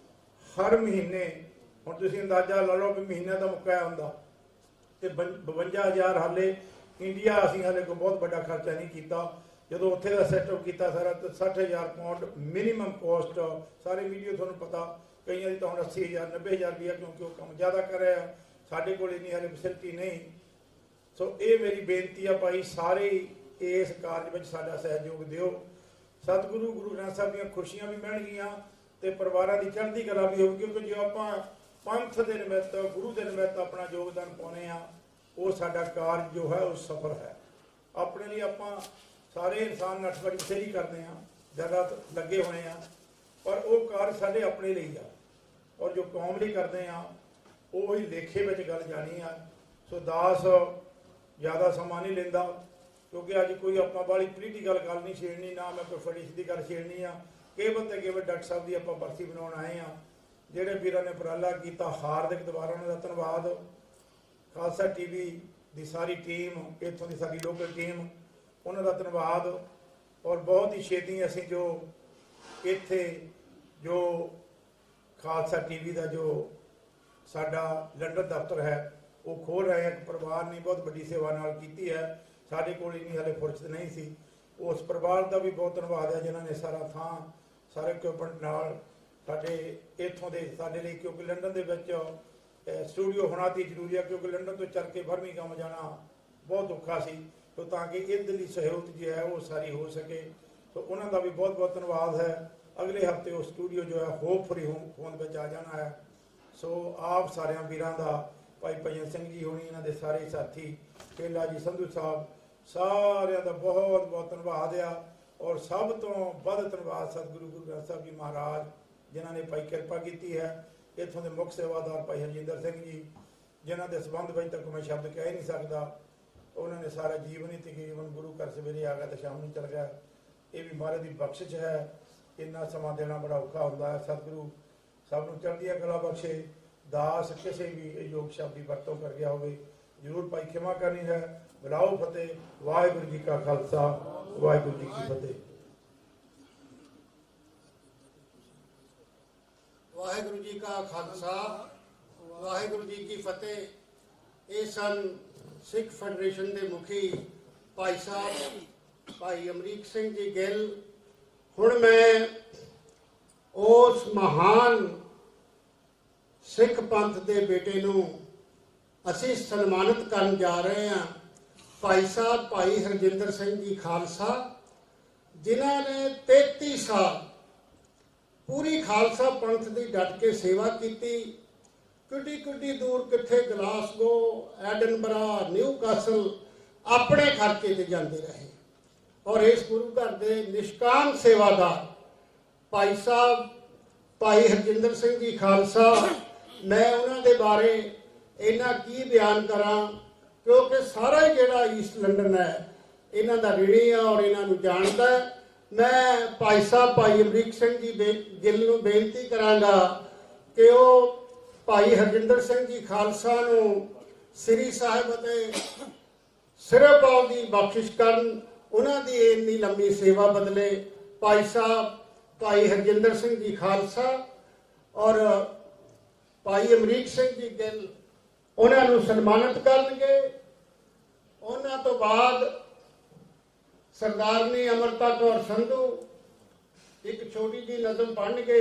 ਹਰ ਮਹੀਨੇ। ਹੁਣ ਤੁਸੀਂ ਅੰਦਾਜ਼ਾ ਲਾ ਲਓ ਵੀ ਮਹੀਨੇ ਦਾ ਮੁੱਕਾ ਹੁੰਦਾ ਤੇ 52,000 ਹਾਲੇ ਇੰਡੀਆ ਅਸੀਂ ਹਾਲੇ ਕੋਈ ਬਹੁਤ ਵੱਡਾ ਖਰਚਾ ਨਹੀਂ ਕੀਤਾ। ਜਦੋਂ ਉੱਥੇ ਦਾ ਸੈਟਅਪ ਕੀਤਾ ਸਾਰਾ ਤਾਂ 60,000 ਪਾਉਂਡ ਮਿਨੀਮਮ ਕੋਸਟ। ਸਾਰੇ ਵੀਡੀਓ ਤੁਹਾਨੂੰ ਪਤਾ, ਕਈਆਂ ਦੀ ਤਾਂ ਹੁਣ 80,000 90,000 ਰੁਪਇਆ, ਕਿਉਂਕਿ ਉਹ ਕੰਮ ਜ਼ਿਆਦਾ ਕਰ ਰਿਹਾ, ਸਾਡੇ ਕੋਲ ਇੰਨੀ ਹਾਲੇ ਫੈਸਿਲਿਟੀ ਨਹੀਂ। ਸੋ ਇਹ ਮੇਰੀ ਬੇਨਤੀ ਆ ਭਾਈ, ਸਾਰੇ ਇਸ ਕਾਰਜ ਵਿੱਚ ਸਾਡਾ ਸਹਿਯੋਗ ਦਿਓ। ਸਤਿਗੁਰੂ ਗੁਰੂ ਗ੍ਰੰਥ ਸਾਹਿਬ ਦੀਆਂ ਖੁਸ਼ੀਆਂ ਵੀ ਮਿਲਣਗੀਆਂ ਤੇ ਪਰਿਵਾਰਾਂ ਦੀ ਚੜ੍ਹਦੀ ਕਲਾ ਵੀ ਹੋਊਗੀ, ਕਿਉਂਕਿ ਜੋ ਆਪਾਂ ਪੰਥ ਦੇ ਨਿਮਿਤ, ਗੁਰੂ ਦੇ ਨਿਮਿਤ ਆਪਣਾ ਯੋਗਦਾਨ ਪਾਉਣੇ ਆ, ਉਹ ਸਾਡਾ ਕਾਰਜ ਜੋ ਹੈ ਉਹ ਸਫਲ ਹੈ। ਆਪਣੇ ਲਈ ਆਪਾਂ ਸਾਰੇ ਇਨਸਾਨ ਨੱਠ-ਭੱਜ ਬਥੇਰੀ ਕਰਦੇ ਆ, ਜਗ੍ਹਾ ਲੱਗੇ ਹੋਏ ਆ, ਪਰ ਉਹ ਕਾਰਜ ਸਾਡੇ ਆਪਣੇ ਲਈ ਆ, ਔਰ ਜੋ ਕੌਮ ਲਈ ਕਰਦੇ ਆ ਉਹ ਹੀ ਲੇਖੇ ਵਿੱਚ ਗੱਲ ਜਾਣੀ ਆ। ਸੋ ਦਾਸ ਜ਼ਿਆਦਾ ਸਮਾਂ ਨਹੀਂ ਲੈਂਦਾ, ਕਿਉਂਕਿ ਅੱਜ ਕੋਈ ਆਪਾਂ ਵਾਲੀ ਪੋਲੀਟੀਕਲ ਗੱਲ ਨਹੀਂ ਛੇੜਨੀ, ਨਾ ਮੈਂ ਕੋਈ ਫੜੀ ਦੀ ਗੱਲ ਛੇੜਨੀ ਆ। ਕੇਵਲ ਤੇ ਕੇਵਲ ਡਾਕਟਰ ਸਾਹਿਬ ਦੀ ਆਪਾਂ ਬਰਸੀ ਬਣਾਉਣ ਆਏ ਆ। ਜਿਹੜੇ ਵੀਰਾਂ ਨੇ ਉਪਰਾਲਾ ਕੀਤਾ, ਹਾਰਦਿਕ ਦੁਬਾਰਾ ਉਹਨਾਂ ਦਾ ਧੰਨਵਾਦ। ਖਾਲਸਾ ਟੀਵੀ ਦੀ ਸਾਰੀ ਟੀਮ, ਇੱਥੋਂ ਦੀ ਸਾਡੀ ਲੋਕਲ ਟੀਮ, ਉਹਨਾਂ ਦਾ ਧੰਨਵਾਦ। ਔਰ ਬਹੁਤ ਹੀ ਛੇਤੀ ਅਸੀਂ ਜੋ ਇੱਥੇ ਜੋ ਖਾਲਸਾ ਟੀਵੀ ਦਾ ਜੋ ਸਾਡਾ ਲੰਡਨ ਦਫ਼ਤਰ ਹੈ ਉਹ ਖੋਲ ਰਹੇ ਹਾਂ। ਪਰਿਵਾਰ ਨੇ ਬਹੁਤ ਵੱਡੀ ਸੇਵਾ ਨਾਲ ਕੀਤੀ ਹੈ, ਸਾਡੇ ਕੋਲ ਇੰਨੀ ਹਾਲੇ ਫੁਰਸਤ ਨਹੀਂ ਸੀ। ਉਸ ਪਰਿਵਾਰ ਦਾ ਵੀ ਬਹੁਤ ਧੰਨਵਾਦ ਹੈ ਜਿਨ੍ਹਾਂ ਨੇ ਸਾਰਾ ਥਾਂ ਸਾਰੇ ਇਕਵਿਪਮੈਂਟ ਨਾਲ ਸਾਡੇ ਇੱਥੋਂ ਦੇ ਸਾਡੇ ਲਈ, ਕਿਉਂਕਿ ਲੰਡਨ ਦੇ ਵਿੱਚ ਸਟੂਡੀਓ ਹੋਣਾ ਤੇ ਜ਼ਰੂਰੀ ਹੈ, ਕਿਉਂਕਿ ਲੰਡਨ ਤੋਂ ਚੱਲ ਕੇ ਬਰਮਿੰਘਮ ਜਾਣਾ ਬਹੁਤ ਔਖਾ ਸੀ। ਤੋ ਤਾਂ ਕਿ ਇੱਧਰਲੀ ਸਹੂਲਤ ਜੋ ਹੈ ਉਹ ਸਾਰੀ ਹੋ ਸਕੇ, ਤੋ ਉਹਨਾਂ ਦਾ ਵੀ ਬਹੁਤ ਬਹੁਤ ਧੰਨਵਾਦ ਹੈ। ਅਗਲੇ ਹਫਤੇ ਉਹ ਸਟੂਡੀਓ ਜੋ ਹੈ ਹੋਪਫੁਲੀ ਹੋਣ ਵਿੱਚ ਆ ਜਾਣਾ ਹੈ। ਸੋ ਆਪ ਸਾਰਿਆਂ ਵੀਰਾਂ ਦਾ, ਭਾਈ ਭਜਨ ਸਿੰਘ ਜੀ ਹੋਣੀ, ਇਹਨਾਂ ਦੇ ਸਾਰੇ ਸਾਥੀ, ਕੇਲਾ ਜੀ, ਸੰਧੂ ਸਾਹਿਬ, ਸਾਰਿਆਂ ਦਾ ਬਹੁਤ ਬਹੁਤ ਧੰਨਵਾਦ ਆ। ਔਰ ਸਭ ਤੋਂ ਵੱਧ ਧੰਨਵਾਦ ਸਤਿਗੁਰੂ ਗੁਰੂ ਗ੍ਰੰਥ ਸਾਹਿਬ ਜੀ ਮਹਾਰਾਜ, ਜਿਨ੍ਹਾਂ ਨੇ ਭਾਈ ਕਿਰਪਾ ਕੀਤੀ ਹੈ। ਇੱਥੋਂ ਦੇ ਮੁੱਖ ਸੇਵਾਦਾਰ ਭਾਈ ਹਰਜਿੰਦਰ ਸਿੰਘ ਜੀ, ਜਿਨ੍ਹਾਂ ਦੇ ਸੰਬੰਧ ਵਿੱਚ ਤੱਕ ਮੈਂ ਸ਼ਬਦ ਕਹਿ ਨਹੀਂ ਸਕਦਾ। ਉਹਨਾਂ ਨੇ ਸਾਰਾ ਜੀਵਨ ਹੀ ਤਕਰੀਬਨ ਗੁਰੂ ਘਰ ਸਵੇਰੇ ਆ ਗਿਆ ਤੇ ਸ਼ਾਮ ਨੂੰ ਚਲ ਗਿਆ। ਇਹ ਵੀ ਮਹਾਰਾਜ ਦੀ ਬਖਸ਼ਿਸ਼ ਹੈ। ਇੰਨਾ ਸਮਾਂ ਦੇਣਾ ਬੜਾ ਔਖਾ ਹੁੰਦਾ ਹੈ। ਸਤਿਗੁਰੂ ਸਭ ਨੂੰ ਚੜ੍ਹਦੀ ਕਲਾ ਬਖਸ਼ੇ। ਦਾਸ ਕਿਸੇ ਵੀ ਯੋਗ ਸ਼ਬਦ ਦੀ ਵਰਤੋਂ ਕਰ ਗਿਆ ਹੋਵੇ, ਜ਼ਰੂਰ ਭਾਈ ਖਿਮਾ ਕਰਨੀ ਹੈ। ਬੁਲਾਓ ਫਤਿਹ। ਵਾਹਿਗੁਰੂ ਜੀ ਕਾ ਖਾਲਸਾ, ਵਾਹਿਗੁਰੂ ਜੀ ਕੀ ਫਤਿਹ। ਵਾਹਿਗੁਰੂ ਜੀ ਕਾ ਖਾਲਸਾ, ਵਾਹਿਗੁਰੂ ਜੀ ਕੀ ਫਤਿਹ। ਇਹ ਸਨ ਸਿੱਖ ਫੈਡਰੇਸ਼ਨ ਦੇ ਮੁਖੀ ਭਾਈ ਸਾਹਿਬ ਭਾਈ ਅਮਰੀਕ ਸਿੰਘ ਜੀ ਗਿੱਲ। ਹੁਣ ਮੈਂ ਉਸ ਮਹਾਨ ਸਿੱਖ ਪੰਥ ਦੇ ਬੇਟੇ ਨੂੰ ਅਸੀਂ ਸਨਮਾਨਿਤ ਕਰਨ ਜਾ ਰਹੇ ਹਾਂ, ਭਾਈ ਸਾਹਿਬ ਭਾਈ ਹਰਜਿੰਦਰ ਸਿੰਘ ਜੀ ਖਾਲਸਾ, ਜਿਨ੍ਹਾਂ ਨੇ 33 ਸਾਲ ਪੂਰੀ ਖਾਲਸਾ ਪੰਥ ਦੀ ਡਟ ਕੇ ਸੇਵਾ ਕੀਤੀ। ਕਿੱਡੀ ਦੂਰ, ਕਿੱਥੇ ਗਲਾਸਗੋ, ਐਡਨਬਰਾ, ਨਿਊਕਾਸਲ ਆਪਣੇ ਖਰਚੇ ਤੇ ਜਾਂਦੇ ਰਹੇ। ਔਰ ਇਸ ਗੁਰੂ ਘਰ ਦੇ ਨਿਸ਼ਕਾਮ ਸੇਵਾਦਾਰ ਭਾਈ ਸਾਹਿਬ ਭਾਈ ਹਰਜਿੰਦਰ ਸਿੰਘ ਜੀ ਖਾਲਸਾ, ਮੈਂ ਉਹਨਾਂ ਦੇ ਬਾਰੇ ਇੰਨਾ ਕੀ ਬਿਆਨ ਕਰਾਂ, ਕਿਉਂਕਿ ਸਾਰਾ ਹੀ ਜਿਹੜਾ ਈਸਟ ਲੰਡਨ ਹੈ ਇਹਨਾਂ ਦਾ ਰਿਣੀ ਆ ਔਰ ਇਹਨਾਂ ਨੂੰ ਜਾਣਦਾ ਹੈ। ਮੈਂ ਭਾਈ ਸਾਹਿਬ ਭਾਈ ਅਮਰੀਕ ਸਿੰਘ ਜੀ ਗਿੱਲ ਨੂੰ ਬੇਨਤੀ ਕਰਾਂਗਾ ਕਿ ਉਹ ਭਾਈ ਹਰਜਿੰਦਰ ਸਿੰਘ ਜੀ ਖਾਲਸਾ ਨੂੰ ਸ੍ਰੀ ਸਾਹਿਬ ਅਤੇ ਸਿਰੋਪਾਲ ਦੀ ਬਖਸ਼ਿਸ਼ ਕਰਨ, ਉਹਨਾਂ ਦੀ ਇੰਨੀ ਲੰਮੀ ਸੇਵਾ ਬਦਲੇ। ਭਾਈ ਸਾਹਿਬ ਭਾਈ ਹਰਜਿੰਦਰ ਸਿੰਘ ਜੀ ਖਾਲਸਾ ਔਰ ਭਾਈ ਅਮਰੀਕ ਸਿੰਘ ਜੀ ਗਿੱਲ ਉਹਨਾਂ ਨੂੰ ਸਨਮਾਨਿਤ ਕਰਨਗੇ। ਉਹਨਾਂ ਤੋਂ ਬਾਅਦ ਸਰਦਾਰਨੀ ਅਮਰਤਾ ਕੌਰ ਸੰਧੂ ਇੱਕ ਛੋਟੀ ਜਿਹੀ ਨਜ਼ਮ ਪੜ੍ਹਨਗੇ,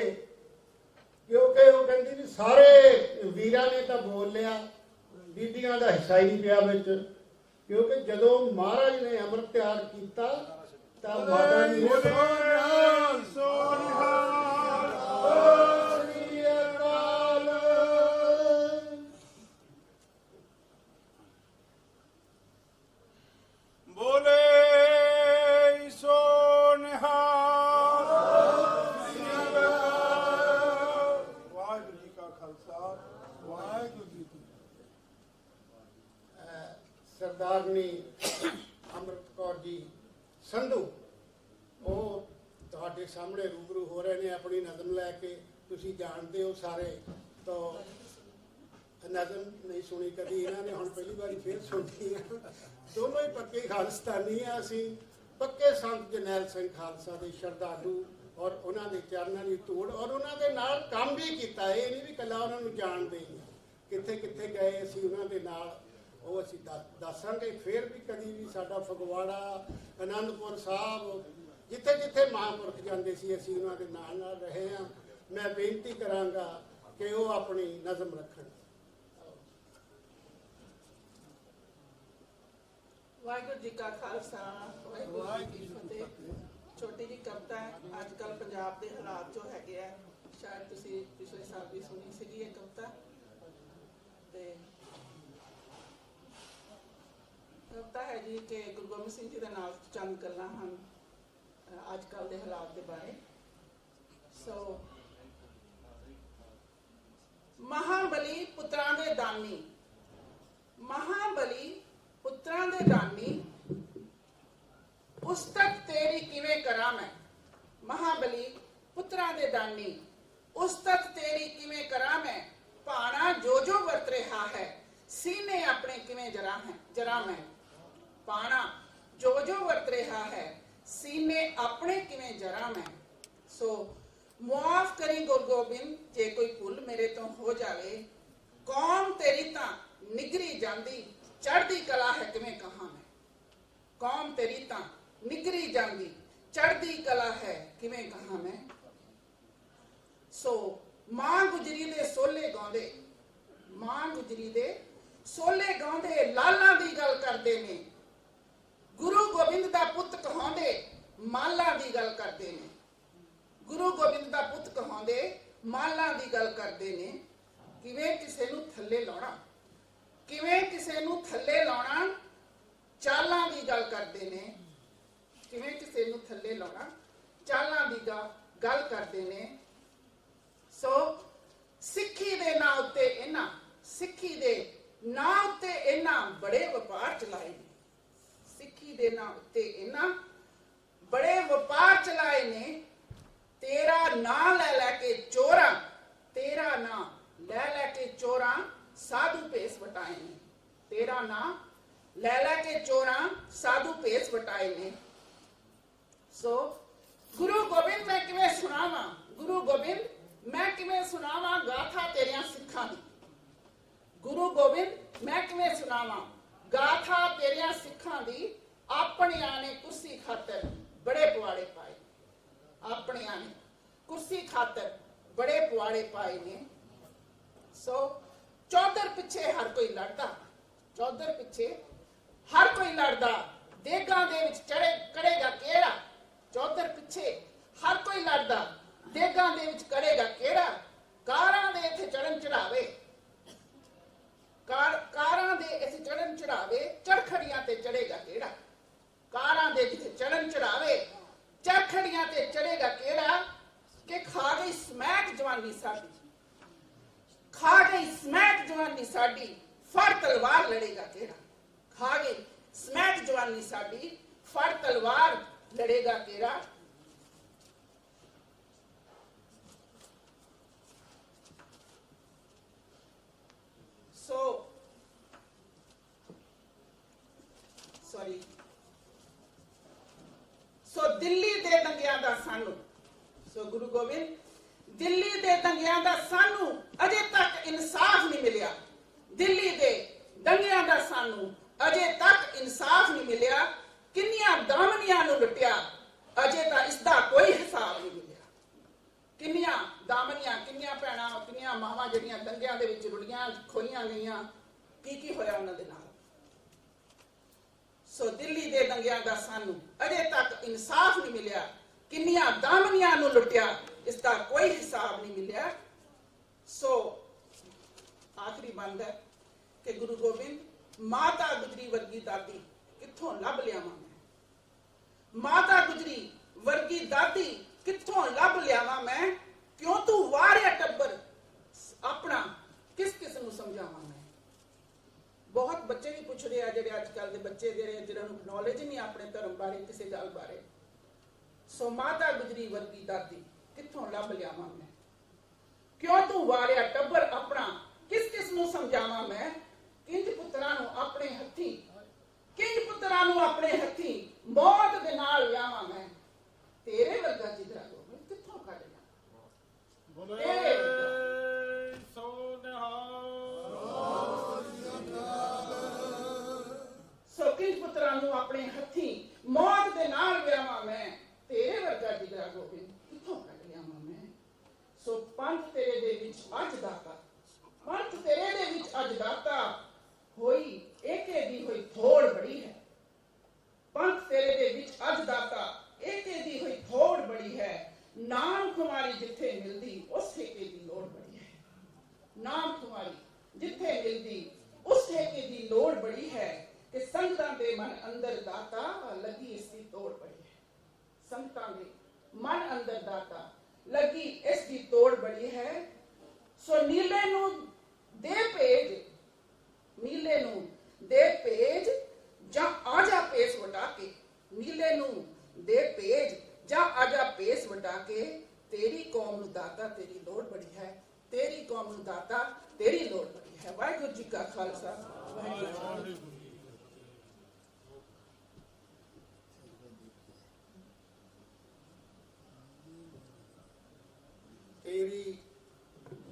ਕਿਉਂਕਿ ਉਹ ਕਹਿੰਦੀ ਵੀ ਸਾਰੇ ਵੀਰਾਂ ਨੇ ਤਾਂ ਬੋਲ ਲਿਆ, ਬੀਬੀਆਂ ਦਾ ਹਿੱਸਾ ਹੀ ਨਹੀਂ ਪਿਆ ਵਿੱਚ। ਕਿਉਂਕਿ ਜਦੋਂ ਮਹਾਰਾਜ ਨੇ ਅੰਮ੍ਰਿਤ ਤਿਆਰ ਕੀਤਾ ਤਾਂ ਮਾਤਾ ਜੀ ਨੇ ਸਰਦਾਰਨੀ ਅੰਮ੍ਰਿਤ ਕੌਰ ਜੀ ਸੰਧੂ, ਉਹ ਤੁਹਾਡੇ ਸਾਹਮਣੇ ਰੂਬਰੂ ਹੋ ਰਹੇ ਨੇ ਆਪਣੀ ਨਜ਼ਮ ਲੈ ਕੇ। ਤੁਸੀਂ ਜਾਣਦੇ ਹੋ ਸਾਰੇ, ਤਾਂ ਨਜ਼ਮ ਨਹੀਂ ਸੁਣੀ ਕਦੀ ਇਹਨਾਂ ਨੇ, ਹੁਣ ਪਹਿਲੀ ਵਾਰੀ ਫੇਰ ਸੁਣੀ ਆ। ਦੋਨੋਂ ਹੀ ਪੱਕੇ ਖਾਲਿਸਤਾਨੀ ਆ ਅਸੀਂ, ਪੱਕੇ ਸੰਤ ਜਰਨੈਲ ਸਿੰਘ ਖਾਲਸਾ ਦੇ ਸ਼ਰਧਾਲੂ, ਔਰ ਉਹਨਾਂ ਦੇ ਚਰਨਾਂ ਦੀ ਧੂੜ, ਔਰ ਉਹਨਾਂ ਦੇ ਨਾਲ ਕੰਮ ਵੀ ਕੀਤਾ। ਇਹ ਨਹੀਂ ਵੀ ਇਕੱਲਾ ਉਹਨਾਂ ਨੂੰ ਜਾਣਦੇ ਹੀ, ਕਿੱਥੇ ਕਿੱਥੇ ਗਏ ਅਸੀਂ ਉਹਨਾਂ ਦੇ ਨਾਲ, ਉਹ ਅਸੀਂ ਦੱਸਾਂਗੇ। ਫਿਰ ਵੀ ਕਦੀ ਵੀ ਸਾਡਾ ਫਗਵਾੜਾ, ਅਨੰਦਪੁਰ ਸਾਹਿਬ, ਜਿੱਥੇ ਜਿੱਥੇ ਮਹਾਂਪੁਰਖ ਜਾਂਦੇ ਸੀ ਅਸੀਂ ਉਹਨਾਂ ਦੇ ਨਾਲ ਨਾਲ ਰਹੇ ਹਾਂ। ਮੈਂ ਬੇਨਤੀ ਕਰਾਂਗਾ ਕਿ ਉਹ ਆਪਣੀ ਨਜ਼ਮ ਰੱਖਣ। ਵਾਹਿਗੁਰੂ ਜੀ ਕਾ ਖਾਲਸਾ, ਵਾਹਿਗੁਰੂ ਜੀ ਕੀ ਫਤਿਹ। ਛੋਟੀ ਜਿਹੀ ਕਵਿਤਾ ਹੈ। ਅੱਜ ਕੱਲ੍ਹ ਪੰਜਾਬ ਦੇ ਹਾਲਾਤ ਜੋ ਹੈਗੇ ਆ, ਸ਼ਾਇਦ ਤੁਸੀਂ ਪਿਛਲੇ ਸਾਲ ਵੀ ਸੁਣੀ ਸੀਗੀ ਇਹ ਕਵਿਤਾ। ਤੇ ਕਵਿਤਾ ਹੈ ਜੀ ਕਿ ਗੁਰੂ ਗੋਬਿੰਦ ਸਿੰਘ ਜੀ ਦੇ ਨਾਲ ਚੰਦ ਗੱਲਾਂ ਹਨ ਅੱਜ ਕੱਲ੍ਹ ਦੇ ਹਾਲਾਤ ਦੇ ਬਾਰੇ। ਸੋ ਮਹਾਬਲੀ ਪੁੱਤਰਾਂ ਦੇ ਦਾਨੀ, ਮਹਾਬਲੀ ਪੁੱਤਰਾਂ ਦੇ ਦਾਨੀ, ਉਸਤਤ ਤੇਰੀ ਕਿਵੇਂ ਕਰਾਂ ਮੈਂ। ਮਹਾਬਲੀ ਪੁੱਤਰਾਂ ਦੇ ਦਾਨੀ, ਉਸਤਤ ਤੇਰੀ ਕਿਵੇਂ ਕਰਾਂ ਮੈਂ। ਭਾਣਾ ਜੋ ਜੋ ਵਰਤ ਰਿਹਾ ਹੈ, ਸੀਨੇ ਆਪਣੇ ਕਿਵੇਂ ਜਰਾ ਮੈਂ। ਪਾਣਾ ਜੋ ਜੋ ਵਰਤ ਰਿਹਾ ਹੈ, ਸੀਨੇ ਆਪਣੇ ਕਿਵੇਂ ਜਰਾ ਮੈਂ। ਸੋ ਮੁਆਫ ਕਰੀ ਗੁਰੂ ਗੋਬਿੰਦ ਜੇ ਕੋਈ ਭੁੱਲ ਮੇਰੇ ਤੋਂ ਹੋ ਜਾਵੇ। ਕੌਮ ਤੇਰੀ ਤਾਂ ਨਿਗਰੀ ਜਾਂਦੀ, ਚੜ੍ਹਦੀ ਕਲਾ ਹੈ ਕਿਵੇਂ ਕਹਾਂ ਮੈਂ। ਕੌਮ ਤੇਰੀ ਤਾਂ ਨਿਗਰੀ ਜਾਂਦੀ, ਚੜ੍ਹਦੀ ਕਲਾ ਹੈ ਕਿਵੇਂ ਕਹਾਂ ਮੈਂ। ਸੋ ਮਾਂ ਗੁਜਰੀ ਦੇ ਸੋਲੇ ਗਾਉਂਦੇ, ਮਾਂ ਗੁਜਰੀ ਦੇ ਸੋਲੇ ਗਾਉਂਦੇ, ਲਾਲਾਂ ਦੀ ਗੱਲ ਕਰਦੇ ਨੇ। ਗੁਰੂ ਗੋਬਿੰਦ ਦਾ ਪੁੱਤ ਕਹਾਉਂਦੇ, ਮਾਲਾਂ ਦੀ ਗੱਲ ਕਰਦੇ ਨੇ। ਗੁਰੂ ਗੋਬਿੰਦ ਦਾ ਪੁੱਤ ਕਹਾਉਂਦੇ, ਮਾਲਾਂ ਦੀ ਗੱਲ ਕਰਦੇ ਨੇ। ਕਿਵੇਂ ਕਿਸੇ ਨੂੰ ਥੱਲੇ ਲਾਉਣਾ, ਕਿਵੇਂ ਕਿਸੇ ਨੂੰ ਥੱਲੇ ਲਾਉਣਾ, ਚਾਲਾਂ ਦੀ ਗੱਲ ਕਰਦੇ ਨੇ। ਕਿਵੇਂ ਕਿਸੇ ਨੂੰ ਥੱਲੇ ਲਾਉਣਾ, ਚਾਲਾਂ ਦੀ ਗੱਲ ਕਰਦੇ ਨੇ। ਸੋ ਸਿੱਖੀ ਦੇ ਨਾਂ ਉੱਤੇ ਇਹਨਾਂ, ਸਿੱਖੀ ਦੇ ਨਾਂ ਉੱਤੇ ਇਹਨਾਂ ਬੜੇ ਵਪਾਰ ਚਲਾਏ ਨੇ। ਸਿੱਖੀ ਦੇ ਨਾਂ ਉੱਤੇ ਇਹਨਾਂ ਬੜੇ ਵਪਾਰ ਚਲਾਏ ਨੇ। ਤੇਰਾ ਨਾਂ ਲੈ ਲੈ ਕੇ ਚੋਰਾਂ, ਤੇਰਾ ਨਾਂ ਲੈ ਲੈ ਕੇ ਚੋਰਾਂ ਸਾਧੂ ਭੇਸ ਵਟਾਏ ਨੇ। ਤੇਰਾ ਨਾਂ ਲੈ ਲੈ ਕੇ ਚੋਰਾਂ ਸਾਧੂ ਭੇਸ ਵਟਾਏ ਨੇ। ਸੋ ਗੁਰੂ ਗੋਬਿੰਦ ਮੈਂ ਕਿਵੇਂ ਸੁਣਾਵਾਂ, ਗੁਰੂ ਗੋਬਿੰਦ ਮੈਂ ਕਿਵੇਂ ਸੁਣਾਵਾਂ ਗਾਥਾ ਤੇਰੀਆਂ ਸਿੱਖਾਂ ਦੀ। ਗੁਰੂ ਗੋਬਿੰਦ ਮੈਂ ਕਿਵੇਂ ਸੁਣਾਵਾਂ ਗਾਥਾ ਤੇਰੀਆਂ ਸਿੱਖਾਂ ਦੀ। ਆਪਣਿਆਂ ਨੇ ਕੁਰਸੀ ਖਾਤਰ ਬੜੇ ਪੁਆੜੇ ਪਾਏ, ਆਪਣਿਆਂ ਨੇ ਕੁਰਸੀ ਖਾਤਰ ਬੜੇ ਪੁਆੜੇ ਪਾਏ ਨੇ। ਸੋ ਚੌਧਰ ਪਿੱਛੇ ਹਰ ਕੋਈ ਲੜਦਾ, ਚੌਧਰ ਪਿੱਛੇ ਹਰ ਕੋਈ ਲੜਦਾ। ਦੇਗਾਂ ਦੇ ਵਿੱਚ ਕੜੇਗਾ ਕਿਹੜਾ, ਚੌਧਰ ਪਿੱਛੇ ਹਰ ਕੋਈ ਲੜਦਾ। ਦੇਗਾਂ ਦੇ ਵਿੱਚ ਕੜੇਗਾ ਕਿਹੜਾ। ਕਾਰਾਂ ਦੇ ਇੱਥੇ ਚੜਨ ਚੜਾਵੇ, ਕਾਰਾਂ ਦੇ ਇੱਥੇ ਚੜਨ ਚੜਾਵੇ, ਚੜਖੜੀਆਂ ਤੇ ਚੜੇਗਾ ਕਿਹੜਾ। ਕਾਰਾਂ ਦੇ ਜਿੱਥੇ ਚੜਨ ਚੜਾਵੇ, ਚੜਖੜੀਆਂ ਤੇ ਚੜੇਗਾ ਕਿਹੜਾ। ਕਿ ਖਾ ਗਈ ਸਮੈਕ ਜਵਾਨੀ ਸਾਡੀ, ਖਾ ਗਈ ਸਮੈਕ ਜਵਾਨੀ ਸਾਡੀ, ਫੜ ਤਲਵਾਰ ਲੜੇਗਾ ਕਿਹੜਾ। ਖਾ ਗਈ ਸਮੈਕ ਜਵਾਨੀ ਸਾਡੀ, ਫੜ ਤਲਵਾਰ ਲੜੇਗਾ ਕਿਹੜਾ। ਸੋ ਦਿੱਲੀ ਦੇ ਦੰਗਿਆਂ ਦਾ ਸਾਨੂੰ, ਸੋ ਗੁਰੂ ਗੋਬਿੰਦ ਦਿੱਲੀ ਦੇ ਦੰਗਿਆਂ ਦਾ ਸਾਨੂੰ ਅਜੇ ਤੱਕ ਇਨਸਾਫ ਨਹੀਂ ਮਿਲਿਆ। ਦਿੱਲੀ ਦੇ ਦੰਗਿਆਂ ਦਾ ਸਾਨੂੰ ਅਜੇ ਤੱਕ ਇਨਸਾਫ ਨਹੀਂ ਮਿਲਿਆ। ਕਿੰਨੀਆਂ ਦਾਮਨੀਆਂ ਨੂੰ ਲੁੱਟਿਆ, ਅਜੇ ਤਾਂ ਇਸ ਦਾ ਕੋਈ ਹਿਸਾਬ ਨਹੀਂ ਮਿਲਿਆ। ਕਿੰਨੀਆਂ ਦਾਮਨੀਆਂ, ਕਿੰਨੀਆਂ ਭੈਣਾਂ, ਕਿੰਨੀਆਂ ਮਾਵਾਂ ਜਿਹੜੀਆਂ ਦੰਗਿਆਂ ਦੇ ਵਿੱਚ ਰੁੜੀਆਂ ਖੋਈਆਂ ਗਈਆਂ, ਕੀ ਹੋਇਆ ਉਹਨਾਂ ਦੇ ਨਾਲ। ਸੋ ਦਿੱਲੀ ਦੇ ਦੰਗਿਆਂ ਦਾ ਸਾਨੂੰ ਅਜੇ ਤੱਕ ਇਨਸਾਫ ਨਹੀਂ ਮਿਲਿਆ। ਕਿੰਨੀਆਂ ਦਾਮਨੀਆਂ ਨੂੰ ਲੁੱਟਿਆ, ਇਸ ਦਾ ਕੋਈ ਹਿਸਾਬ ਨਹੀਂ ਮਿਲਿਆ। ਸੋ ਆਖਰੀ ਬੰਦ ਹੈ ਕਿ ਗੁਰੂ ਗੋਬਿੰਦ ਮਾਤਾ ਗੁਜਰੀ ਵਰਗੀ ਦਾਦੀ ਕਿੱਥੋਂ ਲੱਭ ਲਿਆਵਾਂ ਮੈਂ। ਮਾਤਾ ਗੁਜਰੀ ਵਰਗੀ ਦਾਦੀ ਕਿੱਥੋਂ ਲੱਭ ਲਿਆਵਾਂ ਮੈਂ। ਕਿਉਂ ਤੂੰ ਵਾਰਿਆ ਟੱਬਰ ਆਪਣਾ ਕਿਸ ਨੂੰ ਸਮਝਾਵਾਂ ਮੈਂ। ਬਹੁਤ ਬੱਚੇ ਵੀ ਪੁੱਛਦੇ ਆ, ਜਿਹੜੇ ਅੱਜ ਕੱਲ ਦੇ ਬੱਚੇ ਜਿਹਨਾਂ ਨੂੰ ਨੌਲੇਜ ਨਹੀਂ ਆਪਣੇ ਧਰਮ ਬਾਰੇ, ਕਿਸੇ ਗੱਲ ਬਾਰੇ। ਸੋ ਮਾਤਾ ਗੁਜਰੀ ਵਰਗੀ ਦਾਦੀ ਕਿੱਥੋਂ ਲੱਭ ਲਿਆਵਾਂ ਮੈਂ। ਕਿਉਂ ਤੂੰ ਵਾਰਿਆ ਟੱਬਰ ਆਪਣਾ ਕਿਸ ਨੂੰ ਸਮਝਾਵਾਂ ਮੈਂ। ਕਿੰਜ ਪੁੱਤਰਾਂ ਨੂੰ ਆਪਣੇ ਹੱਥੀ, ਕਿੰਜ ਪੁੱਤਰਾਂ ਨੂੰ ਆਪਣੇ ਹੱਥੀ ਮੌਤ ਦੇ ਨਾਲ ਵਿਆਹਾਂ ਮੈਂ। ਤੇਰੇ ਵਰਗਾ ਜਿਗਰਾ ਗੋਬਿੰਦ ਕਿੱਥੋਂ ਕੱਢ ਲਿਆ। ਤੇਰੇ ਸੋ ਕਿੰਜ ਪੁੱਤਰਾਂ ਨੂੰ ਆਪਣੇ ਹੱਥੀ ਮੌਤ ਦੇ ਨਾਲ ਵਿਆਹਾਂ ਮੈਂ। ਤੇਰੇ ਵਰਗਾ ਜਿਗਰਾ ਗੋਬਿੰਦ ਕਿੱਥੋਂ ਕੱਢ ਲਿਆਵਾਂ ਮੈਂ। ਸੋ ਪੰਥ ਤੇਰੇ ਦੇ ਵਿੱਚ ਅੱਜ ਦਾਤਾ, ਪੰਥ ਤੇਰੇ ਦੇ ਵਿੱਚ ਅੱਜ ਦਾਤਾ ਹੋਈ ਏਕੇ ਦੀ ਹੋਈ ਥੋੜ ਬੜੀ ਹੈ। ਪੰਥ ਤੇਰੇ ਦੇ ਵਿੱਚ ਅੱਜ ਦਾਤਾ ਏਕੇ ਦੀ ਹੋਈ ਥੋੜ ਬੜੀ ਹੈ। ਨਾਮ ਖੁਮਾਰੀ ਜਿੱਥੇ ਮਿਲਦੀ ਉਸ ਠੇਕੇ ਦੀ ਲੋੜ ਬੜੀ ਹੈ। ਨਾਮ ਖੁਮਾਰੀ ਜਿੱਥੇ ਮਿਲਦੀ ਉਸ ਠੇਕੇ ਦੀ ਲੋੜ ਬੜੀ ਹੈ। ਕਿ ਸੰਗਤਾਂ ਦੇ ਮਨ ਅੰਦਰ ਦਾਤਾ ਲੱਗੀ ਇਸ ਦੀ ਤੋੜ ਬੜੀ ਹੈ। ਸੰਗਤਾਂ ਦੇ ਮਨ ਅੰਦਰ ਦਾਤਾ ਲੱਗੀ ਇਸ ਦੀ ਤੋੜ ਬੜੀ ਹੈ। ਸੋ ਨੀਲੇ ਨੂੰ ਦੇ ਭੇਜ, ਨੀਲੇ ਨੂੰ ਦੇ ਭੇਜ ਜਾਂ ਆਜਾ ਪੇਸ ਵਟਾ ਕੇ, ਨੀਲੇ ਨੂੰ ਦੇ ਭੇਜ ਜਾਂ ਆਜਾ ਪੇਸ ਵਟਾ ਕੇ, ਤੇਰੀ ਕੌਮ ਨੂੰ ਦਾਤਾ ਤੇਰੀ ਲੋੜ ਬੜੀ ਹੈ, ਤੇਰੀ ਕੌਮ ਨੂੰ ਦਾਤਾ ਤੇਰੀ ਲੋੜ ਬੜੀ ਹੈ। ਵਾਹਿਗੁਰੂ ਜੀ ਕਾ ਖਾਲਸਾ, ਵਾਹਿਗੁਰੂ ਜੀ ਕੀ ਫਤਿਹ। ਤੇਰੀ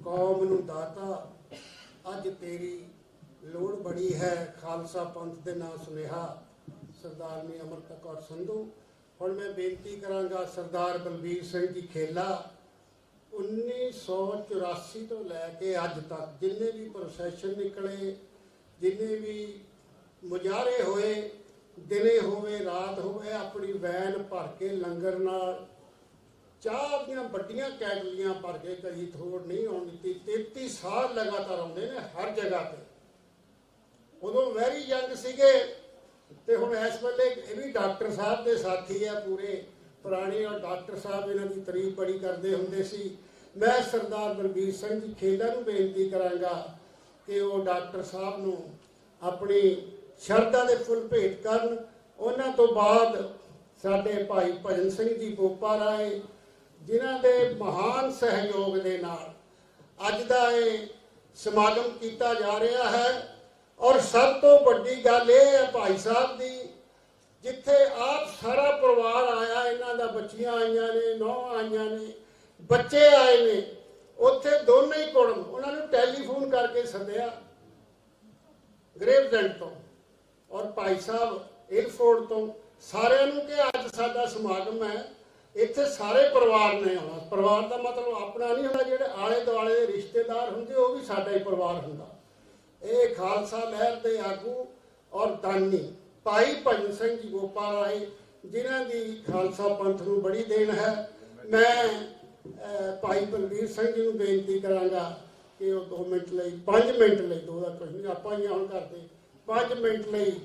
ਕੌਮ ਨੂੰ ਦਾਤਾ ਅੱਜ ਤੇਰੀ ਲੋੜ ਬੜੀ ਹੈ। ਖਾਲਸਾ ਪੰਥ ਦੇ ਨਾਂ ਸੁਨੇਹਾ ਸਰਦਾਰਨੀ ਅਮਰਤਾ ਕੌਰ ਸੰਧੂ। ਹੁਣ ਮੈਂ ਬੇਨਤੀ ਕਰਾਂਗਾ ਸਰਦਾਰ ਬਲਬੀਰ ਸਿੰਘ ਜੀ ਖੇਲਾ 1984 ਤੋਂ ਲੈ ਕੇ ਅੱਜ ਤੱਕ ਜਿੰਨੇ ਵੀ ਪ੍ਰੋਸੈਸ਼ਨ ਨਿਕਲੇ, ਜਿੰਨੇ ਵੀ ਮੁਜ਼ਾਹਰੇ ਹੋਏ, ਦਿਨੇ ਹੋਵੇ ਰਾਤ ਹੋਵੇ, ਆਪਣੀ ਵੈਨ ਭਰ ਕੇ ਲੰਗਰ ਨਾਲ ਚਾਹ ਦੀਆਂ ਵੱਡੀਆਂ ਕੈਟਲੀਆਂ ਭਰ ਕੇ ਕਦੀ ਥੋੜ ਨਹੀਂ ਆਉਣ ਦਿੱਤੀ। 33 ਸਾਲ ਲਗਾਤਾਰ ਆਉਂਦੇ ਨੇ ਹਰ ਜਗ੍ਹਾ ਤੇ। ਉਦੋਂ ਵੈਰੀ ਯੰਗ ਸੀਗੇ ਤੇ ਹੁਣ ਇਸ ਵੇਲੇ ਇਹ ਵੀ ਡਾਕਟਰ ਸਾਹਿਬ ਦੇ ਸਾਥੀ ਆ ਪੂਰੇ ਪੁਰਾਣੇ, ਔਰ ਡਾਕਟਰ ਸਾਹਿਬ ਇਹਨਾਂ ਦੀ ਤਾਰੀਫ ਬੜੀ ਕਰਦੇ ਹੁੰਦੇ ਸੀ। ਮੈਂ ਸਰਦਾਰ ਬਲਬੀਰ ਸਿੰਘ ਜੀ ਖੇਲਾ ਨੂੰ ਬੇਨਤੀ ਕਰਾਂਗਾ ਕਿ ਉਹ ਡਾਕਟਰ ਸਾਹਿਬ ਨੂੰ ਆਪਣੀ ਸ਼ਰਧਾ ਦੇ ਫੁੱਲ ਭੇਟ ਕਰਨ। ਉਹਨਾਂ ਤੋਂ ਬਾਅਦ ਸਾਡੇ ਭਾਈ ਭਜਨ ਸਿੰਘ ਜੀ ਬੋਪਾ ਰਾਏ, ਜਿਨ੍ਹਾਂ ਦੇ ਮਹਾਨ ਸਹਿਯੋਗ ਦੇ ਨਾਲ ਅੱਜ ਦਾ ਇਹ ਸਮਾਗਮ ਕੀਤਾ ਜਾ ਰਿਹਾ ਹੈ। ਔਰ ਸਭ ਤੋਂ ਵੱਡੀ ਗੱਲ ਇਹ ਹੈ ਭਾਈ ਸਾਹਿਬ ਦੀ, ਜਿੱਥੇ ਆਪ ਸਾਰਾ ਪਰਿਵਾਰ ਆਇਆ, ਇਹਨਾਂ ਦਾ ਬੱਚੀਆਂ ਆਈਆਂ ਨੇ, ਨੌਂ ਆਈਆਂ ਨੇ, ਬੱਚੇ ਆਏ ਨੇ, ਉੱਥੇ ਦੋਨੇ ਹੀ ਕੁੜਮ ਉਹਨਾਂ ਨੂੰ ਟੈਲੀਫੋਨ ਕਰਕੇ ਸੱਦਿਆ ਗ੍ਰੇਵਜ਼ੈਂਟ ਤੋਂ ਔਰ ਭਾਈ ਸਾਹਿਬ ਏਅਰਫੋਰਟ ਤੋਂ, ਸਾਰਿਆਂ ਨੂੰ ਕਿ ਅੱਜ ਸਾਡਾ ਸਮਾਗਮ ਹੈ, ਇੱਥੇ ਸਾਰੇ ਪਰਿਵਾਰ ਨੇ ਆਉਣਾ। ਪਰਿਵਾਰ ਦਾ ਮਤਲਬ ਆਪਣਾ ਨਹੀਂ ਹੁੰਦਾ, ਜਿਹੜੇ ਆਲੇ ਦੁਆਲੇ ਦੇ ਰਿਸ਼ਤੇਦਾਰ ਹੁੰਦੇ ਉਹ ਵੀ ਸਾਡਾ ਹੀ ਪਰਿਵਾਰ ਹੁੰਦਾ। ਇਹ ਖਾਲਸਾ ਲਹਿਰ ਦੇ ਆਗੂ ਔਰ ਦਾਨੀ ਭਾਈ ਭਜਨ ਸਿੰਘ ਜੀ ਬੋਪਾ ਰਾਏ, ਜਿਨ੍ਹਾਂ ਦੀ ਖਾਲਸਾ ਪੰਥ ਨੂੰ ਬੜੀ ਦੇਣ ਹੈ। ਮੈਂ ਭਾਈ ਬਲਬੀਰ ਸਿੰਘ ਜੀ ਨੂੰ ਬੇਨਤੀ ਕਰਾਂਗਾ ਕਿ ਉਹ 2 ਮਿੰਟ ਲਈ, 5 ਮਿੰਟ ਲਈ, 2 ਦਾ ਕੁਝ ਨਹੀਂ, ਆਪਾਂ ਹੀ ਹੁਣ ਕਰਦੇ, 5 ਮਿੰਟ ਲਈ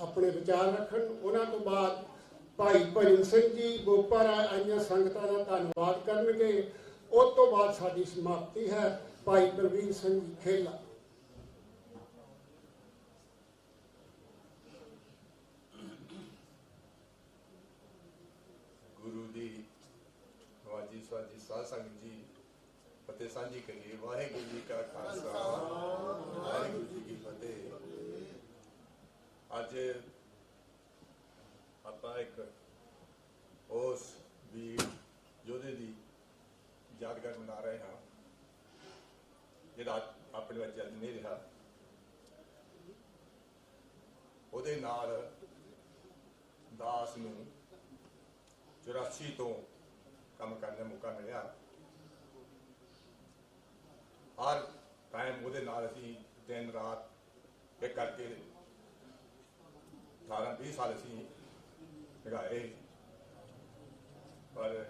ਆਪਣੇ ਵਿਚਾਰ ਰੱਖਣ। ਉਹਨਾਂ ਤੋਂ ਬਾਅਦ ਭਾਈ ਭਜਨ ਸਿੰਘ ਜੀ ਬੋਪਾ ਰਾਏ ਆਈਆਂ ਸੰਗਤਾਂ ਦਾ ਧੰਨਵਾਦ ਕਰਨਗੇ। ਉਸ ਤੋਂ ਬਾਅਦ ਸਾਡੀ ਸਮਾਪਤੀ ਹੈ। ਭਾਈ ਬਲਬੀਰ ਸਿੰਘ ਜੀ ਖੇਲਾ। ਗੁਰੂ ਦੀ ਨਵਾਜੀ ਸਵਾਜੀ ਸਾਧ ਸੰਗਤ ਜੀ ਫਤਿਹ ਸਾਂਝੀ ਕਰੀਏ। ਵਾਹਿਗੁਰੂ ਜੀ ਕਾ ਖਾਲਸਾ, ਵਾਹਿਗੁਰੂ ਜੀ ਕੀ ਫਤਿਹ। ਅੱਜ ਆਪਾਂ ਇੱਕ ਉਸ ਵੀਰ ਯੋਧੇ ਦੀ ਯਾਦਗਾਰ ਮਨਾ ਰਹੇ ਹਾਂ ਜਿਹੜਾ ਆਪਣੇ ਵਿੱਚ ਅੱਜ ਨਹੀਂ ਰਿਹਾ। ਉਹਦੇ ਨਾਲ ਦਾਸ ਨੂੰ 84 ਤੋਂ ਕੰਮ ਕਰਨ ਦਾ ਮੌਕਾ ਮਿਲਿਆ। ਹਰ ਟਾਈਮ ਉਹਦੇ ਨਾਲ ਅਸੀਂ ਦਿਨ ਰਾਤ ਇੱਕ ਕਰਕੇ 18-20 ਸਾਲ ਅਸੀਂ ਲਗਾਏ। ਪਰ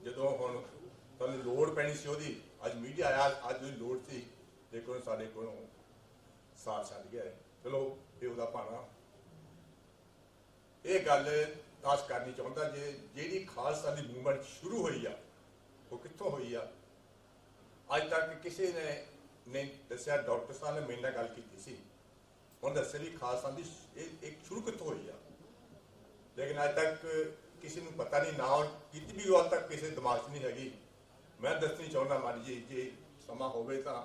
ਜਦੋਂ ਹੁਣ ਤੁਹਾਨੂੰ ਲੋੜ ਪੈਣੀ ਸੀ ਉਹਦੀ, ਅੱਜ ਮੀਡੀਆ ਆਇਆ, ਅੱਜ ਉਹਦੀ ਲੋੜ ਸੀ, ਲੇਕਿਨ ਸਾਡੇ ਕੋਲੋਂ ਸਾਥ ਛੱਡ ਗਿਆ। ਚਲੋ ਇਹ ਉਹਦਾ ਭਾਣਾ। ਇਹ ਗੱਲ ਦੱਸ ਕਰਨੀ ਚਾਹੁੰਦਾ ਜੇ ਜਿਹੜੀ ਖਾਲਸਾ ਦੀ ਮੂਵਮੈਂਟ ਸ਼ੁਰੂ ਹੋਈ ਆ ਉਹ ਕਿੱਥੋਂ ਹੋਈ ਆ। ਅੱਜ ਤੱਕ ਕਿਸੇ ਨੇ ਨਹੀਂ ਦੱਸਿਆ। ਡਾਕਟਰ ਸਾਹਿਬ ਨੇ ਮੇਰੇ ਨਾਲ ਗੱਲ ਕੀਤੀ ਸੀ, ਹੁਣ ਦੱਸਿਆ ਵੀ ਖਾਲਸਾ ਦੀ ਇਹ ਸ਼ੁਰੂ ਕਿੱਥੋਂ ਹੋਈ ਆ, ਲੇਕਿਨ ਅੱਜ ਤੱਕ ਕਿਸੇ ਨੂੰ ਪਤਾ ਨਹੀਂ, ਨਾ ਕੀਤੀ ਵੀ ਅੱਜ ਤੱਕ ਕਿਸੇ ਦਿਮਾਗ 'ਚ ਨਹੀਂ ਹੈਗੀ। ਮੈਂ ਦੱਸਣੀ ਚਾਹੁੰਦਾ ਮਾੜੀ ਜੀ, ਜੇ ਸਮਾਂ ਹੋਵੇ ਤਾਂ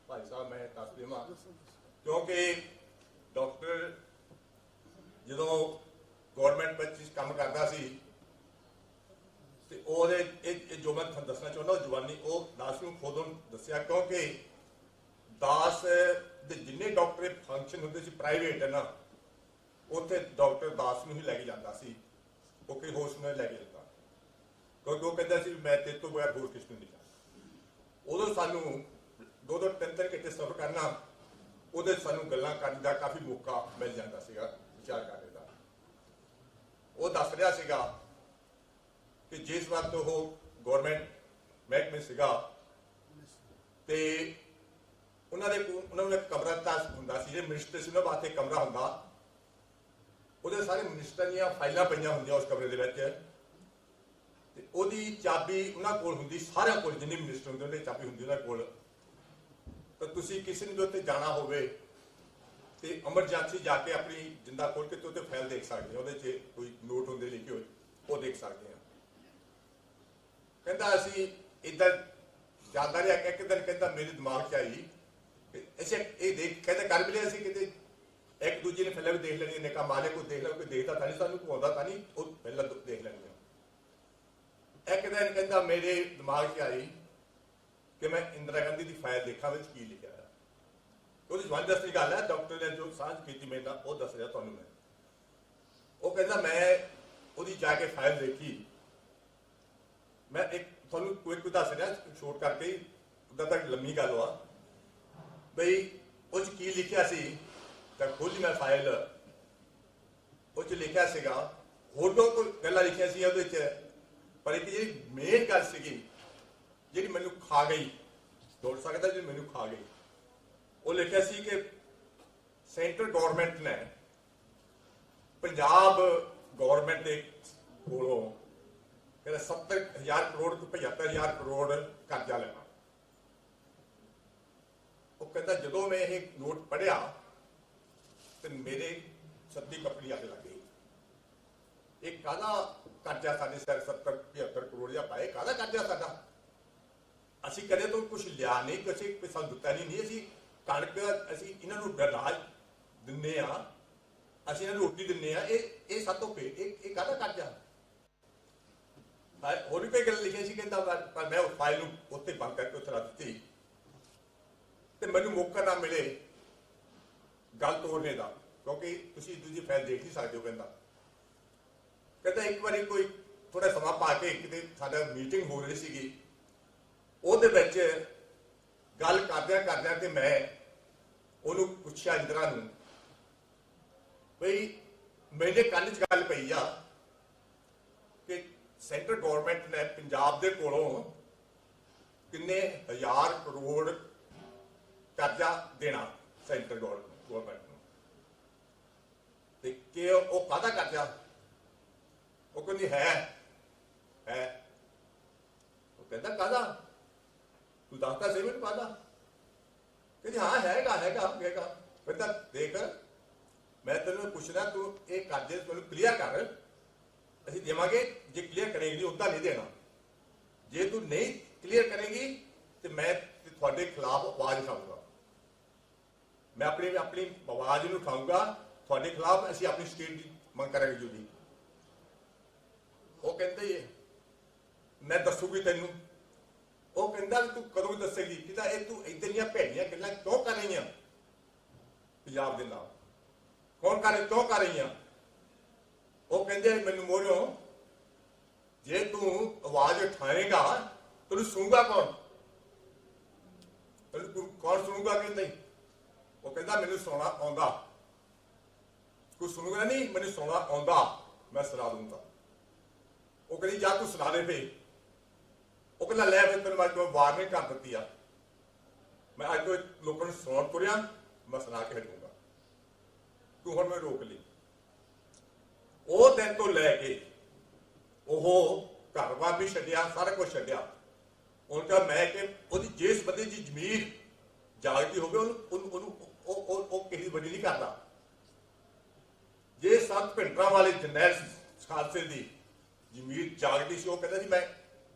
ਭਾਈ ਸਾਹਿਬ ਮੈਂ ਦੱਸ ਦੇਵਾਂ। ਕਿਉਂਕਿ ਡਾਕਟਰ ਜਦੋਂ ਗੌਰਮੈਂਟ ਵਿੱਚ ਕੰਮ ਕਰਦਾ ਸੀ ਤੇ ਉਹਦੇ ਇਹ ਜੋ ਮੈਂ ਤੁਹਾਨੂੰ ਦੱਸਣਾ ਚਾਹੁੰਦਾ, ਉਹ ਜਵਾਨੀ ਉਹ ਦਾਸ ਨੂੰ ਖੁਦ ਨੂੰ ਦੱਸਿਆ। ਕਿਉਂਕਿ ਦਾਸ ਦੇ ਜਿੰਨੇ ਡਾਕਟਰ ਫੰਕਸ਼ਨ ਹੁੰਦੇ ਸੀ ਪ੍ਰਾਈਵੇਟ ਹੈ ਨਾ, ਉੱਥੇ ਡਾਕਟਰ ਦਾਸ ਨੂੰ ਹੀ ਲੈ ਕੇ ਜਾਂਦਾ ਸੀ। ਉਹ ਕੋਈ ਹੋਸ਼ ਨੂੰ ਲੈ ਕੇ ਜਾਂਦਾ, ਕਿਉਂਕਿ ਉਹ ਕਹਿੰਦਾ ਸੀ ਮੈਂ ਤੇਰੇ ਤੋਂ ਬਗੈਰ ਹੋਰ ਕਿਸ ਨੂੰ ਨਹੀਂ ਜਾਣਦਾ। ਉਦੋਂ ਸਾਨੂੰ 2-3 ਘੰਟੇ ਸਫ਼ਰ ਕਰਨਾ, ਉਹਦੇ ਸਾਨੂੰ ਗੱਲਾਂ ਕਰਨ ਦਾ ਕਾਫੀ ਮੌਕਾ ਮਿਲ ਜਾਂਦਾ ਸੀਗਾ, ਵਿਚਾਰ ਕਰਨ ਦਾ। ਉਹ ਦੱਸ ਰਿਹਾ ਸੀਗਾ ਕਿ ਜਿਸ ਵਕਤ ਉਹ ਗੌਰਮੈਂਟ ਮਹਿਕਮੇ ਸੀਗਾ ਤੇ ਉਹਨਾਂ ਨੂੰ ਇੱਕ ਕਮਰਾ ਤਾਂ ਹੁੰਦਾ ਸੀ, ਜਿਹੜੇ ਮਿਨਿਸਟਰ ਸੀ ਉਹਨਾਂ ਵਾਸਤੇ ਕਮਰਾ ਹੁੰਦਾ ਉਹਦੇ ਸਾਰੇ ਮਿਨਿਸਟਰ ਦੀਆਂ ਫਾਈਲਾਂ ਪਈਆਂ ਹੁੰਦੀਆਂ ਉਸ ਕਮਰੇ ਦੇ ਵਿੱਚ ਤੇ ਉਹਦੀ ਚਾਬੀ ਉਹਨਾਂ ਕੋਲ ਹੁੰਦੀ, ਸਾਰਿਆਂ ਕੋਲ ਜਿੰਨੇ ਮਿਨਿਸਟਰ ਹੁੰਦੇ ਉਹਦੀ ਚਾਬੀ ਹੁੰਦੀ ਉਹਨਾਂ ਕੋਲ। ਤਾਂ ਤੁਸੀਂ ਕਿਸੇ ਨੂੰ ਵੀ ਉੱਥੇ ਜਾਣਾ ਹੋਵੇ ਤੇ ਐਮਰਜੈਂਸੀ ਜਾ ਕੇ ਆਪਣੀ ਜਿੰਦਾ ਖੋਲ ਕੇ ਤੇ ਉੱਤੇ ਫਾਈਲ ਦੇਖ ਸਕਦੇ ਹੋ, ਉਹਦੇ 'ਚ ਕੋਈ ਨੋਟ ਹੁੰਦੇ ਲਿਖੇ ਹੋਏ ਉਹ ਦੇਖ ਸਕਦੇ ਆ। ਕਹਿੰਦਾ ਅਸੀਂ ਇੱਦਾਂ ਜਾਂਦਾ ਰਿਹਾ, ਇੱਕ ਦਿਨ ਕਹਿੰਦਾ ਮੇਰੇ ਦਿਮਾਗ 'ਚ ਆਈ ਕਿ ਅਸੀਂ ਇਹ ਦੇਖ, ਕਹਿੰਦਾ ਕਰ ਵੀ ਲਿਆ ਅਸੀਂ ਕਿਤੇ ਇੱਕ ਦੂਜੇ ਨੇ ਫਿਲਮ ਦੇਖ ਲੈਣੀ, ਨੇ ਕਹਾ ਮਾਲੇ ਕੋਈ ਦੇਖ ਲਓ, ਕੋਈ ਦੇਖਦਾ ਤਾਂ ਨਹੀਂ, ਸਾਨੂੰ ਕੋਈ ਆਉਂਦਾ ਤਾਂ ਨਹੀਂ, ਉਹ ਪਹਿਲਾਂ ਦੇਖ ਲੈਣੀ। ਇੱਕ ਦਿਨ ਕਹਿੰਦਾ ਮੇਰੇ ਦਿਮਾਗ 'ਚ ਆਈ ਕਿ ਮੈਂ ਇੰਦਰਾ ਗਾਂਧੀ ਦੀ ਫਾਈਲ ਦੇਖਾਂ ਵਿੱਚ ਕੀ ਲਿਖਿਆ ਹੈ। ਉਹਦੀ ਜ਼ਬਰਦਸਤੀ ਗੱਲ ਹੈ, ਡਾਕਟਰ ਨੇ ਜੋ ਸਾਂਝ ਕੀਤੀ ਮੇਰੇ ਨਾਲ ਉਹ ਦੱਸ ਰਿਹਾ ਤੁਹਾਨੂੰ ਮੈਂ। ਉਹ ਕਹਿੰਦਾ ਮੈਂ ਉਹਦੀ ਜਾ ਕੇ ਫਾਈਲ ਦੇਖੀ, ਮੈਂ ਇੱਕ ਤੁਹਾਨੂੰ ਕੋਈ ਦੱਸ ਰਿਹਾ ਸ਼ੋਰਟ ਕਰਕੇ, ਉਦਾਂ ਤੱਕ ਲੰਮੀ ਗੱਲ ਵਾ ਬਈ ਉਹ 'ਚ ਕੀ ਲਿਖਿਆ ਸੀ। ਤਾਂ ਖੋਲ੍ਹੀ ਮੈਂ ਫਾਈਲ, ਉਹ 'ਚ ਲਿਖਿਆ ਸੀਗਾ, ਹੋਰ ਦੋ ਕੋਈ ਗੱਲਾਂ ਲਿਖੀਆਂ ਸੀ ਉਹਦੇ 'ਚ, ਪਰ ਇੱਕ ਜਿਹੜੀ ਮੇਨ ਗੱਲ ਸੀਗੀ ਜਿਹੜੀ ਮੈਨੂੰ ਖਾ ਗਈ, ਤੋੜ ਸਕਦਾ ਜਿਹੜੀ ਮੈਨੂੰ ਖਾ ਗਈ, ਉਹ ਲਿਖਿਆ ਸੀ ਕਿ ਸੈਂਟਰ ਗਵਰਨਮੈਂਟ ਨੇ ਪੰਜਾਬ ਗਵਰਨਮੈਂਟ ਦੇ ਕੋਲੋਂ ਕਹਿੰਦਾ 70,000 ਕਰੋੜ ਤੋਂ 75,000 ਕਰੋੜ ਕਰਜ਼ਾ ਲੈਣਾ। ਉਹ ਕਹਿੰਦਾ ਜਦੋਂ ਮੈਂ ਇਹ ਨੋਟ ਪੜ੍ਹਿਆ ਤੇ ਮੇਰੇ ਸੱਦੀ ਕੱਪੜੀ ਅੱਗ ਲੱਗ ਗਈ। ਇਹ ਕਾਹਦਾ ਕਰਜ਼ਾ ਸਾਡੇ ਸਿਰ 70-75 ਕਰੋੜ ਜਾਂ ਪਾਏ, ਕਾਹਦਾ ਕਰਜ਼ਾ ਸਾਡਾ? ਅਸੀਂ ਕਦੇ ਤੋਂ ਕੁਝ ਲਿਆ ਨਹੀਂ, ਕਿਸੇ ਸਾਨੂੰ ਦਿੱਤਾ ਨਹੀਂ। ਅਸੀਂ ਕਣਕ ਅਸੀਂ ਇਹਨਾਂ ਨੂੰ ਅਨਾਜ ਦਿੰਦੇ ਆ, ਅਸੀਂ ਇਹਨਾਂ ਨੂੰ ਰੋਟੀ ਦਿੰਦੇ ਆ, ਇਹ ਸਭ ਤੋਂ ਇਹ ਕਾਹਦਾ ਕਰਜ਼ਾ? ਹੋਰ ਵੀ ਕੋਈ ਗੱਲ ਲਿਖੀ ਸੀ ਕਹਿੰਦਾ, ਪਰ ਮੈਂ ਉਸ ਫਾਈਲ ਨੂੰ ਉੱਥੇ ਬੰਦ ਕਰਕੇ ਉੱਥੇ ਰੱਖ ਦਿੱਤੀ ਤੇ ਮੈਨੂੰ ਮੌਕਾ ਨਾ ਮਿਲੇ ਗੱਲ ਤੋੜਨੇ ਦਾ, ਕਿਉਂਕਿ ਤੁਸੀਂ ਦੂਜੀ ਫਾਈਲ ਦੇਖ ਨਹੀਂ ਸਕਦੇ ਹੋ। ਕਹਿੰਦਾ ਇੱਕ ਵਾਰੀ ਕੋਈ ਥੋੜਾ ਸਮਾਂ ਪਾ ਕੇ ਕਿਤੇ ਸਾਡਾ ਮੀਟਿੰਗ ਹੋ ਰਹੀ ਸੀਗੀ, ਉਹਦੇ ਵਿੱਚ ਗੱਲ ਕਰਦਿਆਂ ਤੇ ਮੈਂ ਉਹਨੂੰ ਪੁੱਛਿਆ ਇੰਦਰਾ ਨੂੰ ਬਈ ਮੇਰੇ ਕੰਨ 'ਚ ਗੱਲ ਪਈ ਆ ਕਿ ਸੈਂਟਰ ਗਵਰਨਮੈਂਟ ਨੇ ਪੰਜਾਬ ਦੇ ਕੋਲੋਂ ਕਿੰਨੇ ਹਜ਼ਾਰ ਕਰੋੜ ਕਰਜ਼ਾ ਦੇਣਾ ਸੈਂਟਰ ਗਵਰਨਮੈਂਟ ਨੂੰ, ਤੇ ਕਿ ਉਹ ਕਾਹਦਾ ਕਰਜ਼ਾ? ਉਹ ਕਹਿੰਦੀ ਹੈ। ਉਹ ਕਹਿੰਦਾ ਕਾਹਦਾ? ਤੂੰ ਦੱਸਦਾ ਸੀ ਮੈਨੂੰ ਕਾਹਦਾ? ਕਹਿੰਦੀ ਹਾਂ ਹੈਗਾ। ਕਹਿੰਦਾ ਦੇਖ ਮੈਂ ਤੈਨੂੰ ਪੁੱਛਦਾ, ਤੂੰ ਇਹ ਕਰਜ਼ੇ ਤੈਨੂੰ ਕਲੀਅਰ ਕਰ, ਅਸੀਂ ਦੇਵਾਂਗੇ, ਜੇ ਕਲੀਅਰ ਕਰੇਗੀ ਉਦਾਂ ਨਹੀਂ ਦੇਣਾ। ਜੇ ਤੂੰ ਨਹੀਂ ਕਲੀਅਰ ਕਰੇਗੀ ਤੇ ਮੈਂ ਤੁਹਾਡੇ ਖਿਲਾਫ ਆਵਾਜ਼ ਉਠਾਊਂਗਾ, ਮੈਂ ਆਪਣੀ ਆਵਾਜ਼ ਨੂੰ ਉਠਾਊਂਗਾ ਤੁਹਾਡੇ ਖਿਲਾਫ, ਅਸੀਂ ਆਪਣੀ ਸਟੇਟ ਦੀ ਮੰਗ ਕਰਾਂਗੇ ਜੀ। ਉਹ ਕਹਿੰਦੇ ਮੈਂ ਦੱਸੂਗੀ ਤੈਨੂੰ। ਉਹ ਕਹਿੰਦਾ ਤੂੰ ਕਦੋਂ ਦੱਸੇਗੀ? ਕਿਤਾ ਇਹ ਤੂੰ ਇਦਾਂ ਦੀਆਂ ਭੈੜੀਆਂ ਗੱਲਾਂ ਕਿਉਂ ਕਰ ਰਹੀਆਂ ਪੰਜਾਬ ਦੇ ਨਾਲ? ਕਿਉਂ ਕਰ ਰਹੀਆਂ? ਉਹ ਕਹਿੰਦੇ ਮੈਨੂੰ ਮੋਰਿਓ ਜੇ ਤੂੰ ਆਵਾਜ਼ ਉਠਾਏਗਾ ਤੈਨੂੰ ਸੁਣੂਗਾ ਕੌਣ? ਕੌਣ ਸੁਣੂਗਾ? ਕਹਿੰਦੇ ਉਹ ਕਹਿੰਦਾ ਮੈਨੂੰ ਸੁਣਨਾ ਆਉਂਦਾ। ਕੋਈ ਸੁਣੂਗਾ ਨਹੀਂ, ਮੈਨੂੰ ਸੁਣਨਾ ਆਉਂਦਾ, ਮੈਂ ਸੁਣਾ ਦੂੰਗਾ। ਉਹ ਕਹਿੰਦੀ ਜਾ ਤੂੰ ਸੁਣਾ ਦੇ ਫੇ। ਉਹ ਕਹਿੰਦਾ ਲੈ ਫਿਰ ਤੈਨੂੰ ਅੱਜ ਤੋਂ ਵਾਰਨਿੰਗ ਕਰ ਦਿੱਤੀ ਆ, ਮੈਂ ਅੱਜ ਤੋਂ ਲੋਕਾਂ ਨੂੰ ਸੁਣਾਉਣ ਤੁਰਿਆ, ਮੈਂ ਸੁਣਾ ਕੇ ਹਟੂੰਗਾ, ਤੂੰ ਹੁਣ ਮੈਨੂੰ ਰੋਕ ਲਈ। ਉਹ ਦਿਨ ਤੋਂ ਲੈ ਕੇ ਉਹ ਘਰ-ਬਾਰ ਵੀ ਛੱਡਿਆ, ਸਾਰਾ ਕੁਝ ਛੱਡਿਆ। ਉਹਨੂੰ ਕਿਹਾ ਮੈਂ ਕਿ ਉਹਦੀ ਜਿਸ ਬੰਦੇ ਦੀ ਜ਼ਮੀਰ ਜਾਗਦੀ ਹੋਵੇ ਉਹਨੂੰ ਉਹ ਕਿਸੇ ਦੀ ਵੱਡੀ ਨਹੀਂ ਕਰਦਾ। ਜੇ ਸੰਤ ਭਿੰਡਰਾਂ ਵਾਲੇ ਜਰਨੈਲ ਖਾਲਸੇ ਦੀ ਜ਼ਮੀਰ ਜਾਗਦੀ ਸੀ, ਉਹ ਕਹਿੰਦਾ ਸੀ ਮੈਂ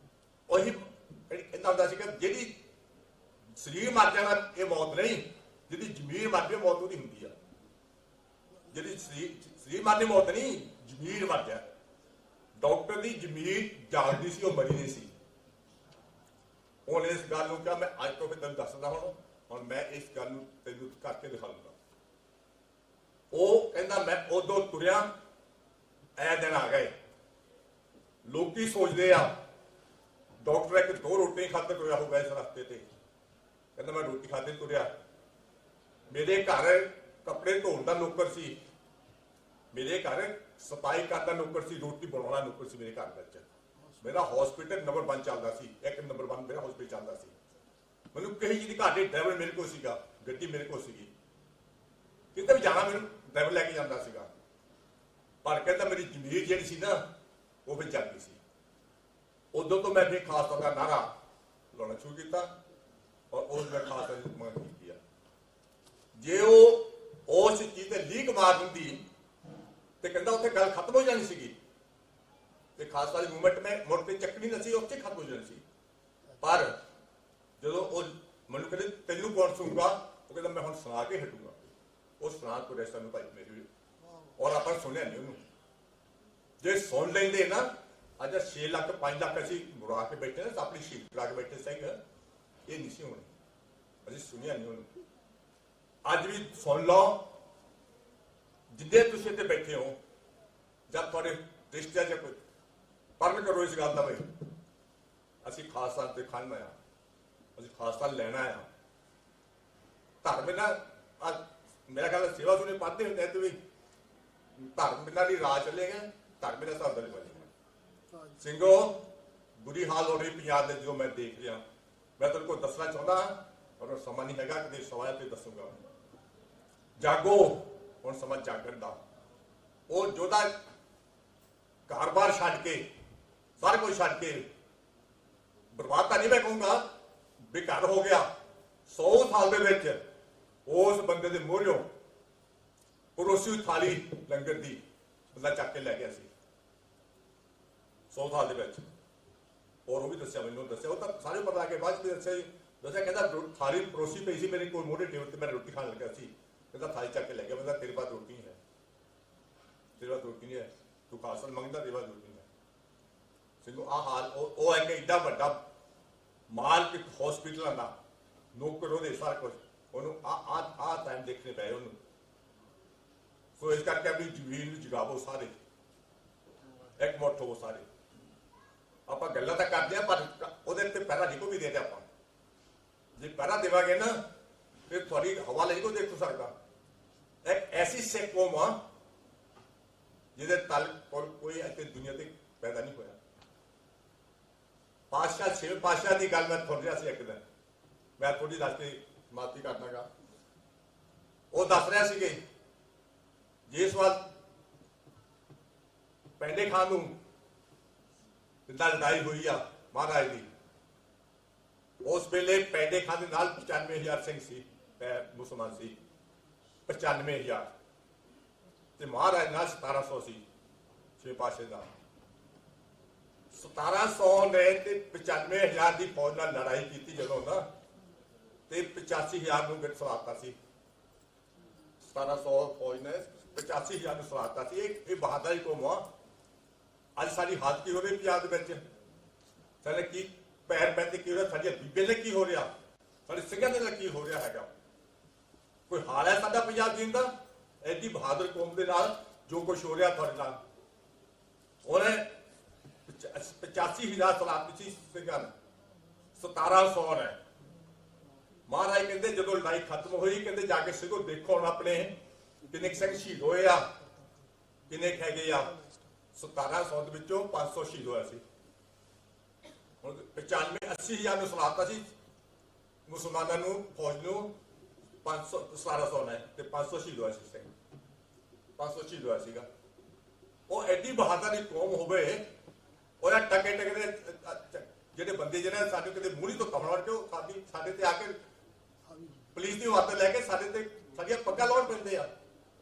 ਉਹੀ ਕਹਿੰਦਾ ਹੁੰਦਾ ਸੀ ਕਿ ਜਿਹੜੀ ਸਰੀਰ ਮਰ ਜਾਣਾ ਇਹ ਮੌਤ ਨਹੀਂ, ਜਿਹਦੀ ਜ਼ਮੀਰ ਮਰ ਜਾਵੇ ਮੌਤ ਉਹਦੀ ਹੁੰਦੀ ਆ। ਜਿਹੜੀ ਸਰੀਰ ਮਰਨੀ ਮੌਤ ਨਹੀਂ, ਜ਼ਮੀਰ ਮਰ ਜਾ। ਡਾਕਟਰ ਦੀ ਜ਼ਮੀਰ ਜਾਗਦੀ ਸੀ, ਉਹ ਮਰੀ ਨਹੀਂ ਸੀ। ਉਹਨੇ ਇਸ ਗੱਲ ਨੂੰ ਕਿਹਾ ਮੈਂ ਅੱਜ ਤੋਂ ਫਿਰ ਤੈਨੂੰ ਦੱਸਦਾ, ਹੁਣ ਮੈਂ ਇਸ ਗੱਲ ਨੂੰ ਤੈਨੂੰ ਕਰਕੇ ਦਿਖਾਉਂਗਾ। ਉਹ ਕਹਿੰਦਾ ਮੈਂ ਉਦੋਂ ਤੁਰਿਆ, ਐ ਦਿਨ ਆ ਗਏ। ਲੋਕੀ ਸੋਚਦੇ ਆ ਡਾਕਟਰ ਇੱਕ 2 ਰੋਟੀਆਂ ਖਾਤਰ ਤੁਰਿਆ ਹੋਊਗਾ ਇਸ ਰਸਤੇ ਤੇ। ਕਹਿੰਦਾ ਮੈਂ ਰੋਟੀ ਖਾਤੇ ਤੁਰਿਆ। ਮੇਰੇ ਘਰ ਕੱਪੜੇ ਧੋਣ ਦਾ ਨੌਕਰ ਸੀ, ਮੇਰੇ ਘਰ ਸਫਾਈ ਕਰਦਾ ਨੌਕਰ ਸੀ, ਰੋਟੀ ਬਣਾਉਣਾ ਨੌਕਰ ਸੀ ਮੇਰੇ ਘਰ ਵਿੱਚ। ਮੇਰਾ ਹਸਪੀਟਲ ਨੰਬਰ 1 ਚੱਲਦਾ ਸੀ, 1 ਨੰਬਰ 1 ਮੇਰਾ ਹਸਪੀਟਲ ਚੱਲਦਾ ਸੀ। ਮੈਨੂੰ ਕਿਸੇ ਚੀਜ਼ ਦੀ ਘਾਟ ਨਹੀਂ, ਡਰਾਈਵਰ ਮੇਰੇ ਕੋਲ ਸੀਗਾ, ਗੱਡੀ ਮੇਰੇ ਕੋਲ ਸੀਗੀ, ਕਿਤੇ ਵੀ ਜਾਣਾ ਮੈਨੂੰ ਡਰਾਈਵਰ ਲੈ ਕੇ ਜਾਂਦਾ ਸੀਗਾ। ਪਰ ਕਹਿੰਦਾ ਮੇਰੀ ਜ਼ਮੀਰ ਜਿਹੜੀ ਸੀ ਨਾ ਉਹ ਫਿਰ ਜਾਗੀ ਸੀ। ਉਦੋਂ ਤੋਂ ਮੈਂ ਫਿਰ ਖਾਸ ਤੌਰ ਦਾ ਨਾਰਾ ਲਾਉਣਾ ਸ਼ੁਰੂ ਕੀਤਾ ਔਰ ਉਸ ਮੈਂ ਖਾਸ ਤੌਰ ਦੀ ਮੰਗ ਕੀਤੀ ਆ। ਜੇ ਉਹ ਉਸ ਚੀਜ਼ ਤੇ ਲੀਕ ਮਾਰ ਦਿੰਦੀ ਤੇ ਕਹਿੰਦਾ ਉੱਥੇ ਗੱਲ ਖਤਮ ਹੋ ਜਾਣੀ ਸੀਗੀ ਤੇ ਖਾਲਸਾ ਦੀ ਮੂਵਮੈਂਟ ਮੈਂ ਮੁੜ ਕੇ ਚੱਕਣੀ ਨਹੀਂ ਸੀ, ਉੱਥੇ ਖਤਮ ਹੋ ਜਾਣੀ ਸੀ। ਪਰ ਜਦੋਂ ਉਹ ਮੈਨੂੰ ਕਹਿੰਦੇ ਤੈਨੂੰ ਕੌਣ ਸੁਣੂਗਾ, ਉਹ ਕਹਿੰਦਾ ਮੈਂ ਹੁਣ ਸੁਣਾ ਕੇ ਹਟੂਗਾ। ਉਹ ਸੁਣਾ ਕੋ ਰੈਸਟਾਂ ਨੂੰ ਭਾਈ ਮੇਰੀ ਔਰ ਆਪਾਂ ਸੁਣਿਆ ਨਹੀਂ ਉਹਨੂੰ। ਜੇ ਸੁਣ ਲੈਂਦੇ ਨਾ ਅੱਜ 6 ਲੱਖ 5 ਲੱਖ ਅਸੀਂ ਮੁੜਾ ਕੇ ਬੈਠੇ ਨਾ ਆਪਣੀ ਸ਼ੀਟ ਕਰਾ ਕੇ ਬੈਠੇ ਸਿੰਘ, ਇਹ ਨਹੀਂ ਸੀ ਹੋਣੀ। ਅਸੀਂ ਸੁਣਿਆ ਨਹੀਂ ਉਹਨੂੰ। ਅੱਜ ਵੀ ਸੁਣ ਲਓ, ਜਿੱਦੇ ਤੁਸੀਂ ਇੱਥੇ ਬੈਠੇ ਹੋ ਜਦ ਤੁਹਾਡੇ ਰਿਸ਼ਤੇਦਾਰ ਜਾਂ ਕੋਈ ਪਰਨ ਕਰੋ ਇਸ ਗੱਲ ਦਾ ਬਈ ਅਸੀਂ ਖਾਲਸਾ ਤੇ ਖੜਨਾ ਆ, ਅਸੀਂ ਖਾਲਸਾ ਲੈਣਾ ਆ। ਧਰਮ ਨਾਲ ਮੇਰਾ ਗੱਲ ਸੇਵਾ ਸੁਣੇ ਪੜ੍ਹਦੇ ਹੁੰਦੇ ਤੇ ਵੀ ਧਰਮ ਨਾਲ ਹੀ ਰਾਹ ਚੱਲੇਗਾ, ਧਰਮ ਨਾਲ ਹਿਸਾਬ ਨਾਲ ਬਣੇਗਾ। ਸਿੰਘੋ ਬੁਰੀ ਹਾਲ ਹੋ ਰਹੀ ਪੰਜਾਬ ਦੇ ਜੋ ਮੈਂ ਦੇਖ ਰਿਹਾ, ਮੈਂ ਤੁਹਾਨੂੰ ਕੋਲ ਦੱਸਣਾ ਚਾਹੁੰਦਾ ਔਰ ਸਮਾਂ ਨਹੀਂ ਹੈਗਾ ਕਿ ਸਵਾਲ ਤੇ ਦੱਸੂਗਾ। ਜਾਗੋ, ਹੁਣ ਸਮਾਂ ਜਾਗਣ ਦਾ। ਉਹ ਜੋਧਾ ਘਰ-ਬਾਰ ਛੱਡ ਕੇ ਸਾਰਾ ਕੁਝ ਛੱਡ ਕੇ ਬਰਬਾਦ ਤਾਂ ਨਹੀਂ ਮੈਂ ਕਹੂੰਗਾ, ਬੇਘਰ ਹੋ ਗਿਆ। 100 ਸਾਲ ਦੇ ਵਿੱਚ ਉਸ ਬੰਦੇ ਦੇ ਮੂਹਰਿਓਂ ਪਰੋਸੀ ਥਾਲੀ ਲੰਗਰ ਦੀ ਬੰਦਾ ਚੱਕ ਕੇ ਲੈ ਗਿਆ ਸੀ 100 ਸਾਲ ਦੇ ਵਿੱਚ। ਔਰ ਉਹ ਵੀ ਦੱਸਿਆ, ਮੈਨੂੰ ਦੱਸਿਆ, ਉਹ ਤਾਂ ਸਾਰੇ ਪਤਾ ਆ ਕੇ ਬਾਅਦ ਵਿੱਚ ਦੱਸਿਆ ਕਹਿੰਦਾ ਥਾਲੀ ਪਰੋਸੀ ਪਈ ਸੀ ਮੇਰੇ ਕੋਲ ਮੋਢੇ ਟੇਬਲ ਤੇ, ਮੈਂ ਰੋਟੀ ਖਾਣ ਲੱਗਾ ਸੀ, ਕਹਿੰਦਾ ਥਾਲੀ ਚੱਕ ਕੇ ਲੈ ਗਿਆ। ਬੰਦਾ ਤੇਰੇ ਬਾਅਦ ਰੋਟੀ ਹੈ, ਤੇਰੇ ਬਾਅਦ ਰੋਟੀ ਨਹੀਂ ਹੈ, ਤੂੰ ਖਾਲਸਾ ਮੰਗਦਾ, ਤੇਰੇ ਬਾਅਦ ਰੋਟੀ ਨਹੀਂ ਹੈ। ਸਿੰਘੋ ਆਹ ਹਾਲ ਉਹ ਹੈ ਕਿ ਏਡਾ ਵੱਡਾ ਮਾਲਕ ਹਸਪੀਟਲਾਂ ਦਾ ਨੌਕਰ ਉਹਦੇ ਸਾਰਾ ਕੁਝ ਉਹਨੂੰ ਆ ਟਾਈਮ ਦੇਖਣੇ ਪਏ ਉਹਨੂੰ। ਸੋ ਇਸ ਕਰਕੇ ਆਪਣੀ ਜ਼ਮੀਨ ਨੂੰ ਜਗਾਵੋ ਸਾਰੇ, ਇੱਕ ਮੁੱਠ ਹੋ ਸਾਰੇ। ਆਪਾਂ ਗੱਲਾਂ ਤਾਂ ਕਰਦੇ ਆ ਪਰ ਉਹਦੇ ਤੇ ਪਹਿਰਾ ਨਹੀਂ ਕੋਈ ਵੀ ਦੇ ਦੇ। ਆਪਾਂ ਜੇ ਪਹਿਰਾ ਦੇਵਾਂਗੇ ਨਾ ਫਿਰ ਤੁਹਾਡੀ ਹਵਾ ਨਹੀਂ ਕੋਈ ਦੇਖ ਸਕਦਾ। ਇੱਕ ਐਸੀ ਸਿੱਖ ਕੌਮ ਆ ਜਿਹਦੇ ਤਲ ਕੋਈ ਇੱਥੇ ਦੁਨੀਆ ਤੇ ਪੈਦਾ ਨਹੀਂ ਹੋਇਆ। ਪਾਤਸ਼ਾਹ 6 ਪਾਤਸ਼ਾਹ ਦੀ ਗੱਲ ਮੈਂ ਸੁਣ ਰਿਹਾ ਸੀ ਇੱਕ ਦਿਨ, ਮੈਂ ਥੋੜੀ ਦੱਸ ਕੇ ਮਾਫੀ ਕਰਨਾਗਾ। ਉਹ ਦੱਸ ਰਿਹਾ ਸੀ ਕਿ ਜਿਸ ਵਾਰ ਪੈਂਡੇ ਖਾਨ ਨੂੰ ਜਿੱਦਾਂ ਲੜਾਈ ਹੋਈ ਆ ਮਹਾਰਾਜ ਦੀ, ਉਸ ਵੇਲੇ ਪੈਂਡੇ ਖਾਨ ਦੇ ਨਾਲ 95,000 ਸਿੰਘ ਸੀ, ਮੁਸਲਮਾਨ ਸੀ 95,000 ਤੇ ਮਹਾਰਾਜ ਨਾਲ 1700 ਸੀ। 6 ਪਾਤਸ਼ਾਹ ਦਾ 1700 ਨੇ ਤੇ 95,000 ਦੀ ਫੌਜ ਨਾਲ ਲੜਾਈ ਕੀਤੀ ਜਦੋਂ ਨਾ, ਤੇ 85,000 ਨੂੰ ਗਿਰ ਸਵਾਰਤਾ ਸੀ। 1700 ਫੌਜ ਨੇ 85,000 ਨੂੰ ਸਵਾਰਤਾ ਸੀ। ਇਹ ਬਹਾਦਰੀ ਕੌਮ ਆ। ਅੱਜ ਸਾਡੀ ਹਾਲਤ ਕੀ ਹੋ ਰਹੀ ਪੰਜਾਬ ਦੇ ਵਿੱਚ, ਸਾਡੇ ਕੀ ਪੈਰ ਪੈਂਦੇ ਕੀ ਹੋ ਰਿਹਾ, ਸਾਡੀਆਂ ਬੀਬੀਆਂ ਦੇ ਕੀ ਹੋ ਰਿਹਾ, ਸਾਡੇ ਸਿੰਘਾਂ ਦੇ ਨਾਲ ਕੀ ਹੋ ਰਿਹਾ ਹੈਗਾ। ਕੋਈ ਹਾਲ ਹੈ ਸਾਡਾ ਪੰਜਾਬ ਜੀਣ ਦਾ? ਐਡੀ ਬਹਾਦਰ ਕੌਮ ਦੇ ਨਾਲ ਜੋ ਕੁਝ ਹੋ ਰਿਹਾ ਤੁਹਾਡੇ ਨਾਲ। ਉਹਨੇ 85,000 ਸਲਾਤ ਸੀ ਸਿੰਘਾਂ ਨੇ, 1700 ਨੇ। ਮਹਾਰਾਜ ਕਹਿੰਦੇ ਜਦੋਂ ਲੜਾਈ ਖਤਮ ਹੋਈ, ਕਹਿੰਦੇ ਜਾ ਕੇ ਸਿੰਘੋ ਦੇਖੋ ਹੁਣ ਆਪਣੇ ਕਿੰਨੇ ਸਿੰਘ ਸ਼ਹੀਦ ਹੋਏ ਆ, ਕਿੰਨੇ ਹੈਗੇ ਆ। 1700 ਦੇ ਵਿੱਚੋਂ 500 ਸ਼ਹੀਦ ਹੋਇਆ ਸੀ। ਹੁਣ 80,000 ਨੂੰ ਸਲਾਤਾ ਸੀ ਮੁਸਲਮਾਨਾਂ ਨੂੰ, ਫੌਜ ਨੂੰ 1700 ਨੇ ਤੇ 500 ਸ਼ਹੀਦ ਹੋਇਆ ਸੀ ਸਿੰਘ, 500 ਸ਼ਹੀਦ ਹੋਇਆ ਸੀਗਾ। ਉਹ ਐਡੀ ਬਹਾਦਰੀ ਕੌਮ ਹੋਵੇ, ਉਹਦਾ ਟਕੇ ਦੇ ਜਿਹੜੇ ਬੰਦੇ ਜਿਹਨੇ ਸਾਡੇ ਕਿਤੇ ਮੂਹਰੀ ਤੋਂ ਕਮਣ ਕੇ ਉਹ ਸਾਡੇ ਤੇ ਆ ਕੇ ਪੁਲਿਸ ਦੀ ਵਾਰਤਾ ਲੈ ਕੇ ਸਾਡੇ ਤੇ ਸਾਡੀਆਂ ਪੱਗਾਂ ਲਾਉਣ ਪੈਂਦੇ ਆ।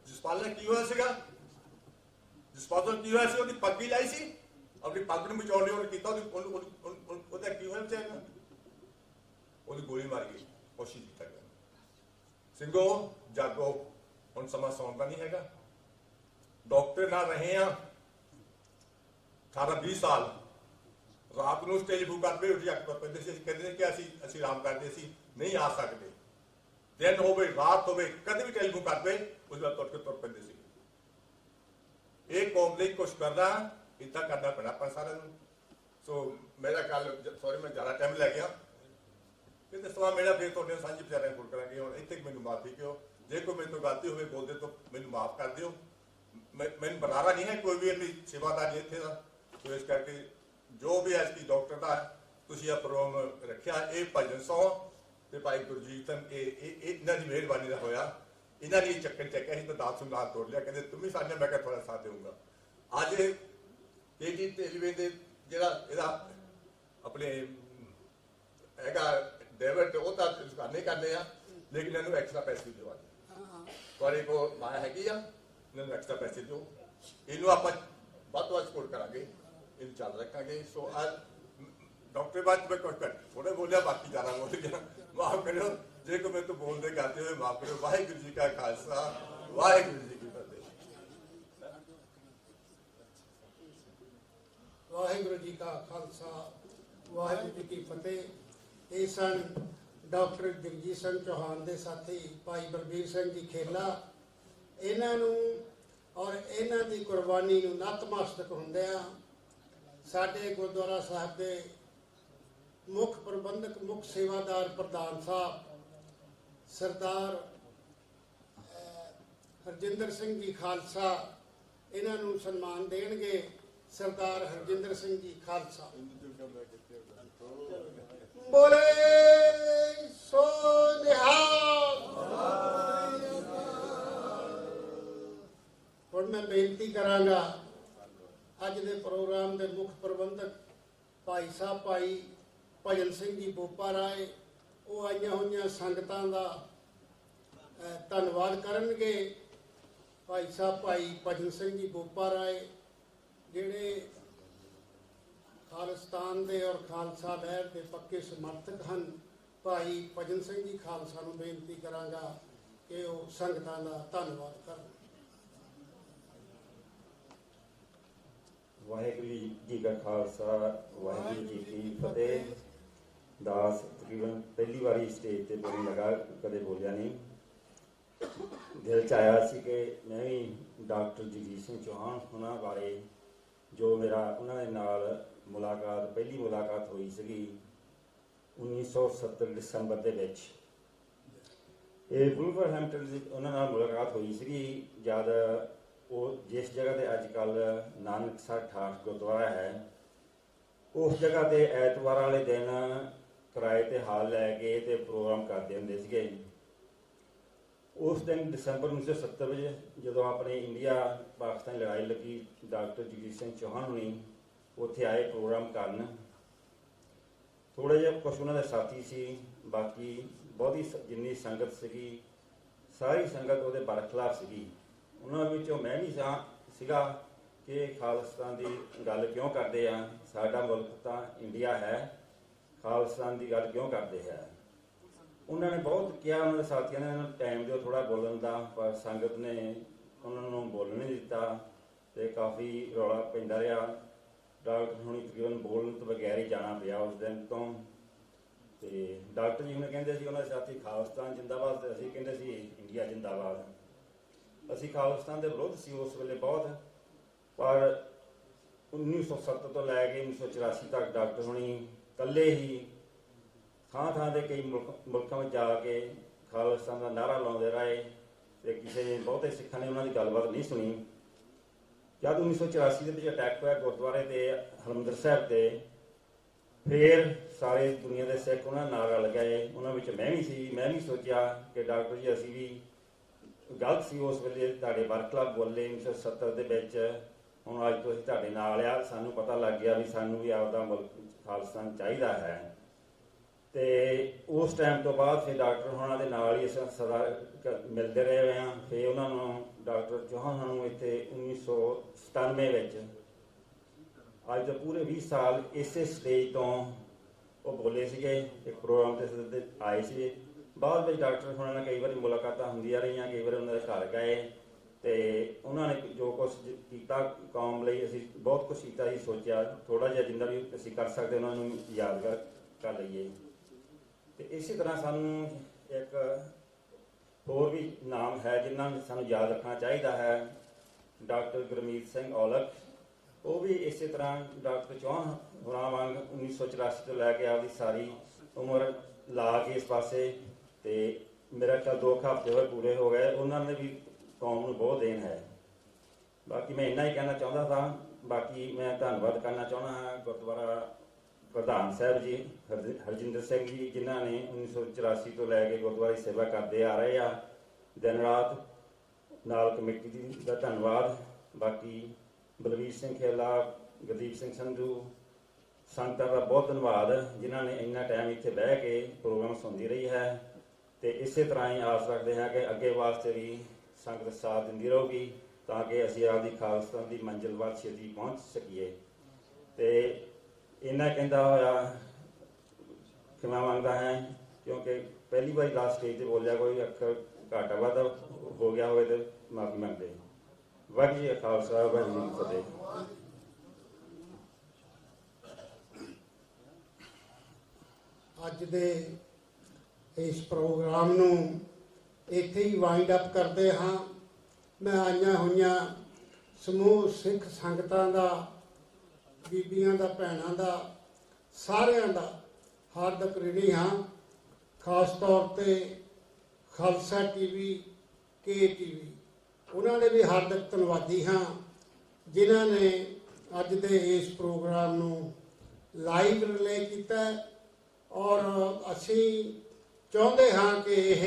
ਜਸਪਾਲ ਨੇ ਕੀ ਹੋਇਆ ਸੀਗਾ, ਜਸਪਾਲ ਨੂੰ ਕੀ ਹੋਇਆ ਸੀ, ਉਹਦੀ ਪੱਗ ਹੀ ਲਾਈ ਸੀ, ਆਪਣੀ ਪੱਗ ਨੂੰ ਬਚਾਉਣ ਲਈ ਉਹਨੇ ਕੀਤਾ, ਉਹਦਾ ਕੀ ਹੋਇਆ ਵਿਚਾਰਾ, ਉਹਦੀ ਗੋਲੀ ਮਾਰ ਗਈ, ਕੋਸ਼ਿਸ਼ ਕੀਤਾ ਗਿਆ। ਸਿੰਘੋ ਜਾਗੋ, ਹੁਣ ਸਮਾਂ ਸੌਣ ਦਾ ਨਹੀਂ ਹੈਗਾ। ਡਾਕਟਰ ਨਾਲ ਰਹੇ ਆ 18-20 ਸਾਲ, ਰਾਤ ਨੂੰ ਸਟੇਜ ਬੁੱਕ ਕਰਦੇ ਉੱਠ ਜਾ ਕੇ ਪੈਂਦੇ ਸੀ, ਕਹਿੰਦੇ ਨੇ ਕਿ ਅਸੀਂ ਆਰਾਮ ਕਰਦੇ ਸੀ, ਨਹੀਂ ਆ ਸਕਦੇ। ਦਿਨ ਹੋਵੇ ਰਾਤ ਹੋਵੇ ਕਦੇ ਵੀ ਟੈਲੀਫੋਨ ਕਰਦੇ ਉਸ ਵਾਰ ਤੁਰ ਕੇ ਤੁਰ ਪੈਂਦੇ ਸੀ। ਇਹ ਕੌਮ ਲਈ ਕੁਛ ਕਰਨਾ, ਇੱਦਾਂ ਕਰਨਾ ਪੈਣਾ ਆਪਾਂ ਸਾਰਿਆਂ ਨੂੰ। ਸੋ ਮੇਰਾ ਕੱਲ ਸੌਰੀ ਮੈਂ ਜ਼ਿਆਦਾ ਟਾਈਮ ਲੈ ਗਿਆ, ਤੇ ਸਮਾਂ ਮੇਰਾ ਫਿਰ ਤੁਹਾਡੇ ਸਾਂਝੀ ਵਿਚਾਰਿਆਂ ਕੋਲ ਕਰਾਂਗੇ। ਹੁਣ ਇੱਥੇ ਮੈਨੂੰ ਮਾਫੀ ਕਿਉਂ, ਜੇ ਕੋਈ ਮੇਰੇ ਤੋਂ ਗਲਤੀ ਹੋਵੇ ਬੋਲਦੇ ਤੋਂ ਮੈਨੂੰ ਮਾਫ ਕਰ ਦਿਓ। ਮੈਨੂੰ ਬੁਲਾਰਾ ਨਹੀਂ ਹੈ ਕੋਈ ਵੀ ਆਪਣੀ ਸੇਵਾਦਾਰੀ ਇੱਥੇ ਦਾ। ਸੋ ਇਸ ਕਰਕੇ ਜੋ ਵੀ ਐਸਪੀ ਡਾਕਟਰ ਦਾ ਤੁਸੀਂ ਇਹ ਪ੍ਰੋਗਰਾਮ ਰੱਖਿਆ, ਇਹ ਭਜਨ ਸੌ ਤੇ ਭਾਈ ਗੁਰਜੀਤ ਇਹਨਾਂ ਦੀ ਮਿਹਰਬਾਨੀ ਦਾ ਹੋਇਆ। ਇਹਨਾਂ ਦੀ ਚੱਕਰ ਚੱਕਿਆ ਸੀ ਤਾਂ ਦਾਸ ਨੂੰ ਨਾਲ ਤੋੜ ਲਿਆ, ਕਹਿੰਦੇ ਤੂੰ ਵੀ ਸਾਡੇ, ਮੈਂ ਕਿਹਾ ਥੋੜਾ ਸਾਥ ਦੇਊਂਗਾ। ਅੱਜ ਕੇਜੀ ਢਿੱਲਵੇਂ ਦੇ ਜਿਹੜਾ ਇਹਦਾ ਆਪਣੇ ਹੈਗਾ ਡੇਵਿਡ ਉਹ ਤਾਂ ਕਰਨੇ ਆ, ਲੇਕਿਨ ਇਹਨੂੰ ਐਕਸਟਰਾ ਪੈਸੇ ਦਿਓ। ਤੁਹਾਡੇ ਕੋਲ ਮਾਇਆ ਹੈਗੀ ਆ, ਇਹਨੂੰ ਐਕਸਟਰਾ ਪੈਸੇ ਦਿਓ। ਇਹਨੂੰ ਆਪਾਂ ਵੱਧ ਤੋਂ ਵੱਧ ਸਪੋਰਟ ਕਰਾਂਗੇ, ਇਹਨੂੰ ਚੱਲ ਰੱਖਾਂਗੇ। ਸੋ ਡਾਕਟਰ ਬਾਤ ਮੈਂ ਕੁਝ ਥੋੜੇ ਬੋਲਿਆ, ਬਾਕੀ ਜ਼ਿਆਦਾ ਬੋਲ ਗਿਆ, ਮਾਫ ਕਰਿਓ। ਜੇ ਕੋਈ ਮੇਰੇ ਤੋਂ ਬੋਲਦੇ ਕਰਦੇ ਹੋਏ ਮਾਫ ਕਰਿਓ। ਵਾਹਿਗੁਰੂ ਜੀ ਕਾ ਖਾਲਸਾ, ਵਾਹਿਗੁਰੂ ਜੀ ਕੀ ਫਤਿਹ। ਵਾਹਿਗੁਰੂ ਜੀ ਕਾ ਖਾਲਸਾ, ਵਾਹਿਗੁਰੂ ਜੀ ਕੀ ਫਤਿਹ। ਇਹ ਸਨ ਡਾਕਟਰ ਜਗਜੀਤ ਸਿੰਘ ਚੌਹਾਨ ਦੇ ਸਾਥੀ ਭਾਈ ਬਲਬੀਰ ਸਿੰਘ ਜੀ ਖੇਲਾ। ਇਹਨਾਂ ਨੂੰ ਔਰ ਇਹਨਾਂ ਦੀ ਕੁਰਬਾਨੀ ਨੂੰ ਨਤਮਸਤਕ ਹੁੰਦਿਆਂ ਸਾਡੇ ਗੁਰਦੁਆਰਾ ਸਾਹਿਬ ਦੇ ਮੁੱਖ ਪ੍ਰਬੰਧਕ, ਮੁੱਖ ਸੇਵਾਦਾਰ ਪ੍ਰਧਾਨ ਸਾਹਿਬ ਸਰਦਾਰ ਹਰਜਿੰਦਰ ਸਿੰਘ ਜੀ ਖਾਲਸਾ ਇਹਨਾਂ ਨੂੰ ਸਨਮਾਨ ਦੇਣਗੇ। ਸਰਦਾਰ ਹਰਜਿੰਦਰ ਸਿੰਘ ਜੀ ਖਾਲਸਾ। ਬੋਲੇ ਸੋ ਨਿਹਾਲ। ਹੁਣ ਮੈਂ ਬੇਨਤੀ ਕਰਾਂਗਾ, ਅੱਜ ਦੇ ਪ੍ਰੋਗਰਾਮ ਦੇ ਮੁੱਖ ਪ੍ਰਬੰਧਕ ਭਾਈ ਸਾਹਿਬ ਭਾਈ ਭਜਨ ਸਿੰਘ ਜੀ ਬੋਪਾ ਰਾਏ, ਉਹ ਆਈਆਂ ਹੋਈਆਂ ਸੰਗਤਾਂ ਦਾ ਧੰਨਵਾਦ ਕਰਨਗੇ। ਭਾਈ ਸਾਹਿਬ ਭਾਈ ਭਜਨ ਸਿੰਘ ਜੀ ਬੋਪਾ ਰਾਏ ਜਿਹੜੇ ਖਾਲਿਸਤਾਨ ਦੇ ਔਰ ਖਾਲਸਾ ਲਹਿਰ ਦੇ ਪੱਕੇ ਸਮਰਥਕ ਹਨ। ਭਾਈ ਭਜਨ ਸਿੰਘ ਜੀ ਖਾਲਸਾ ਨੂੰ ਬੇਨਤੀ ਕਰਾਂਗਾ ਕਿ ਉਹ ਸੰਗਤਾਂ ਦਾ ਧੰਨਵਾਦ ਕਰਨ। ਵਾਹਿਗੁਰੂ ਜੀ ਕਾ ਖਾਲਸਾ, ਵਾਹਿਗੁਰੂ ਜੀ ਕੀ ਫਤਿਹ। ਦਾਸ ਤਕਰੀਬਨ ਪਹਿਲੀ ਵਾਰੀ ਸਟੇਜ ਤੇ ਬੋਲਣ ਲੱਗਾ, ਕਦੇ ਬੋਲਿਆ ਨਹੀਂ। ਦਿਲ 'ਚ ਆਇਆ ਸੀ ਕਿ ਮੈਂ ਵੀ ਡਾਕਟਰ ਜਗਜੀਤ ਸਿੰਘ ਚੌਹਾਨ ਉਹਨਾਂ ਬਾਰੇ, ਜੋ ਮੇਰਾ ਉਹਨਾਂ ਦੇ ਨਾਲ ਮੁਲਾਕਾਤ, ਪਹਿਲੀ ਮੁਲਾਕਾਤ ਹੋਈ ਸੀਗੀ 1970 ਦਸੰਬਰ ਦੇ ਵਿੱਚ। ਇਹ ਵੁਲਵਰਹੈਂਪਟਨ ਦੀ ਉਹਨਾਂ ਨਾਲ ਮੁਲਾਕਾਤ ਹੋਈ ਸੀਗੀ ਜਦ ਉਹ ਜਿਸ ਜਗ੍ਹਾ ਤੇ ਅੱਜ ਕੱਲ੍ਹ ਨਾਨਕਸਰ ਠਾਠ ਗੁਰਦੁਆਰਾ ਹੈ, ਉਸ ਜਗ੍ਹਾ ਤੇ ਐਤਵਾਰ ਵਾਲੇ ਦਿਨ ਕਿਰਾਏ ਤੇ ਹਾਲ ਲੈ ਕੇ ਤੇ ਪ੍ਰੋਗਰਾਮ ਕਰਦੇ ਹੁੰਦੇ ਸੀਗੇ। ਉਸ ਦਿਨ ਦਸੰਬਰ 1970 ਵਿੱਚ ਜਦੋਂ ਆਪਣੇ ਇੰਡੀਆ ਪਾਕਿਸਤਾਨ ਲੜਾਈ ਲੱਗੀ, ਡਾਕਟਰ ਜਗਜੀਤ ਸਿੰਘ ਚੌਹਾਨ ਹੁਣੀ ਉੱਥੇ ਆਏ ਪ੍ਰੋਗਰਾਮ ਕਰਨ। ਥੋੜ੍ਹੇ ਜਿਹੇ ਕੁਛ ਉਹਨਾਂ ਦੇ ਸਾਥੀ ਸੀ, ਬਾਕੀ ਬਹੁਤੀ ਜਿੰਨੀ ਸੰਗਤ ਸੀਗੀ ਸਾਰੀ ਸੰਗਤ ਉਹਦੇ ਬਰਖਲਾਫ ਸੀਗੀ। ਉਹਨਾਂ ਵਿੱਚੋਂ ਮੈਂ ਵੀ ਸੀਗਾ ਕਿ ਖਾਲਿਸਤਾਨ ਦੀ ਗੱਲ ਕਿਉਂ ਕਰਦੇ ਆ, ਸਾਡਾ ਮੁਲਕ ਤਾਂ ਇੰਡੀਆ ਹੈ, ਖਾਲਿਸਤਾਨ ਦੀ ਗੱਲ ਕਿਉਂ ਕਰਦੇ ਹੈ। ਉਹਨਾਂ ਨੇ ਬਹੁਤ ਕਿਹਾ, ਉਹਨਾਂ ਦੇ ਸਾਥੀਆਂ ਨੇ ਇਹਨਾਂ ਨੂੰ ਟਾਈਮ ਦਿਓ ਥੋੜ੍ਹਾ ਬੋਲਣ ਦਾ, ਪਰ ਸੰਗਤ ਨੇ ਉਹਨਾਂ ਨੂੰ ਬੋਲਣ ਨਹੀਂ ਦਿੱਤਾ ਅਤੇ ਕਾਫੀ ਰੌਲਾ ਪੈਂਦਾ ਰਿਹਾ। ਡਾਕਟਰ ਹੁਣੀ ਤਕਰੀਬਨ ਬੋਲਣ ਤੋਂ ਬਗੈਰ ਹੀ ਜਾਣਾ ਪਿਆ ਉਸ ਦਿਨ ਤੋਂ। ਅਤੇ ਡਾਕਟਰ ਜੀ ਹੁਣ ਕਹਿੰਦੇ ਸੀ ਉਹਨਾਂ ਦੇ ਸਾਥੀ ਖਾਲਿਸਤਾਨ ਜਿੰਦਾਬਾਦ, ਅਤੇ ਅਸੀਂ ਕਹਿੰਦੇ ਸੀ ਇੰਡੀਆ ਜਿੰਦਾਬਾਦ। ਅਸੀਂ ਖਾਲਿਸਤਾਨ ਦੇ ਵਿਰੁੱਧ ਸੀ ਉਸ ਵੇਲੇ ਬਹੁਤ, ਪਰ 1970 ਤੋਂ ਲੈ ਕੇ 1984 ਤੱਕ ਡਾਕਟਰ ਹੁਣੀ ਇਕੱਲੇ ਹੀ ਥਾਂ ਥਾਂ ਦੇ ਕਈ ਮੁਲਕਾਂ ਵਿੱਚ ਜਾ ਕੇ ਖਾਲਿਸਤਾਨ ਦਾ ਨਾਅਰਾ ਲਾਉਂਦੇ ਰਹੇ ਅਤੇ ਕਿਸੇ ਨੇ ਬਹੁਤੇ ਸਿੱਖਾਂ ਨੇ ਉਹਨਾਂ ਦੀ ਗੱਲਬਾਤ ਨਹੀਂ ਸੁਣੀ। ਜਦ 1984 ਦੇ ਵਿੱਚ ਅਟੈਕ ਹੋਇਆ ਗੁਰਦੁਆਰੇ 'ਤੇ ਹਰਿਮੰਦਰ ਸਾਹਿਬ 'ਤੇ, ਫਿਰ ਸਾਰੇ ਦੁਨੀਆ ਦੇ ਸਿੱਖ ਉਹਨਾਂ ਨਾਲ ਰਲ ਗਏ। ਉਹਨਾਂ ਵਿੱਚ ਮੈਂ ਵੀ ਸੀ। ਮੈਂ ਵੀ ਸੋਚਿਆ ਕਿ ਡਾਕਟਰ ਜੀ ਅਸੀਂ ਵੀ ਗਲਤ ਸੀ ਉਸ ਵੇਲੇ, ਤੁਹਾਡੇ ਵਰਖਲਾਫ ਬੋਲੇ 1970 ਦੇ ਵਿੱਚ। ਹੁਣ ਅੱਜ ਤੋਂ ਅਸੀਂ ਤੁਹਾਡੇ ਨਾਲ ਆ, ਸਾਨੂੰ ਪਤਾ ਲੱਗ ਗਿਆ ਵੀ ਸਾਨੂੰ ਵੀ ਆਪਦਾ ਮੁਲਕ ਖਾਲਿਸਤਾਨ ਚਾਹੀਦਾ ਹੈ। ਅਤੇ ਉਸ ਟਾਈਮ ਤੋਂ ਬਾਅਦ ਫਿਰ ਡਾਕਟਰ ਹੋਣਾ ਦੇ ਨਾਲ ਹੀ ਅਸੀਂ ਸਦਾ ਮਿਲਦੇ ਰਹੇ ਹੋਏ ਹਾਂ। ਫਿਰ ਉਹਨਾਂ ਨੂੰ ਡਾਕਟਰ ਚੌਹਾਨ ਨੂੰ ਇੱਥੇ 1997 ਵਿੱਚ, ਅੱਜ ਤੋਂ ਪੂਰੇ 20 ਸਾਲ ਇਸੇ ਸਟੇਜ ਤੋਂ ਉਹ ਬੋਲੇ ਸੀਗੇ, ਇੱਕ ਪ੍ਰੋਗਰਾਮ 'ਤੇ ਆਏ ਸੀ। ਬਾਅਦ ਵਿੱਚ ਡਾਕਟਰ ਹੋਣਾ ਨਾਲ ਕਈ ਵਾਰੀ ਮੁਲਾਕਾਤਾਂ ਹੁੰਦੀਆਂ ਰਹੀਆਂ, ਕਈ ਵਾਰੀ ਉਹਨਾਂ ਦੇ ਘਰ ਗਏ ਅਤੇ ਉਹਨਾਂ ਨੇ ਜੋ ਕੁਛ ਕੀਤਾ ਕੌਮ ਲਈ, ਅਸੀਂ ਬਹੁਤ ਕੁਛ ਕੀਤਾ ਸੀ। ਸੋਚਿਆ ਥੋੜ੍ਹਾ ਜਿਹਾ ਜਿੰਨਾ ਵੀ ਅਸੀਂ ਕਰ ਸਕਦੇ ਉਹਨਾਂ ਨੂੰ ਯਾਦਗਾਰ ਕਰ ਲਈਏ। ਅਤੇ ਇਸੇ ਤਰ੍ਹਾਂ ਸਾਨੂੰ ਇੱਕ ਹੋਰ ਵੀ ਨਾਮ ਹੈ ਜਿਨ੍ਹਾਂ ਨੂੰ ਸਾਨੂੰ ਯਾਦ ਰੱਖਣਾ ਚਾਹੀਦਾ ਹੈ, ਡਾਕਟਰ ਗੁਰਮੀਤ ਸਿੰਘ ਔਲਖ। ਉਹ ਵੀ ਇਸੇ ਤਰ੍ਹਾਂ ਡਾਕਟਰ ਚੌਹਾਨ ਹੋਰਾਂ ਵਾਂਗ 1984 ਤੋਂ ਲੈ ਕੇ ਆਪਦੀ ਸਾਰੀ ਉਮਰ ਲਾ ਕੇ ਇਸ ਪਾਸੇ, ਅਤੇ ਮੇਰਾ ਖਿਆਲ 2 ਹਫ਼ਤੇ ਹੋਏ ਪੂਰੇ ਹੋ ਗਏ। ਉਹਨਾਂ ਨੇ ਵੀ ਕੌਮ ਨੂੰ ਬਹੁਤ ਦੇਣ ਹੈ। ਬਾਕੀ ਮੈਂ ਇੰਨਾ ਹੀ ਕਹਿਣਾ ਚਾਹੁੰਦਾ ਸਾਂ। ਬਾਕੀ ਮੈਂ ਧੰਨਵਾਦ ਕਰਨਾ ਚਾਹੁੰਦਾ ਹਾਂ ਗੁਰਦੁਆਰਾ ਪ੍ਰਧਾਨ ਸਾਹਿਬ ਜੀ ਹਰਜਿੰਦਰ ਸਿੰਘ ਜੀ, ਜਿਨ੍ਹਾਂ ਨੇ 1984 ਤੋਂ ਲੈ ਕੇ ਗੁਰਦੁਆਰੇ ਸੇਵਾ ਕਰਦੇ ਆ ਰਹੇ ਆ ਦਿਨ ਰਾਤ, ਨਾਲ ਕਮੇਟੀ ਦਾ ਧੰਨਵਾਦ। ਬਾਕੀ ਬਲਵੀਰ ਸਿੰਘ ਖੇਲਾ, ਗੁਰਦੀਪ ਸਿੰਘ ਸੰਧੂ, ਸੰਗਤਾਂ ਦਾ ਬਹੁਤ ਧੰਨਵਾਦ ਜਿਨ੍ਹਾਂ ਨੇ ਇੰਨਾ ਟਾਈਮ ਇੱਥੇ ਬਹਿ ਕੇ ਪ੍ਰੋਗਰਾਮ ਸੁਣਦੀ ਰਹੀ ਹੈ ਤੇ ਇਸੇ ਤਰ੍ਹਾਂ ਹੀ ਆਸ ਰੱਖਦੇ ਹਾਂ ਕਿ ਅੱਗੇ ਵਾਸਤੇ ਵੀ ਸੰਗਤ ਸਾਥ ਦਿੰਦੀ ਰਹੂਗੀ ਤਾਂ ਕਿ ਅਸੀਂ ਆਪਦੀ ਖਾਲਸਾ ਦੀ ਮੰਜ਼ਿਲ ਵੱਲ ਛੇਤੀ ਪਹੁੰਚ ਸਕੀਏ। ਤੇ ਇਹਨਾਂ ਕਹਿੰਦਾ ਹੋਇਆ ਖਿਮਾ ਮੰਗਦਾ ਹੈ ਕਿਉਂਕਿ ਪਹਿਲੀ ਵਾਰੀ ਲਾਸਟ ਸਟੇਜ ਤੇ ਬੋਲਿਆ ਕੋਈ ਅੱਖਰ ਘਾਟਾ ਵਾਧਾ ਹੋ ਗਿਆ ਹੋਵੇ ਤੇ ਮਾਫੀ ਮੰਗਦੇ। ਵਾਹਿਗੁਰੂ ਜੀ ਕਾ ਖਾਲਸਾ, ਵਾਹਿਗੁਰੂ ਜੀ ਕੀ ਫਤਿਹ। ਅੱਜ ਦੇ ਇਸ ਪ੍ਰੋਗਰਾਮ ਨੂੰ ਇੱਥੇ ਹੀ ਵਾਈਂਡ ਅਪ ਕਰਦੇ ਹਾਂ। ਮੈਂ ਆਈਆਂ ਹੋਈਆਂ ਸਮੂਹ ਸਿੱਖ ਸੰਗਤਾਂ ਦਾ, ਬੀਬੀਆਂ ਦਾ, ਭੈਣਾਂ ਦਾ, ਸਾਰਿਆਂ ਦਾ ਹਾਰਦਿਕ ਰਿਣੀ ਹਾਂ। ਖਾਸ ਤੌਰ ਤੇ ਖਾਲਸਾ ਟੀਵੀ, ਕੇ ਟੀਵੀ, ਉਹਨਾਂ ਦੇ ਵੀ ਹਾਰਦਿਕ ਧੰਨਵਾਦੀ ਹਾਂ ਜਿਨ੍ਹਾਂ ਨੇ ਅੱਜ ਦੇ ਇਸ ਪ੍ਰੋਗਰਾਮ ਨੂੰ ਲਾਈਵ ਰਿਲੇ ਕੀਤਾ ਔਰ ਅਸੀਂ ਚਾਹੁੰਦੇ ਹਾਂ ਕਿ ਇਹ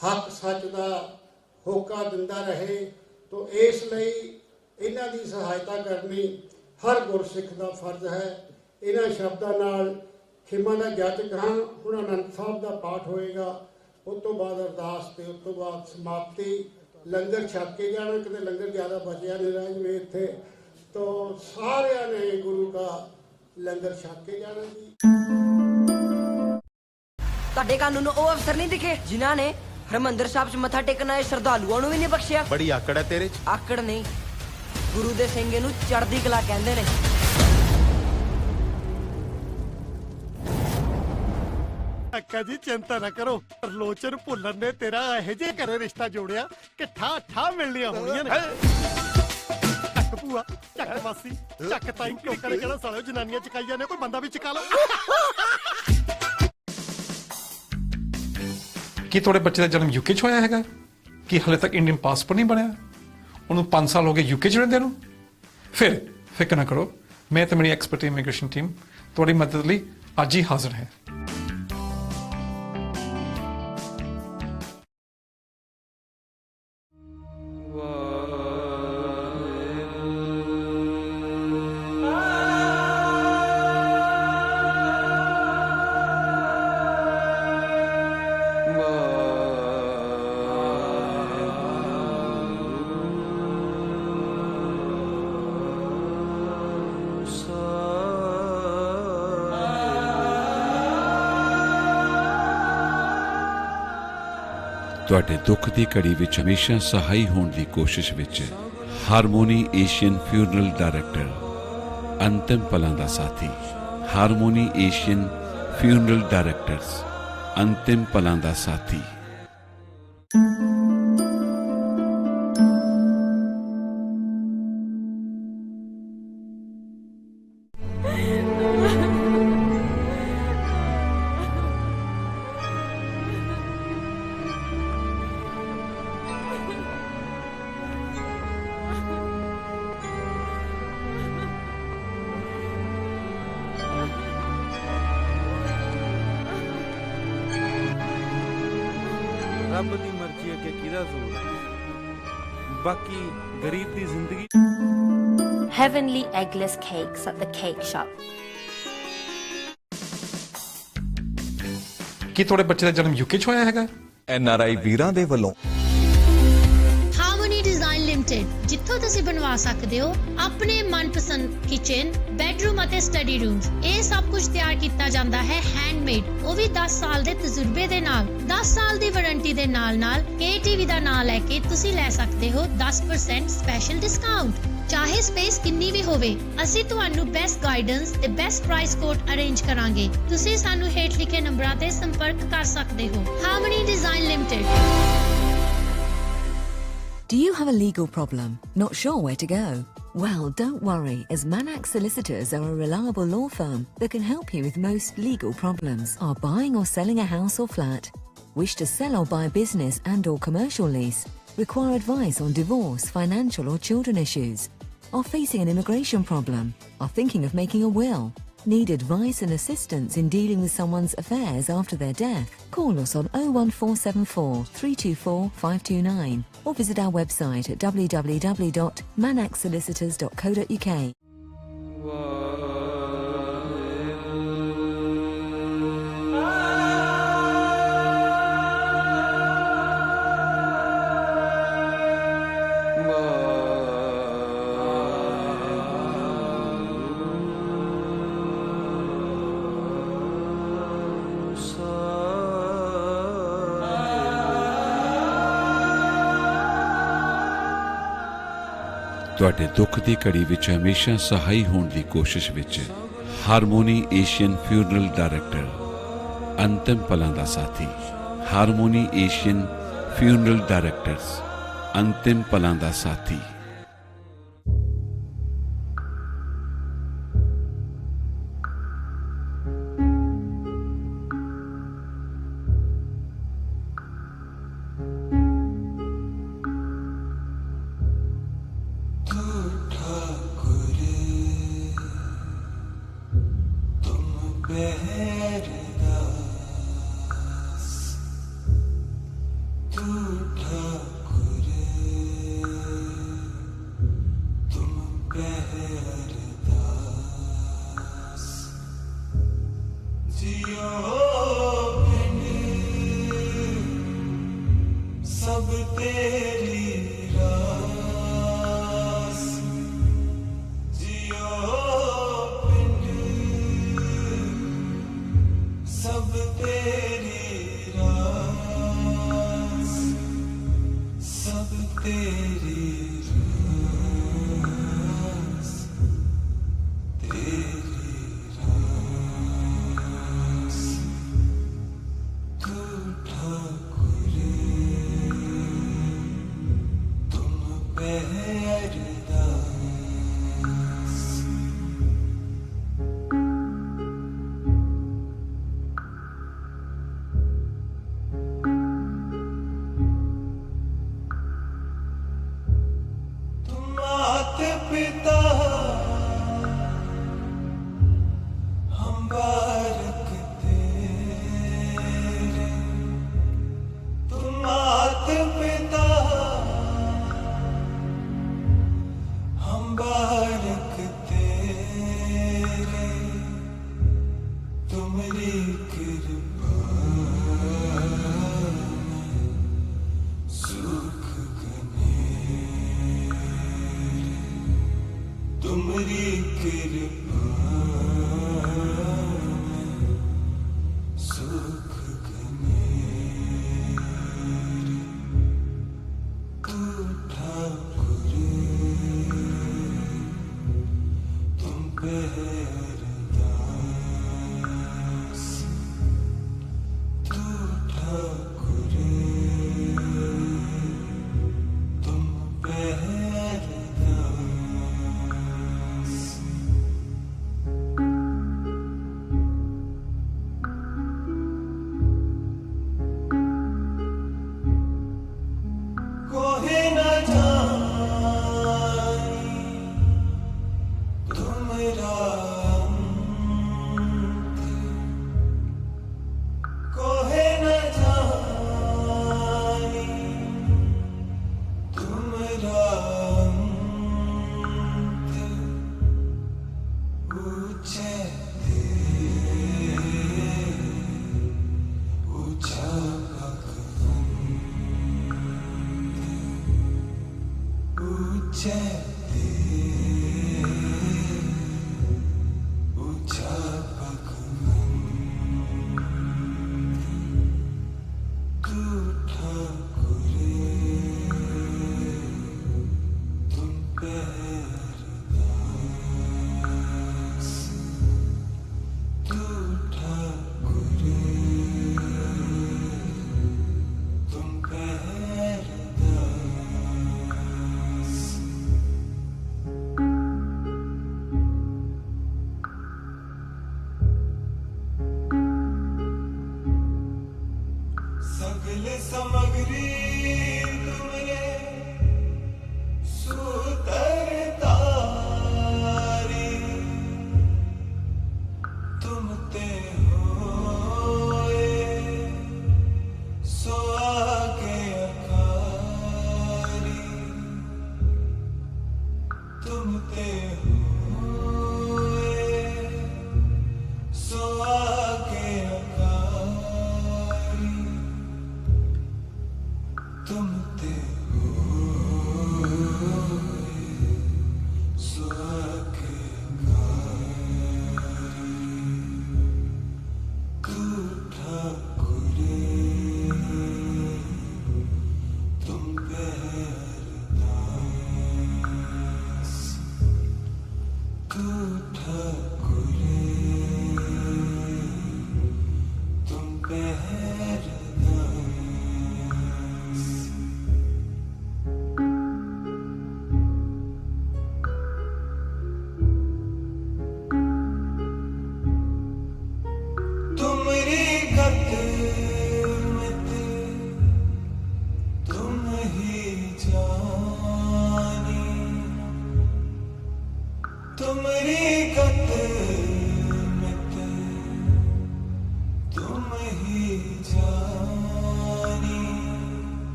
ਹੱਕ ਸੱਚ ਦਾ ਹੋਕਾ ਦਿੰਦਾ ਰਹੇ। तो इस ਲਈ ਇਹਨਾਂ ਦੀ ਸਹਾਇਤਾ ਕਰਨੀ ਹਰ ਗੁਰਸਿੱਖ ਦਾ ਫਰਜ਼ ਹੈ। ਇਹਨਾਂ ਸ਼ਬਦਾਂ ਨਾਲ ਖਿਮਾ ਦਾ ਜਾਚਕ ਹਾਂ। ਹੁਣ ਆਨੰਦ ਸਾਹਿਬ ਦਾ ਪਾਠ ਹੋਏਗਾ, ਉਸ ਤੋਂ ਬਾਅਦ ਅਰਦਾਸ ਤੇ ਉਸ ਤੋਂ ਬਾਅਦ ਸਮਾਪਤੀ। ਲੰਗਰ ਛਕ ਕੇ ਜਾਣਾ, ਕਿਤੇ ਲੰਗਰ ਜ਼ਿਆਦਾ ਬਚਿਆ ਨਹੀਂ ਰਹਿ ਜਵੇ ਇੱਥੇ, तो ਸਾਰਿਆਂ ਨੇ ਗੁਰੂ ਦਾ ਲੰਗਰ ਛਕ ਕੇ ਜਾਣਾ ਜੀ। ਤੁਹਾਡੇ ਕਾਨੂੰਨ ਉਹ ਅਫਸਰ ਨਹੀਂ ਦਿਖੇ ਜਿਨ੍ਹਾਂ ਨੇ ਹਰਮੰਦਰ ਸਾਹਿਬ 'ਚ ਮੱਥਾ ਟੇਕਣ ਆਏ ਸ਼ਰਧਾਲੂਆਂ ਨੂੰ ਵੀ ਨਹੀਂ ਬਖਸ਼ਿਆ? ਬੜੀ ਆਕੜ ਹੈ ਤੇਰੇ 'ਚ। ਆਕੜ ਨਹੀਂ, ਗੁਰੂ ਦੇ ਸਿੰਘ ਨੂੰ ਚੜ੍ਹਦੀ ਕਲਾ ਕਹਿੰਦੇ ਨੇ। ਅੱਕਾ ਜੀ ਚਿੰਤਾ ਨਾ ਕਰੋ, ਲੋਚਨ ਭੁੱਲਣ ਨੇ ਤੇਰਾ ਇਹੋ ਜਿਹੇ ਘਰੇ ਰਿਸ਼ਤਾ ਜੋੜਿਆ ਕਿ ਠਾ ਠਾ ਮਿਲਣੀਆਂ ਹੋਣੀਆਂ ਨੇ। ਚੱਕ ਭੂਆ, ਚੱਕ ਮਾਸੀ, ਚੱਕ ਤਾਈ, ਲੋਕਾਂ ਨੇ ਕਿਹੜਾ ਸਾਲਿਓ ਜਨਾਨੀਆਂ ਚਕਾਈਆਂ ਨੇ, ਕੋਈ ਬੰਦਾ ਵੀ ਚਕਾ ਲਓ। ਕੀ ਤੁਹਾਡੇ ਬੱਚੇ ਦਾ ਜਨਮ ਯੂਕੇ 'ਚ ਹੋਇਆ ਹੈਗਾ? ਕੀ ਹਾਲੇ ਤੱਕ ਇੰਡੀਅਨ ਪਾਸਪੋਰਟ ਨਹੀਂ ਬਣਿਆ? ਉਹਨੂੰ 5 ਸਾਲ ਹੋ ਗਏ ਯੂਕੇ 'ਚ ਰਹਿੰਦੇ ਨੂੰ? ਫਿਰ ਫਿਕਰ ਨਾ ਕਰੋ, ਮੈਂ ਤੇ ਮੇਰੀ ਐਕਸਪਰਟ ਇਮੀਗ੍ਰੇਸ਼ਨ ਟੀਮ ਤੁਹਾਡੀ ਮਦਦ ਲਈ ਅੱਜ ਹੀ ਹਾਜ਼ਰ ਹੈ। ਤੁਹਾਡੇ ਦੁੱਖ ਦੀ ਘੜੀ ਵਿੱਚ ਹਮੇਸ਼ਾ ਸਹਾਈ ਹੋਣ ਦੀ ਕੋਸ਼ਿਸ਼ ਵਿੱਚ ਹਾਰਮੋਨੀ ਏਸ਼ੀਅਨ ਫਿਊਨਰਲ ਡਾਇਰੈਕਟਰ, ਅੰਤਿਮ ਪਲਾਂ ਦਾ ਸਾਥੀ। ਹਾਰਮੋਨੀ ਏਸ਼ੀਅਨ ਫਿਊਨਰਲ ਡਾਇਰੈਕਟਰਸ, ਅੰਤਿਮ ਪਲਾਂ ਦਾ ਸਾਥੀ। ਰੱਬ ਦੀ ਮਰਜ਼ੀ ਅੱਗੇ ਕਿਹਦਾ ਜ਼ੋਰ ਹੈ, ਬਾਕੀ ਗਰੀਬ ਦੀ ਜ਼ਿੰਦਗੀ। Heavenly eggless cakes at the cake shop. ਕੀ ਤੁਹਾਡੇ ਬੱਚੇ ਦਾ ਜਨਮ ਯੂਕੇ 'ਚ ਹੋਇਆ ਹੈਗਾ? NRI ਵੀਰਾਂ ਦੇ ਵੱਲੋਂ ਹਾਰਮੋਨੀ ਡਿਜ਼ਾਈਨ ਲਿਮਟਿਡ, ਜਿੱਥੋਂ ਤੁਸੀਂ ਬਣਵਾ ਸਕਦੇ ਹੋ ਆਪਣੇ ਮਨਪਸੰਦ ਕਿਚਨ, ਬੈਡਰੂਮ ਅਤੇ ਸਟੱਡੀ ਰੂਮਸ। ਇਹ ਸਭ ਕੁਝ ਤਿਆਰ ਕੀਤਾ ਜਾਂਦਾ ਹੈ ਹੈਂਡਮੇਡ, ਉਹ ਵੀ 10 ਸਾਲ ਦੇ ਤਜਰਬੇ ਦੇ ਨਾਲ। 10 ਸਾਲ ਦੀ ਵਾਰੰਟੀ ਦੇ ਨਾਲ KTV ਦਾ ਨਾਮ ਲੈ ਕੇ ਤੁਸੀਂ ਲੈ ਸਕਦੇ ਹੋ 10% ਸਪੈਸ਼ਲ ਡਿਸਕਾਊਂਟ। ਚਾਹੇ ਸਪੇਸ ਕਿੰਨੀ ਵੀ ਹੋਵੇ, ਅਸੀਂ ਤੁਹਾਨੂੰ ਬੈਸਟ ਗਾਈਡੈਂਸ ਤੇ ਬੈਸਟ ਪ੍ਰਾਈਸ ਕੋਡ ਅਰੇਂਜ ਕਰਾਂਗੇ। ਤੁਸੀਂ ਸਾਨੂੰ ਹੇਠ ਲਿਖੇ ਨੰਬਰਾਂ ਤੇ ਸੰਪਰਕ ਕਰ ਸਕਦੇ ਹੋ। Harmony design limited. Do you have a legal problem? Not sure where to go? Well, don't worry, as Manax Solicitors are a reliable law firm that can help you with most legal problems. Are buying or selling a house or flat? Wish to sell or buy business and or commercial lease? Require advice on divorce, financial or children issues? Are facing an immigration problem? Are thinking of making a will? Need advice and assistance in dealing with someone's affairs after their death? Call us on 01474 324 529 or visit our website at www.manaxsolicitors.co.uk. ਤੁਹਾਡੇ ਦੁੱਖ ਦੀ ਘੜੀ ਵਿੱਚ ਹਮੇਸ਼ਾ ਸਹਾਈ ਹੋਣ ਦੀ ਕੋਸ਼ਿਸ਼ ਵਿੱਚ harmony Asian funeral director ਅੰਤਿਮ ਪਲਾਂ ਦਾ ਸਾਥੀ। ਹਾਰਮੋਨੀ ਏਸ਼ੀਅਨ ਫਿਊਨਰਲ ਡਾਇਰੈਕਟਰਸ ਅੰਤਿਮ ਪਲਾਂ ਦਾ ਸਾਥੀ।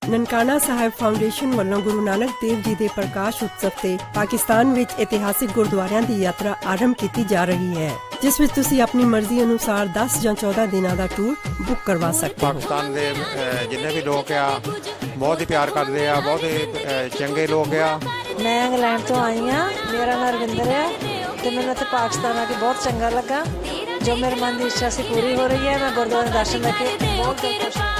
ਨਨਕਾਣਾ ਸਾਹਿਬ ਫਾਊਂਡੇਸ਼ਨ ਵੱਲੋਂ ਗੁਰੂ ਨਾਨਕ ਦੇਵ ਜੀ ਦੇ ਪ੍ਰਕਾਸ਼ ਉਤਸਵ ਤੇ ਪਾਕਿਸਤਾਨ ਵਿੱਚ ਇਤਿਹਾਸਿਕ ਗੁਰਦੁਆਰਿਆਂ ਦੀ ਯਾਤਰਾ ਆਰੰਭ ਕੀਤੀ ਜਾ ਰਹੀ ਹੈ, ਜਿਸ ਵਿੱਚ ਤੁਸੀਂ ਆਪਣੀ ਮਰਜ਼ੀ ਅਨੁਸਾਰ 10 ਜਾਂ 14 ਦਿਨਾਂ ਦਾ ਟੂਰ ਬੁੱਕ ਕਰਵਾ ਸਕਦੇ ਹੋ। ਪਾਕਿਸਤਾਨ ਦੇ ਜਿੰਨੇ ਵੀ ਲੋਕ ਆ ਬਹੁਤ ਹੀ ਪਿਆਰ ਕਰਦੇ ਆ, ਬਹੁਤ ਹੀ ਚੰਗੇ ਲੋਕ ਆ। ਮੈਂ ਇੰਗਲੈਂਡ ਤੋਂ ਆਈ ਹਾਂ, ਮੇਰਾ ਨਾਮ ਰਵਿੰਦਰ ਹੈ ਤੇ ਮੈਨੂੰ ਇੱਥੇ ਪਾਕਿਸਤਾਨ ਆ ਕੇ ਬਹੁਤ ਚੰਗਾ ਲੱਗਾ। ਜੋ ਮੇਰੇ ਮਨ ਦੀ ਇੱਛਾ ਸੀ ਪੂਰੀ ਹੋ ਰਹੀ ਹੈ। ਮੈਂ ਗੁਰਦੁਆਰੇ ਦਰਸ਼ਨ ਕਰਕੇ ਬਹੁਤ ਖੁਸ਼ ਹਾਂ।